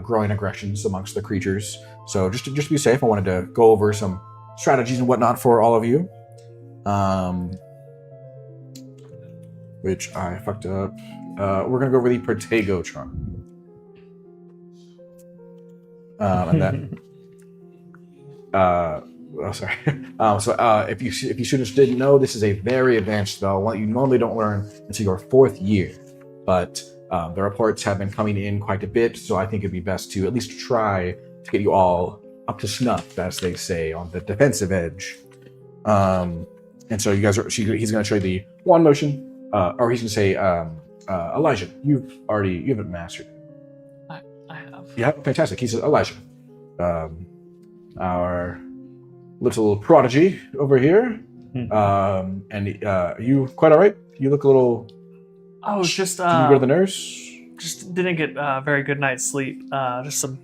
growing aggressions amongst the creatures. So just to be safe, I wanted to go over some strategies and whatnot for all of you. Which I fucked up. We're gonna go over the Protego charm. And that. If you students didn't know, this is a very advanced spell, one you normally don't learn until your 4th year. But the reports have been coming in quite a bit, so I think it'd be best to at least try to get you all up to snuff, as they say, on the defensive edge. And so you guys he's going to show you the wand motion, or he's going to say, Elijah, you haven't mastered it. I have. Yeah, fantastic. He says, Elijah, our little prodigy over here, and you quite all right? You look a little... Oh, just Did you go to the nurse? Just didn't get a very good night's sleep. Just some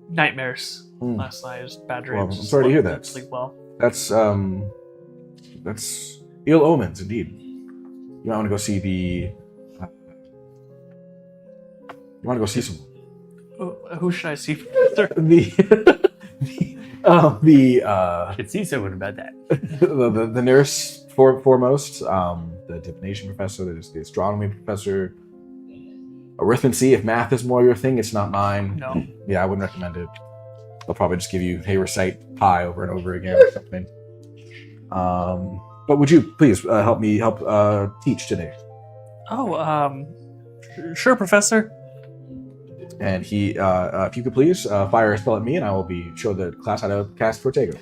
nightmares last night. Just bad dreams. Well, I'm sorry to hear that. Didn't sleep well. That's ill omens indeed. You might want to go see the. You want to go see some. Who should I see? Should see someone about that. the nurse foremost, the divination professor, there's the astronomy professor, arithmancy. If math is more your thing, it's not mine. No. Yeah, I wouldn't recommend it. They'll probably just give you, hey, recite pi over and over again or something. But would you please help teach today? Oh, sure, Professor. And he, if you could please fire a spell at me, and I will show the class how to cast Protego.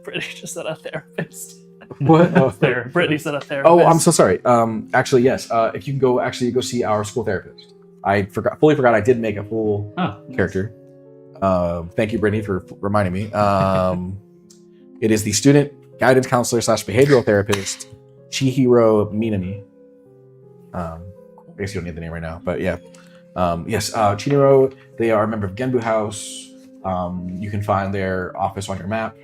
Brittany just said a therapist. What? Oh, Brittany said a therapist. oh, I'm so sorry. Actually, yes. If you can go see our school therapist, I fully forgot I did make a full character. Thank you, Brittany, for reminding me. It is the student guidance counselor / behavioral therapist, Chihiro Minami. I guess you don't need the name right now, but yeah. Yes, Chihiro, they are a member of Genbu House. You can find their office on your map.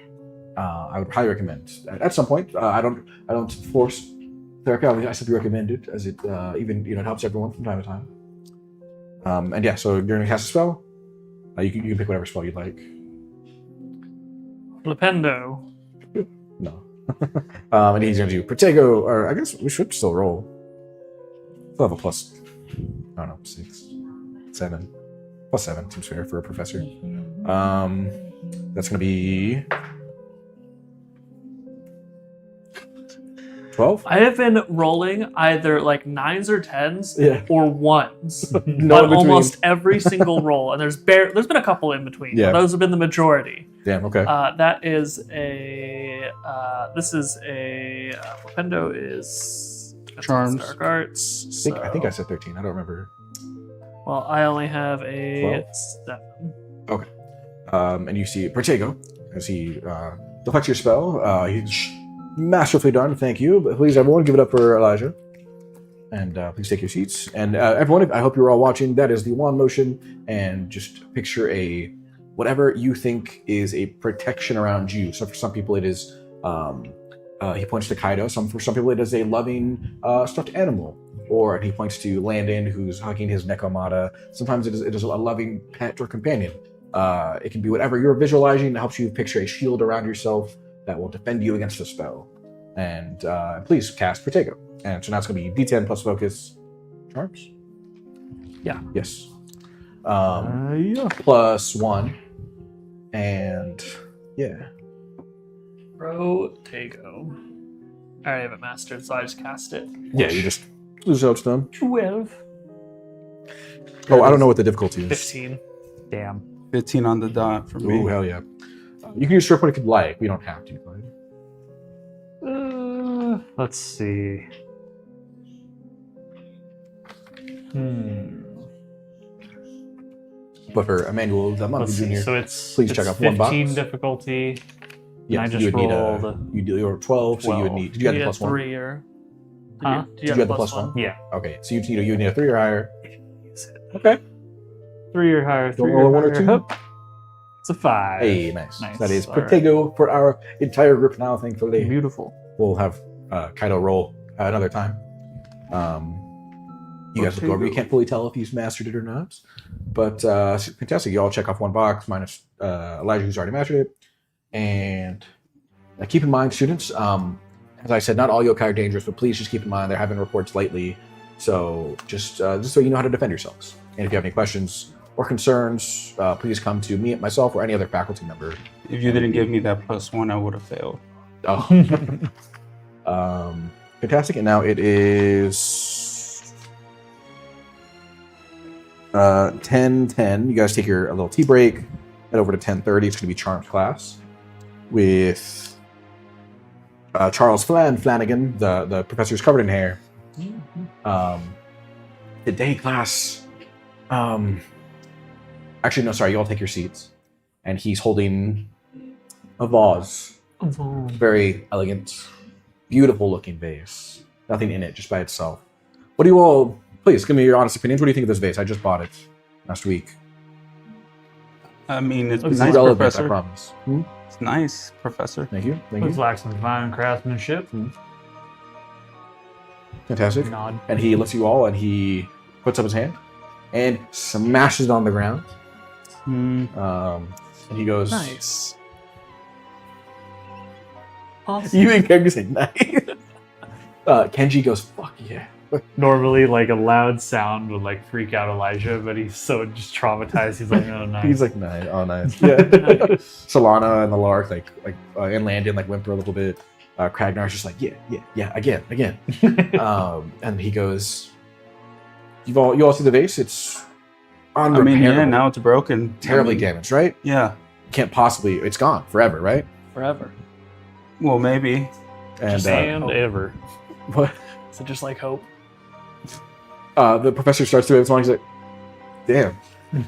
I would highly recommend. At some point, I don't force therapy. I simply recommend it, as it even it helps everyone from time to time. And yeah, so you're gonna cast a spell. You can pick whatever spell you'd like. Flipendo. No. And he's gonna do Protego, or I guess we should still roll. We'll have a plus. I don't know, 6, 7. Plus 7 seems fair for a professor. That's gonna be 12. I have been rolling either like 9s or 10s or 1s No on in between. almost every single roll, and there's been a couple in between. Yeah. But those have been the majority. Damn. Okay. That is a. This is a. Flipendo is Charms. Dark Arts. I think I said 13. I don't remember. Well, I only have a 12? 7. Okay. And you see Protego as he deflects your spell. He's masterfully done. Thank you. But please, everyone, give it up for Elijah. And please take your seats. And everyone, I hope you're all watching. That is the wand motion. And just picture whatever you think is a protection around you. So for some people, it is he points to Kaido. For some people, it is a loving stuffed animal. Or he points to Landon, who's hugging his Nekomata. Sometimes it is a loving pet or companion. It can be whatever you're visualizing that helps you picture a shield around yourself that will defend you against the spell. And please cast Protego. And so now it's going to be D10 plus focus charms. Yeah. Yes. Plus 1. And yeah. Protego. I already have it mastered, so I just cast it. Yeah, you just lose out done. 12. Oh, I don't know what the difficulty is. 15. Damn. 15 on the dot for me. Ooh, hell yeah. You can use short point if you'd like. We don't have to, Clyde. Let's see. But for Emmanuel Let's Damonte see. Jr., So it's please it's check off one box. 15 difficulty. yes, I just you would need rolled you're 12, so you would 12. need. Did you have the had plus 1? 3 or. Huh? Did Did you have the plus 1? Yeah. Okay, so you would need a 3 or higher. Use it. Okay. 3 or higher. Don't 3 roll a or 1 or higher. 2? Hup. It's a 5. Hey, nice. Nice. That is All right. Protego for our entire group now, thankfully. Beautiful. We'll have Kaido roll another time. You guys look over. You can't fully tell if he's mastered it or not. But fantastic. You all check off one box, minus Elijah, who's already mastered it. And keep in mind, students, as I said, not all yokai are dangerous, but please just keep in mind there have been reports lately. So just so you know how to defend yourselves. And if you have any questions or concerns, please come to me, myself, or any other faculty member. If you didn't give me that +1, I would have failed. Oh. Fantastic. And now it is 10:10. You guys take a little tea break. Head over to 10:30. It's going to be Charmed class with Charles Flanagan, the professor who's covered in hair. The day class. Actually, no, sorry. You all take your seats. And he's holding a vase. Very elegant, beautiful looking vase. Nothing in it, just by itself. What do you all, please give me your honest opinions. What do you think of this vase? I just bought it last week. I mean, it's Looks nice, relevant, Professor. I promise. It's nice, Professor. Thank you. Thank Looks you. like some fine craftsmanship. Fantastic. Nod. And he looks at you all and he puts up his hand and smashes it on the ground. Hmm. And he goes, Nice. Awesome. You and Kenji say, nice. Kenji goes, fuck yeah. Normally, like a loud sound would like freak out Elijah, but he's so just traumatized. He's like, "Oh, nice." He's like, nice. Oh, nice. Yeah. Solana and the Lark, and Landon, whimper a little bit. Kragnar's just like, yeah, again. And he goes, you all see the vase? It's I unrepairable. mean, yeah, now it's broken. terribly I mean, damaged, right? Yeah. Can't possibly. It's gone forever, right? Forever. Well, maybe. And and ever. what? Is it just like hope? The professor starts to it. He's like, damn.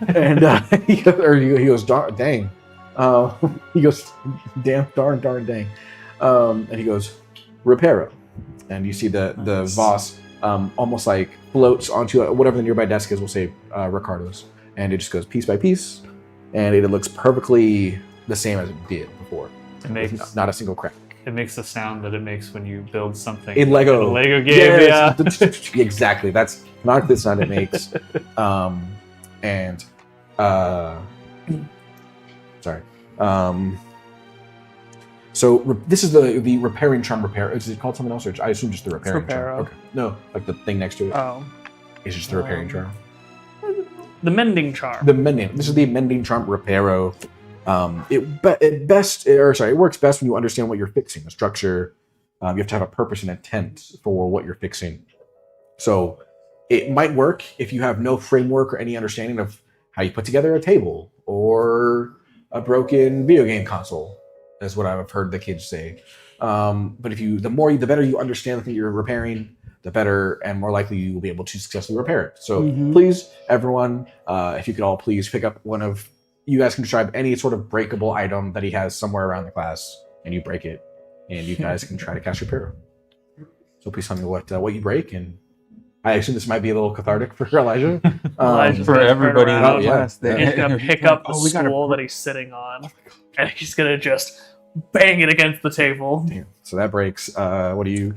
And he goes, dang. He goes, damn, darn, dang. And he goes, reparo. And you see the vase almost like floats onto whatever the nearby desk is, we'll say Ricardo's. And it just goes piece by piece. And it looks perfectly the same as it did before. It makes Not a single crack. It makes the sound that it makes when you build something In Lego. in a Lego game. Yes. Yeah, exactly. That's not the sound it makes. Sorry. So this is the repairing charm repair. Is it called something else, or I assume just the repairing charm? Okay. No, like the thing next to it. Oh. It's just the repairing charm. The mending charm. This is the mending charm reparo. It works best when you understand what you're fixing. The structure. You have to have a purpose and intent for what you're fixing. So it might work if you have no framework or any understanding of how you put together a table or a broken video game console. That's what I've heard the kids say. But the better you understand the thing you're repairing, the better and more likely you will be able to successfully repair it. So please, everyone, if you could all please pick up one of, you guys can describe any sort of breakable item that he has somewhere around the class, and you break it, and you guys can try to cast repair. So please tell me what you break, and I assume this might be a little cathartic for Elijah. For everybody in the yeah. class. He's gonna pick up the stool that he's sitting on, and he's gonna just bang it against the table. Damn. So that breaks. What do you?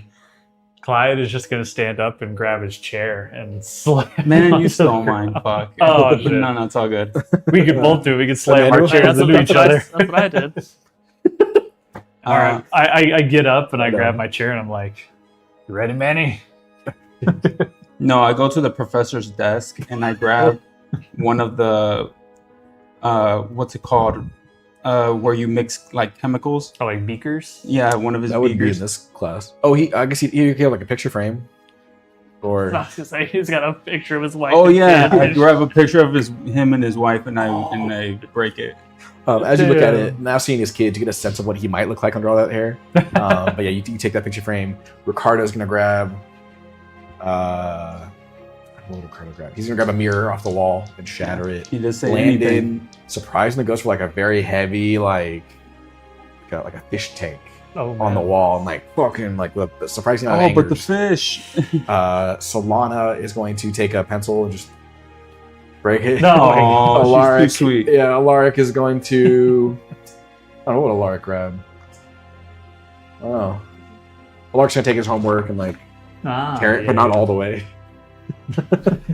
Clyde is just gonna stand up and grab his chair and slam. Man, you stole mine. Fuck. Oh, shit. No, it's all good. We could both do it. We could slam our chairs into each other. That's what I did. All right. I get up and I grab my chair and I'm like, "You ready, Manny?" No, I go to the professor's desk and I grab one of the what's it called? Where you mix like chemicals. Oh, like beakers? Yeah, one of his That would be in beakers. this class. Oh, I guess he have like a picture frame, or I was gonna say he's got a picture of his wife. Oh and yeah, kid. I grab a picture of him and his wife, and I break it. as you look at it, now seeing his kids, you get a sense of what he might look like under all that hair. But yeah, you take that picture frame. Ricardo's gonna grab. What will Ricardo grab? He's gonna grab a mirror off the wall and shatter it. He does say Landon anything. surprisingly goes for like a very heavy, like a fish tank Oh, on the man. wall, and like fucking like the surprising amount of Oh, but the angers. fish. Solana is going to take a pencil and just break it. No. Oh, Alaric, she's too sweet. Yeah, Alaric is going to. I don't know what Alaric grabbed. I don't know. Alaric's gonna take his homework and like tear it, but not all the way.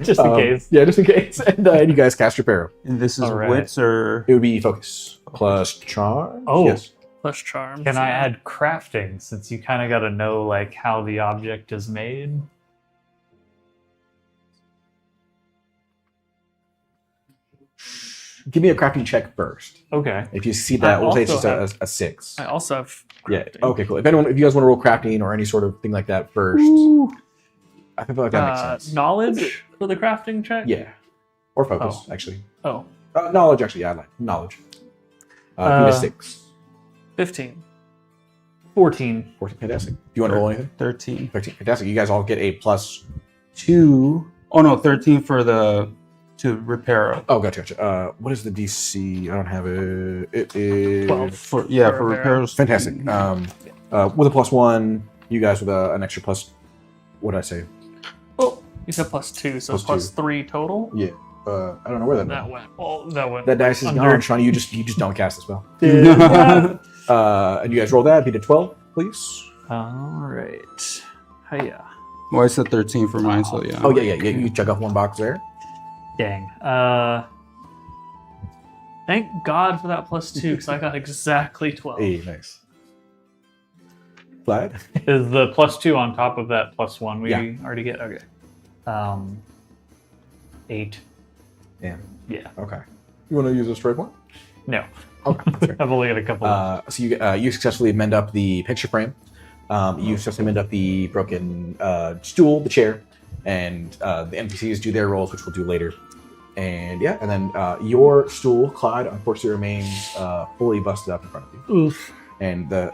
Just in case. Yeah, just in case. And you guys cast repair. And this is All right. wits or It would be focus plus charm. Oh. Yes. Plus charms. Can I yeah. add crafting since you kind of got to know like how the object is made? Give me a crafting check first. Okay. If you see that, I we'll say it's also just a 6. I also have. Yeah. crafting. Okay. Cool. If you guys want to roll crafting or any sort of thing like that first, I feel like that makes sense. Knowledge for the crafting check. Yeah. Or focus, actually. Oh, Knowledge, actually. Yeah, I like knowledge. Beat a 6. 15. 14. 14. Fantastic. Do you want to roll anything? 13. 13. Fantastic. You guys all get a +2. Oh no, 13 for to repair. Oh, gotcha. What is the DC? I don't have it. It is 12. For For repairs. fantastic. With a +1, you guys with an extra plus. What did I say? Oh, you said +2, so Plus 3 total. Yeah. I don't know where that That went. went. Oh, that went. That dice is under. gone, Shawnee. You just don't cast the spell. Yeah. And you guys roll that. Beat a 12, please. All right. Hiya. Well, I said 13 for mine, so yeah. Oh yeah. You check off one box there. Dang. Thank God for that +2, because I got exactly 12. Hey, nice. Glad. Is the +2 on top of that +1 we Yeah. already get? Okay. 8. Damn. Yeah. Okay. You want to use a strike one? No. Okay. I've only got a couple. So you successfully mend up the picture frame. You successfully mend up the broken stool, the chair, and the NPCs do their roles, which we'll do later. And yeah, and then your stool, Clyde, unfortunately remains fully busted up in front of you. Oof. And the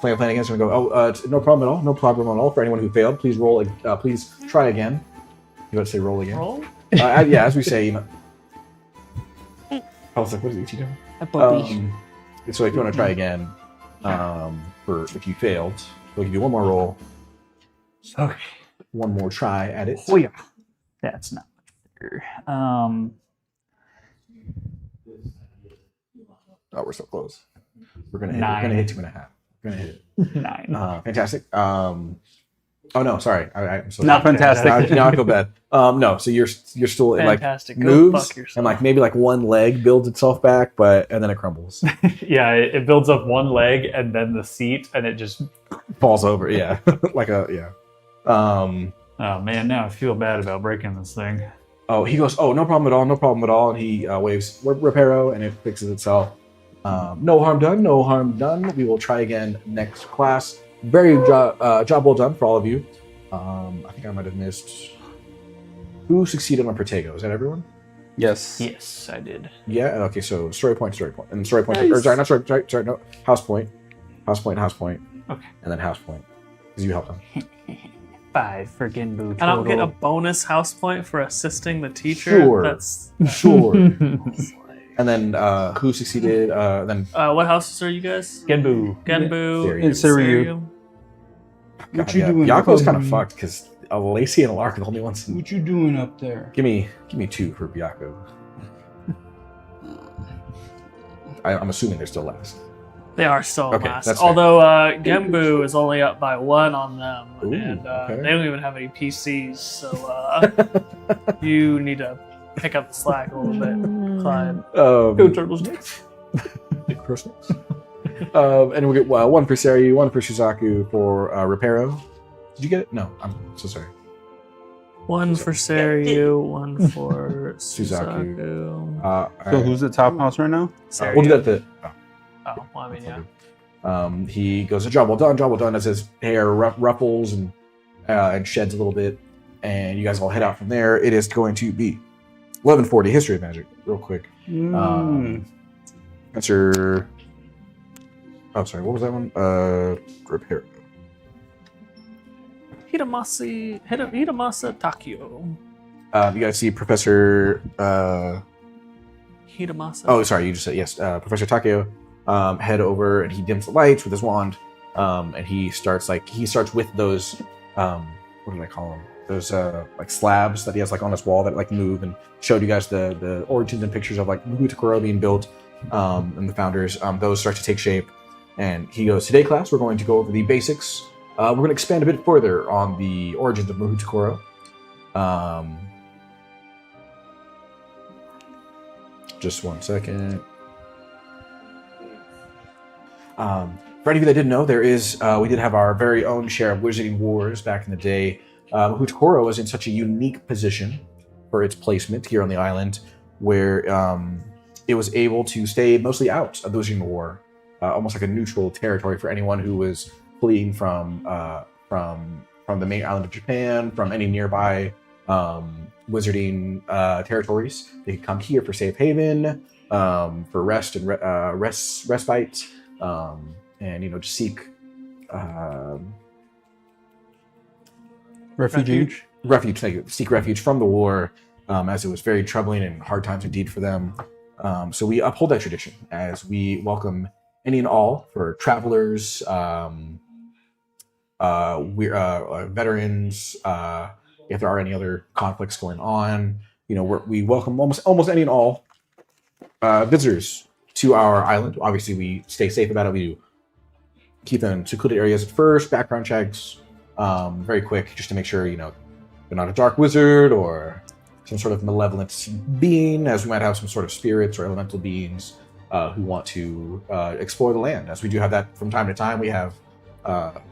Flame Flanagan's going to go, it's no problem at all. No problem at all. For anyone who failed, please roll. Please try again. You want to say roll again? Roll? Yeah, as we say, I was like, what is Ichi doing? A puppy. So if you want to try again, for if you failed, we'll give you one more roll, Okay. one more try at it. Oh yeah. That's not much better. Oh, we're so close. We're gonna Nine. hit 2.5. We're gonna hit it. 9. Fantastic. Oh no, sorry. I'm so Not fantastic. Now I feel bad. No, so you're still Fantastic. like Go moves fuck yourself. and like maybe like one leg builds itself back, and then it crumbles, Yeah, it builds up one leg and then the seat, and it just. falls over. Yeah, like a yeah. Oh man, now I feel bad about breaking this thing. Oh, he goes, oh, no problem at all, no problem at all, and he waves reparo, and it fixes itself. No harm done, no harm done. We will try again next class. Very job well done for all of you. I think I might have missed. Who succeeded on Protego? Is that everyone? Yes. Yes, I did. Yeah. Okay. So story point, and story point. Nice. Or sorry, not sorry. No, house point. Okay. And then house point because you helped them. 5 for Genbu. I don't get a total. bonus house point for assisting the teacher. Sure. That's Sure. And then who succeeded? Then what houses are you guys? Genbu. Genbu. Siriu. And Siriu. What you doing? Yako's kind of fucked because Lacey and Lark are the only ones. What you doing up there? Give me 2 for Byako. I'm assuming they're still last. They are still Okay, last. that's fair. Although Genbu is only up by 1 on them, Ooh, and okay. they don't even have any PCs, so you need to pick up the slack a little bit, Clyde. Go Turtles next. And we'll get 1 for Sari, 1 for Shizaku for Reparo. Did you get it? No, I'm so sorry. 1 for Sariu, 1 for Suzaku. Suzaku. So who's the top house right now? We'll do that at the. Oh, well, I mean, yeah. He goes, job well done, as his hair ruffles and sheds a little bit. And you guys all head out from there. It is going to be 1140 History of Magic, real quick. Answer. Oh, sorry, what was that one? Repair. Hitamasa Takio. You guys see Professor. Hitamasa. Oh, sorry, you just said yes. Professor Takeo head over and he dims the lights with his wand, and he starts with those. What do I call them? Those like slabs that he has like on his wall that like move, and showed you guys the origins and pictures of like Mahoutokoro being built, and the founders. Those start to take shape, and he goes, today class we're going to go over the basics. We're going to expand a bit further on the origins of Mahoutokoro. Just 1 second. For any of you that didn't know, there is we did have our very own share of wizarding wars back in the day. Mahoutokoro was in such a unique position for its placement here on the island, where it was able to stay mostly out of the wizarding war, almost like a neutral territory for anyone who was fleeing from the main island of Japan, from any nearby wizarding territories. They could come here for safe haven, for rest and respite, and just seek Refuge. refuge. Thank you. Seek refuge from the war, as it was very troubling and hard times indeed for them. So we uphold that tradition as we welcome any and all for travelers, veterans. If there are any other conflicts going on, we welcome almost any and all visitors to our island. Obviously, we stay safe about it. We do keep them in secluded areas at first. Background checks, very quick, just to make sure they're not a dark wizard or some sort of malevolent being, as we might have some sort of spirits or elemental beings who want to explore the land. As we do have that from time to time. We have,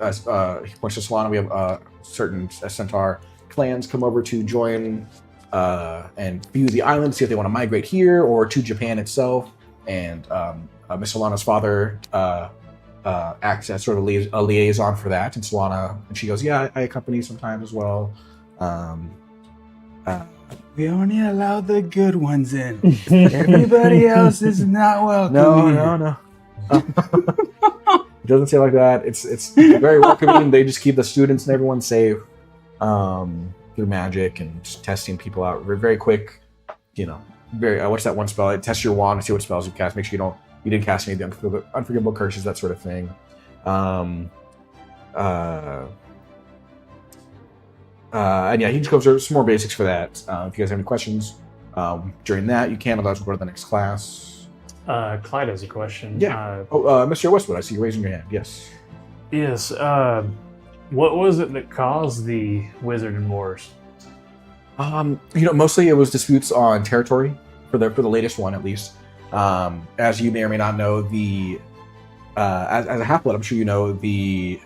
as he points to Solana, we have certain centaur clans come over to join and view the island, see if they want to migrate here or to Japan itself. And Miss Solana's father acts as sort of a liaison for that. And Solana, and she goes, yeah, I accompany sometimes as well. We only allow the good ones in. Everybody else is not welcome. No. It doesn't say like that. It's very welcoming. They just keep the students and everyone safe through magic and just testing people out. We're very quick, what's that one spell? It tests your wand to see what spells you cast. Make sure you didn't cast any of the unforgivable curses, that sort of thing. And yeah, he just goes over some more basics for that. If you guys have any questions during that, you can. Otherwise, we'll go to the next class. Clyde has a question. Yeah. Mr. Westwood, I see you raising your hand. Yes. Yes. What was it that caused the Wizarding Wars? Mostly it was disputes on territory for the latest one, at least. As you may or may not know, as a half-blood, I'm sure you know the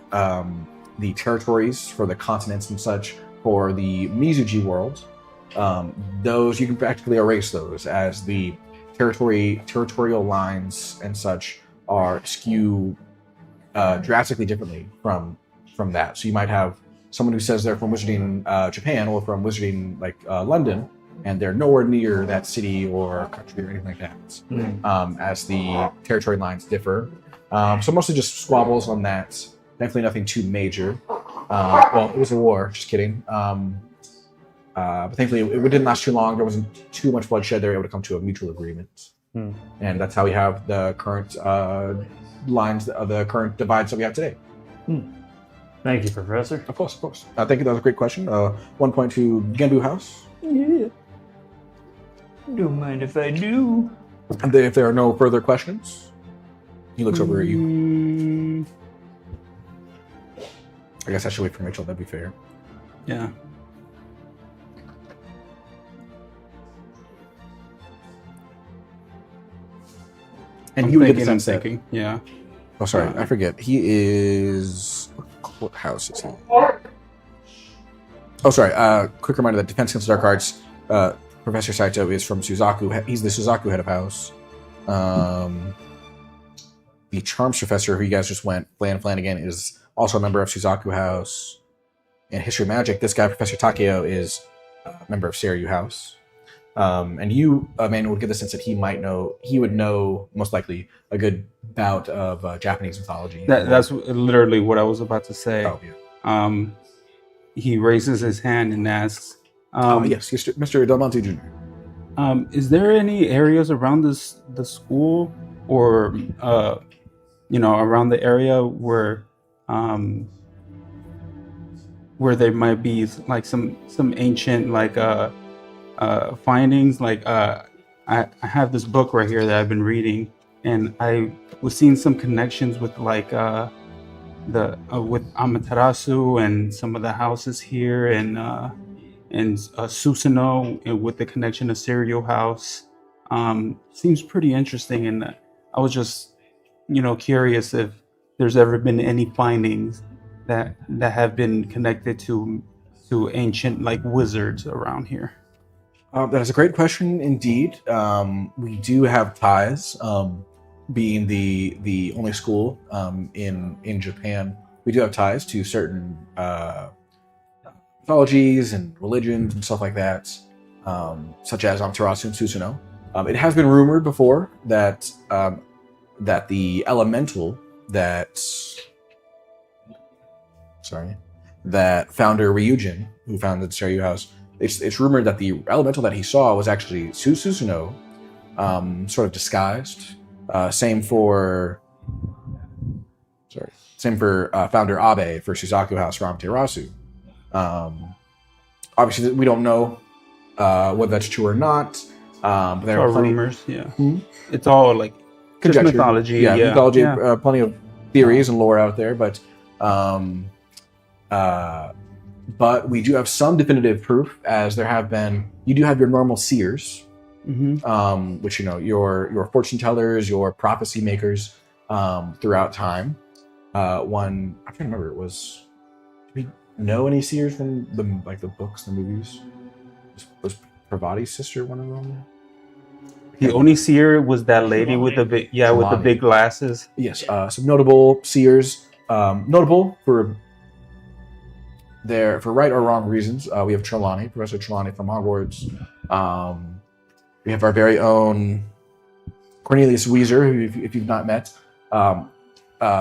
territories for the continents and such for the Mizuji world. Those you can practically erase those, as the territorial lines and such are skew drastically differently from that. So you might have someone who says they're from Wizarding Japan or from Wizarding London, and they're nowhere near that city or country or anything like that, as the territory lines differ. So mostly just squabbles on that. Definitely nothing too major. Well, it was a war, just kidding. But thankfully, it didn't last too long. There wasn't too much bloodshed. They were able to come to a mutual agreement. And that's how we have the current lines, the current divides that we have today. Thank you, Professor. Of course. Thank you. That was a great question. 1 point to Genbu House. Yeah. Don't mind if I do. And if there are no further questions, he looks over at you. I guess I should wait for Mitchell. That'd be fair. Yeah. And you would get the sense that. thinking. Yeah. Oh, sorry, I forget. He is. What house is he? Oh, sorry. Quick reminder that Defense Against Dark Arts, Professor Saito is from Suzaku. He's the Suzaku head of house. The Charms Professor, who you guys just went, Flanagan, is also a member of Suzaku House. In History of Magic, this guy, Professor Takeo, is a member of Seiryu House. And you, Manuel, would get the sense that he would know, most likely, a good bout of Japanese mythology. That's literally what I was about to say. Oh, yeah. He raises his hand and asks, yes, Mr. Del Monte Jr. Is there any areas around the school or, around the area where there might be like some ancient findings? I have this book right here that I've been reading, and I was seeing some connections with with Amaterasu and some of the houses here, and Susanoo, and with the connection to Serial House. Seems pretty interesting, and I was just curious if there's ever been any findings that have been connected to ancient wizards around here. That is a great question indeed. We do have ties, being the only school in Japan. We do have ties to certain mythologies and religions and stuff like that, such as Amaterasu and Susanoo. It has been rumored before that the elemental that founder Ryujin, who founded Seiryu House, it's rumored that the elemental that he saw was actually Susanoo, sort of disguised. Same for founder Abe for Suzaku House, Amaterasu. Obviously, we don't know whether that's true or not. But there are rumors. Yeah, it's all just mythology. Yeah, mythology. Yeah. Plenty of theories and lore out there, but we do have some definitive proof, as there have been. You do have your normal seers, which your fortune tellers, your prophecy makers, throughout time. One I can't remember. It was. Do we know any seers from the books, the movies? Was Parvati's sister one of them? The only seer was that lady with the big, with the big glasses. Yes, some notable seers, notable for right or wrong reasons. We have Trelawney, Professor Trelawney from Hogwarts. We have our very own Cornelius Weezer, who, if you've not met.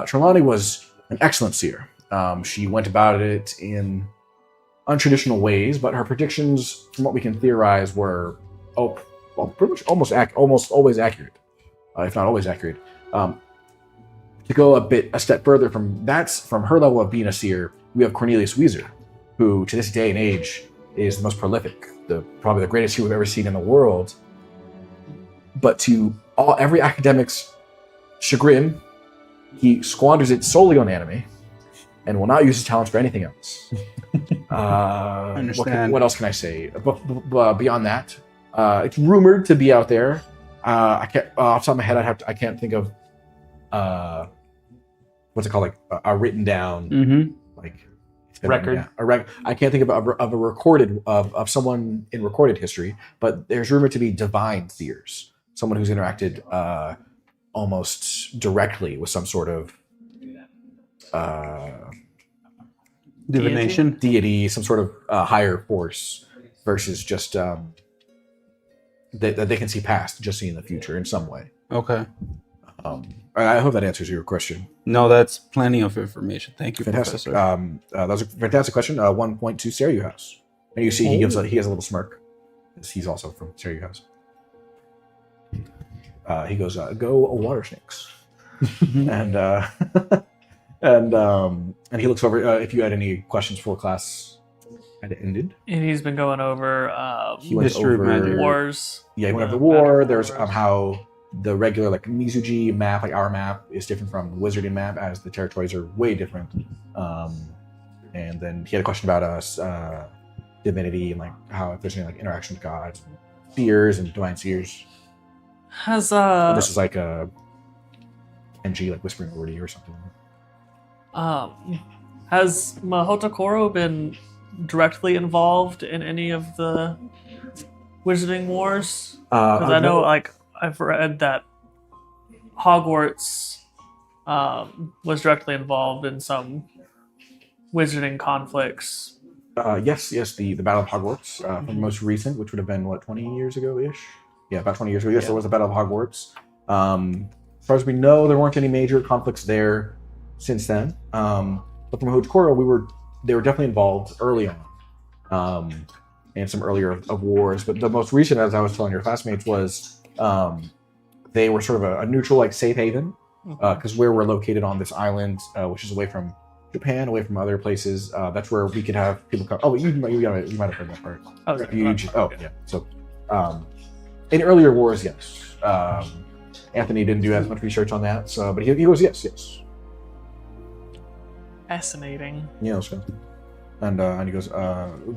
Trelawney was an excellent seer. She went about it in untraditional ways, but her predictions, from what we can theorize, were well, pretty much almost always accurate, if not always accurate. To go a step further from her level of being a seer, we have Cornelius Weezer, who to this day and age is the most prolific, probably the greatest seer we've ever seen in the world. But to every academic's chagrin, he squanders it solely on anime and will not use his talents for anything else. Understand. What else can I say? Beyond that, it's rumored to be out there. I can't off the top of my head. I can't think of what's it called, like a written down like Record. I can't think of a recorded of someone in recorded history, but there's rumored to be divine seers, someone who's interacted almost directly with some sort of Divination. deity, some sort of higher force, versus just that they can see past, just seeing the future in some way. Okay. I hope that answers your question. No, that's plenty of information. Thank you, Fantastic. Professor. That was a fantastic question. 1 point to Seru House, and you see he has a little smirk. He's also from Seru House. He goes, "Go water snakes," and and he looks over. If you had any questions before class had ended, And he's been going over he went History of over magic. wars. Yeah, he went over the the war. magic There's wars. how the regular like Mizuji map, like our map, is different from the Wizarding map, as the territories are way different. And then he had a question about us, divinity, and like how if there's any like interaction with gods, seers and divine seers. Has This is like a NG like whispering over to you or something. has Mahoutokoro been directly involved in any of the Wizarding Wars? Because I know, like, I've read that Hogwarts was directly involved in some Wizarding conflicts. Yes, the Battle of Hogwarts, from the most recent, which would have been, 20 years ago-ish? Yeah, about 20 years ago. Yes, there was a Battle of Hogwarts. As far as we know, there weren't any major conflicts there since then. But from Mahoutokoro, they were definitely involved early on, in some earlier of wars. But the most recent, as I was telling your classmates, was they were sort of a neutral, like, safe haven, because where we're located on this island, which is away from Japan, away from other places, that's where we could have people come. Oh, you might have heard that part. Oh, Refuge. Oh, yeah. So, in earlier wars, yes. Anthony didn't do as much research on that, so but he goes, yes. Fascinating. Yeah, so. And he goes,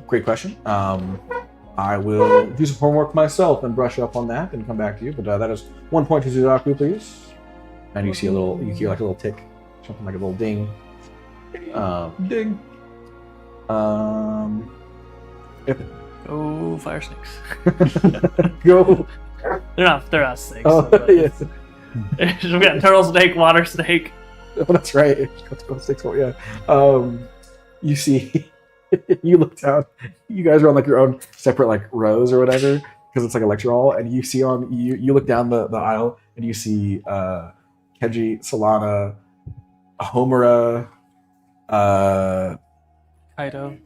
great question. I will do some homework myself and brush up on that and come back to you. But that is 1 point to Suzaku, please. And you hear like a little tick, something like a little ding. Ding. If Oh, fire snakes. go. They're not snakes. Oh, but yes. we got turtle snake, water snake. Oh, that's right. Go 6 more. Yeah. You see, you look down. You guys are on like your own separate like rows or whatever, because it's like a lecture hall. And you see you look down the aisle and you see Kenji, Solana, Homura, Kaido.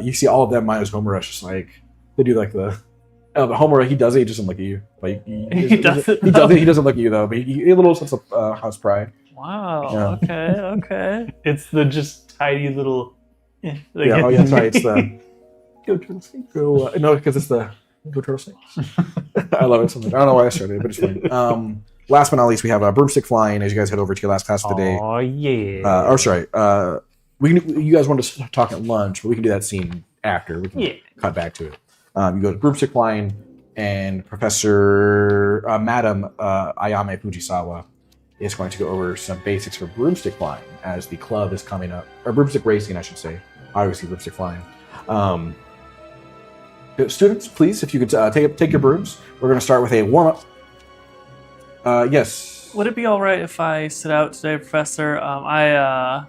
You see all of them minus Homura. Just like they do like the. But Homura, he does it. He doesn't look at you. Like He does it. He does it. He doesn't look at you though. But he a little sense of house pride. Wow. Yeah. Okay. It's the just tiny little. Yeah. Oh yeah. Sorry. It's the go turtle snake. Go no, because it's the go turtle snakes. I love it so much. I don't know why I started it, but it's funny. Last but not least, we have broomstick flying as you guys head over to your last class of the day. Oh yeah. You guys wanted to talk at lunch, but we can do that scene after. We can cut back to it. You go to broomstick flying, and Professor Madam Ayame Fujisawa is going to go over some basics for broomstick flying as the club is coming up, or broomstick racing, I should say. Obviously, broomstick flying. Students, please, if you could take your brooms. We're going to start with a warm up. Yes. Would it be all right if I sit out today, Professor? A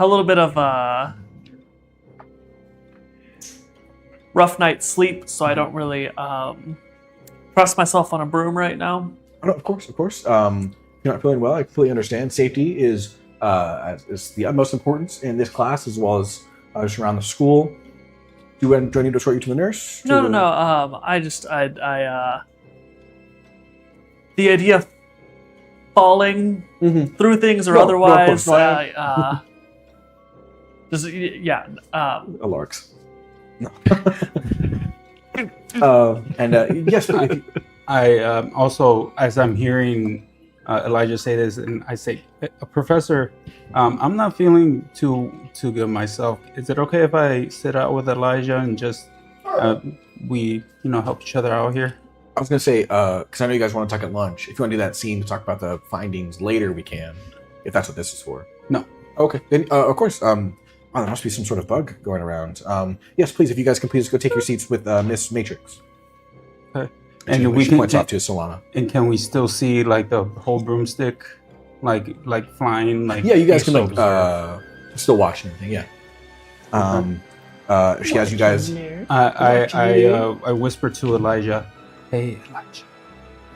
little bit of rough night's sleep, so I don't really trust myself on a broom right now. Oh, no, of course. If you're not feeling well, I completely understand. Safety is is the utmost importance in this class, as well as just around the school. Do I need to escort you to the nurse? No. The idea of falling through things or No, otherwise. no, of course, Larks. No. Yes, I also, as I'm hearing Elijah say this, and I say, Professor, I'm not feeling too good myself. Is it okay if I sit out with Elijah and just we help each other out here? I was gonna say, because I know you guys want to talk at lunch. If you want to do that scene to talk about the findings later, we can. If that's what this is for. No. Okay. Then, of course. There must be some sort of bug going around. Yes, please. If you guys can please go take your seats with Miss Matrix. Okay. And we points off to Solana. And can we still see like the whole broomstick, like flying? Like Yeah, you guys can so still watch and everything. Yeah. She has you guys. I whisper to Elijah, "Hey, Elijah,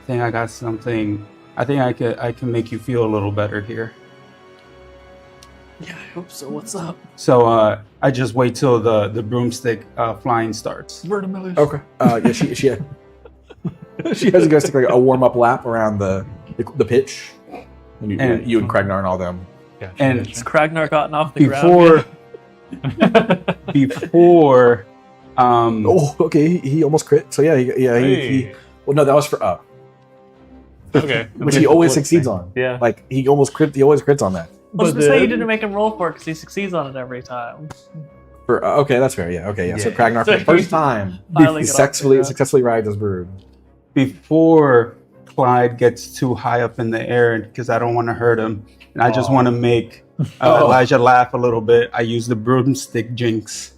I think I got something. I think I can make you feel a little better here." Yeah, I hope so. What's up? So I just wait till the broomstick flying starts. Okay. Yeah, she she has you guys take like a warm up lap around the pitch. And you and Kragnar and all them. And Has Kragnar gotten off the ground? Before Oh, okay. He almost crit. So yeah, he well, no, that was for up, Okay. which he always succeeds on. Yeah. Like he always crits on that. I was But gonna say you then- didn't make him roll for it because he succeeds on it every time. For okay, that's fair. Yeah. Okay. Yeah. So Yeah. Kragnar for the first time Finally he get off the ground. successfully rides his brood. before Clyde gets too high up in the air, because I don't want to hurt him, and I just want to make Elijah laugh a little bit, I use the broomstick jinx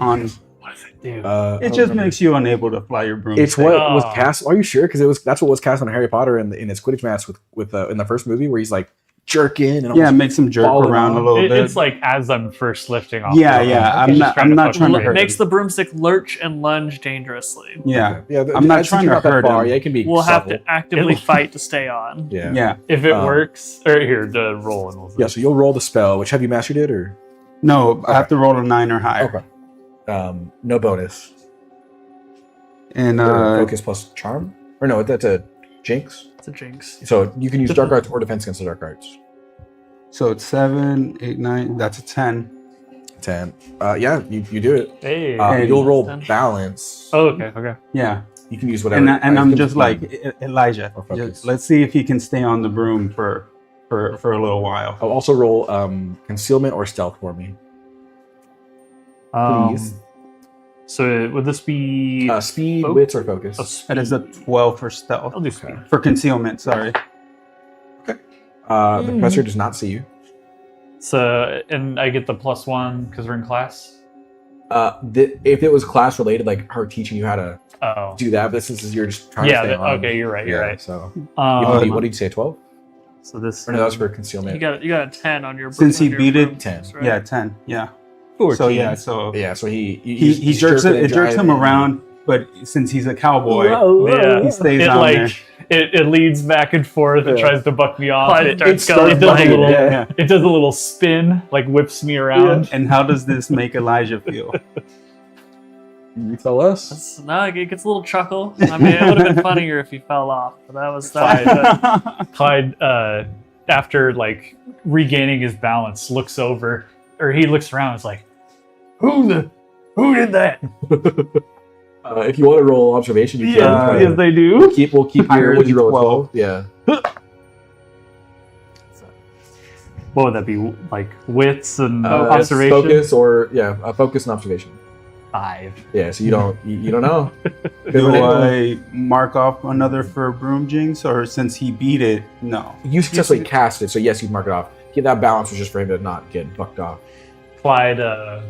on. What does it do? It just makes you unable to fly your broomstick. It's what was Oh. cast. Are you sure? Because that's what was cast on Harry Potter in his Quidditch match with in the first movie, where he's like jerking and Yeah, it almost makes him jerk falling around a off. little bit. It's like as I'm first lifting off. Yeah, the yeah, rope, I'm not trying to hurt Makes him. the broomstick lurch and lunge dangerously. Yeah, Yeah, I'm not since trying you're to not that hurt far, him. Yeah, it can be. We'll have to subtle. actively fight to stay on. Yeah. yeah. If it Um, works, or here, the roll and we'll see. Yeah. So you'll roll the spell. Which have you mastered it or? No, I have to roll a 9 or higher. Okay. No bonus. And Focus plus charm, or no? That's a jinx. It's a jinx. So you can use dark arts or defense against the dark arts. so it's 7, 8, 9. That's a 10. 10. Yeah, you do it. Hey. And- You'll roll 10. balance. Oh, okay. Yeah, You can use whatever. and I'm you can just like Elijah. Or focus. Just, let's see if he can stay on the broom for a little while. I'll also roll concealment or stealth for me. Please. So would this be? Speed, Oh. wits, or focus. a speed? That is a 12 for stealth. I'll do speed. For concealment, sorry. The professor does not see you. So, and I get the +1 because we're in class. If it was class related, like her teaching you how to Oh. do that, but since you're just trying to Yeah. stay on. Okay, you're right. You're right. So Um, what did you say? 12? so this. Or no, that was for concealment. You got a 10 on your. Since he on your beat it, broom 10. jinx, right? Yeah, 10. Yeah. 14. So yeah, so Yeah, so he jerks it. It jerks him around, but since he's a cowboy, Yeah. he stays It on like there. it leads back and forth. It Yeah. tries to buck me off. Clyde It, starts going it does a flying. little. Yeah. It does a little spin, like whips me around. And how does this make Elijah feel? You tell us. No, it gets a little chuckle. I mean, it would have been funnier if he fell off, but that was that. Clyde, after like regaining his balance, looks over, or he looks around. And is like, who did that? If you want to roll observation, you Yeah, can. yes, they do. We'll keep Higher your. Would you than roll 12. 12? Yeah. What would that be? Like wits and It's observation. focus or focus and observation. 5. Yeah, so you don't know. Do I mark off another for broom jinx, or since he beat it, no? You successfully cast it, so yes, you'd mark it off. Get that balance was just for him to not get bucked off. Clyde,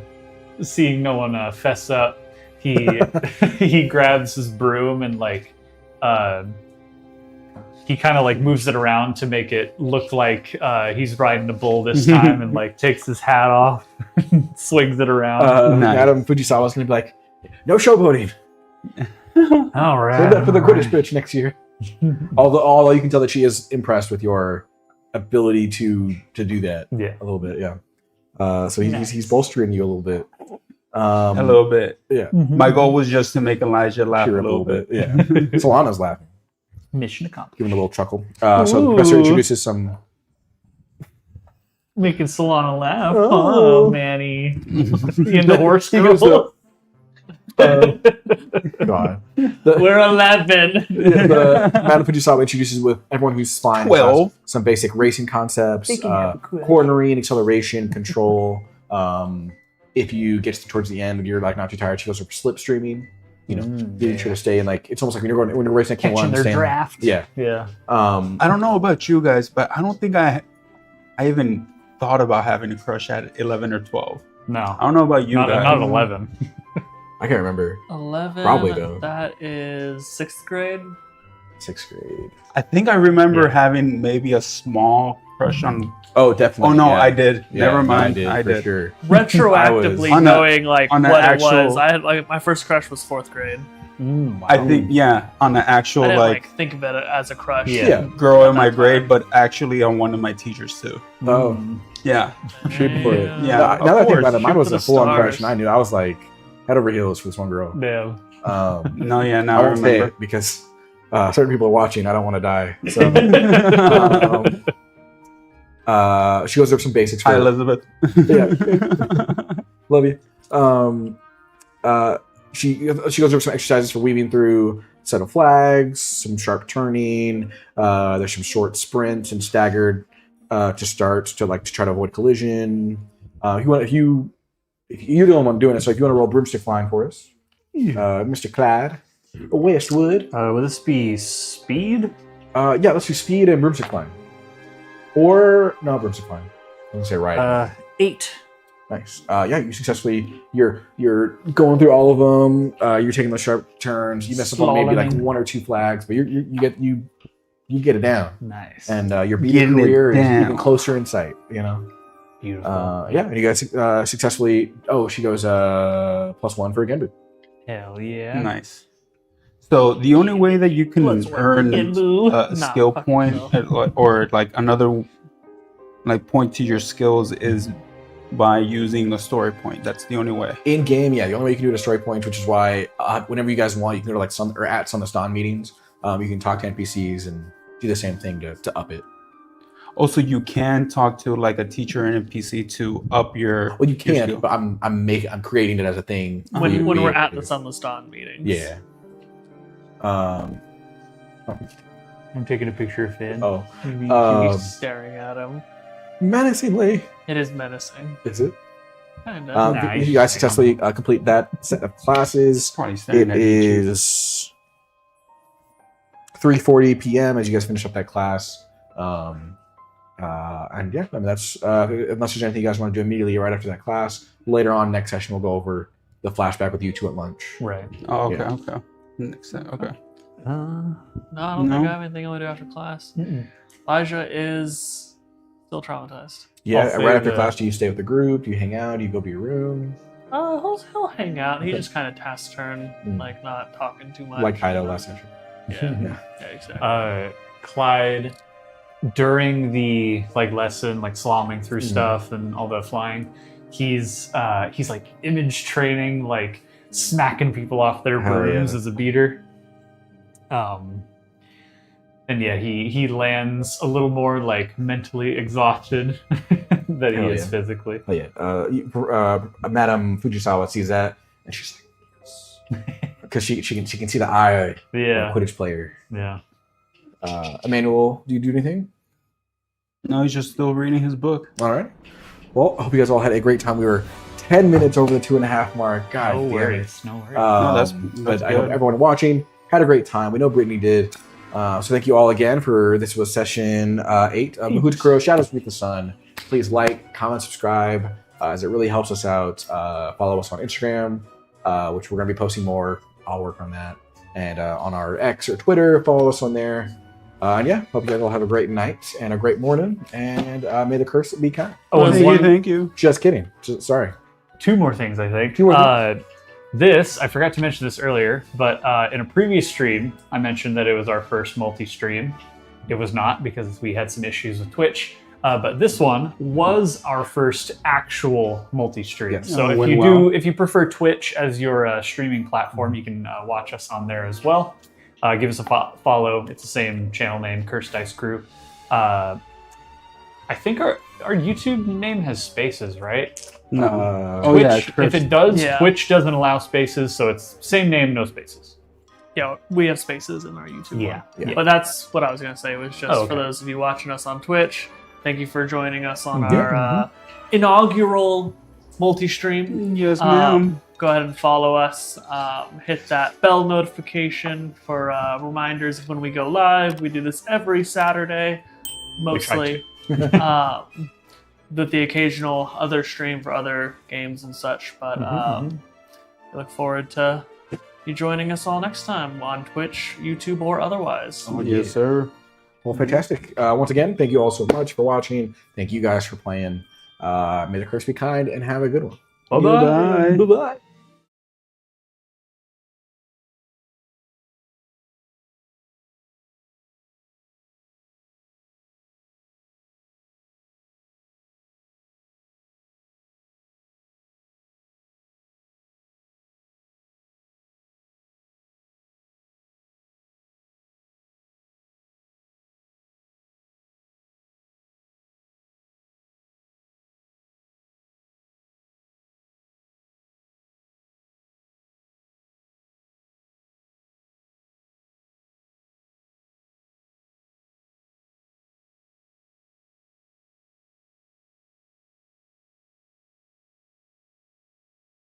seeing no one fess up, he he grabs his broom and like he kind of like moves it around to make it look like he's riding a bull this time, and like takes his hat off, swings it around. Nice. Madam Fujisawa's gonna be like, no showboating. All right. Save that for the British bitch next year. Although you can tell that she is impressed with your ability to do that Yeah. a little bit. Yeah. So he's bolstering you a little bit. A little bit. Yeah. My goal was just to make Elijah laugh Cheer a up little bit. Yeah. Solana's laughing, Mission accomplished. giving a little chuckle. So the professor introduces some. Making Solana laugh. Oh. Oh, Manny. The into horse He goes girl. God. We're 11. The Madame Fujisawa introduces with everyone who's flying 12. some basic racing concepts, They can have a quiz. cornering, acceleration, control. If you get towards the end and you're like not too tired, she goes over slipstreaming. You know, being sure to stay in like it's almost like when you're racing a Catching K1, their staying- draft. Yeah. Yeah. I don't know about you guys, but I don't think I even thought about having a crush at 11 or 12. No. I don't know about you Not guys. 11. I can't remember. 11. Probably, though. That is 6th grade. 6th grade. I think I remember Yeah. having maybe a small crush on. Oh, definitely. Oh no, yeah. I did. Yeah, Never mind. I did. For sure. Retroactively I was- knowing like on what an it was, actual- I had like my first crush was 4th grade. Wow. I think on the actual I didn't like think of it as a crush. Yeah. Yeah. girl in my that grade, time. but actually on one of my teachers too. Oh, Yeah. shoot for it. Yeah, Now of that I think course. about it, mine Shoot was for a the full-on stars. crush, and I knew I was like head over heels for this one girl. Yeah. No, yeah, now I I won't say remember. it because certain people are watching. I don't want to die. So she goes over some basics. Hi, For Elizabeth. Love you. She goes over some exercises for weaving through a set of flags, some sharp turning. There's some short sprints and staggered to start to try to avoid collision. If you're the only one doing it, so if you want to roll broomstick flying for us, Mr. Clyde Westwood. Would this be speed? Yeah, let's do speed and broomstick flying, or no broomstick flying. I'm gonna say right. 8. Nice. Yeah, you successfully. You're going through all of them. You're taking the sharp turns. You mess up on maybe like Slaloming. 1 or 2 flags, but you get it down, Nice. and your beat Getting it career is down. even closer in sight. You know. Beautiful. Yeah, and you guys successfully. Oh, she goes +1 for a Genbu. Hell yeah. Nice. So the only way that you can Let's work earn again, boo. a Nah, skill fuck point no. or like another like point to your skills is by using a story point. That's the only way. In game, yeah, the only way you can do it is story points, which is why whenever you guys want, you can go to like at Sunless Dawn meetings. You can talk to NPCs and do the same thing to up it. Also, you can talk to like a teacher and NPC to up your. Well, you your can, skill. but I'm creating it as a thing. for you to When be we're able at to the do. Sunless Dawn meetings. Yeah. I'm taking a picture of Finn. Oh, He's staring at him. menacingly. It is menacing. Is it? Kinda. Nice. You guys successfully complete that set of classes. Probably staring It at you. is 3:40 p.m. as you guys finish up that class. And yeah, I mean that's unless there's anything you guys want to do immediately right after that class. Later on, next session we'll go over the flashback with you two at lunch. Right. Oh, okay, Yeah. okay. Next set, okay. No, I don't No? think I have anything I want to do after class. Elijah is still traumatized. Yeah, I'll right say after that- class, do you stay with the group? Do you hang out? Do you go to your room? He'll hang out. He Okay. just kind of taciturn, Mm. like not talking too much. Like Kaido last session. Yeah, yeah, exactly. Clyde, during the lesson, slaloming through Mhm. stuff and all the flying, he's like image training, like smacking people off their Hell brooms yeah. as a beater. And yeah, he lands a little more like mentally exhausted than he Hell is yeah. physically. Oh yeah. Madame Fujisawa sees that, and she's like, yes, because she can see the eye of a Yeah, Quidditch player. yeah. Emmanuel, do you do anything? No, he's just still reading his book. All right. Well, I hope you guys all had a great time. We were 10 minutes over the 2.5 mark. God No damn it. worries, no worries. No, that's but I hope good. everyone watching had a great time. We know Brittany did. So thank you all again for this was session 8 of Mahoutokoro Shadows Beneath the Sun. Please like, comment, subscribe, as it really helps us out. Follow us on Instagram, which we're going to be posting more. I'll work on that. And on our X or Twitter, follow us on there. And yeah, hope you guys all have a great night and a great morning. And may the curse be kind. Oh, and Thank you. Just kidding. Sorry. two more things, I think. Two more things. This, I forgot to mention this earlier, but in a previous stream, I mentioned that it was our first multi-stream. it was not because we had some issues with Twitch. But this one was our first actual multi-stream. Yes. So if you prefer Twitch as your streaming platform, you can watch us on there as well. Give us a follow. It's the same channel name, Cursed Dice Crew. I think our YouTube name has spaces, right? No. Twitch, if it does, Yeah. Twitch doesn't allow spaces, so it's same name, no spaces. Yeah, we have spaces in our YouTube Yeah. one. Yeah. But that's what I was going to say, was just Oh, okay. for those of you watching us on Twitch, thank you for joining us on Yeah. our inaugural multi-stream. Yes, ma'am. Go ahead and follow us. Hit that bell notification for reminders of when we go live. We do this every Saturday, mostly. With the occasional other stream for other games and such. But I look forward to you joining us all next time on Twitch, YouTube, or otherwise. Oh, Yes, sir. Well, fantastic. Once again, thank you all so much for watching. Thank you guys for playing. May the curse be kind and have a good one. Bye-bye. Bye-bye. Bye-bye.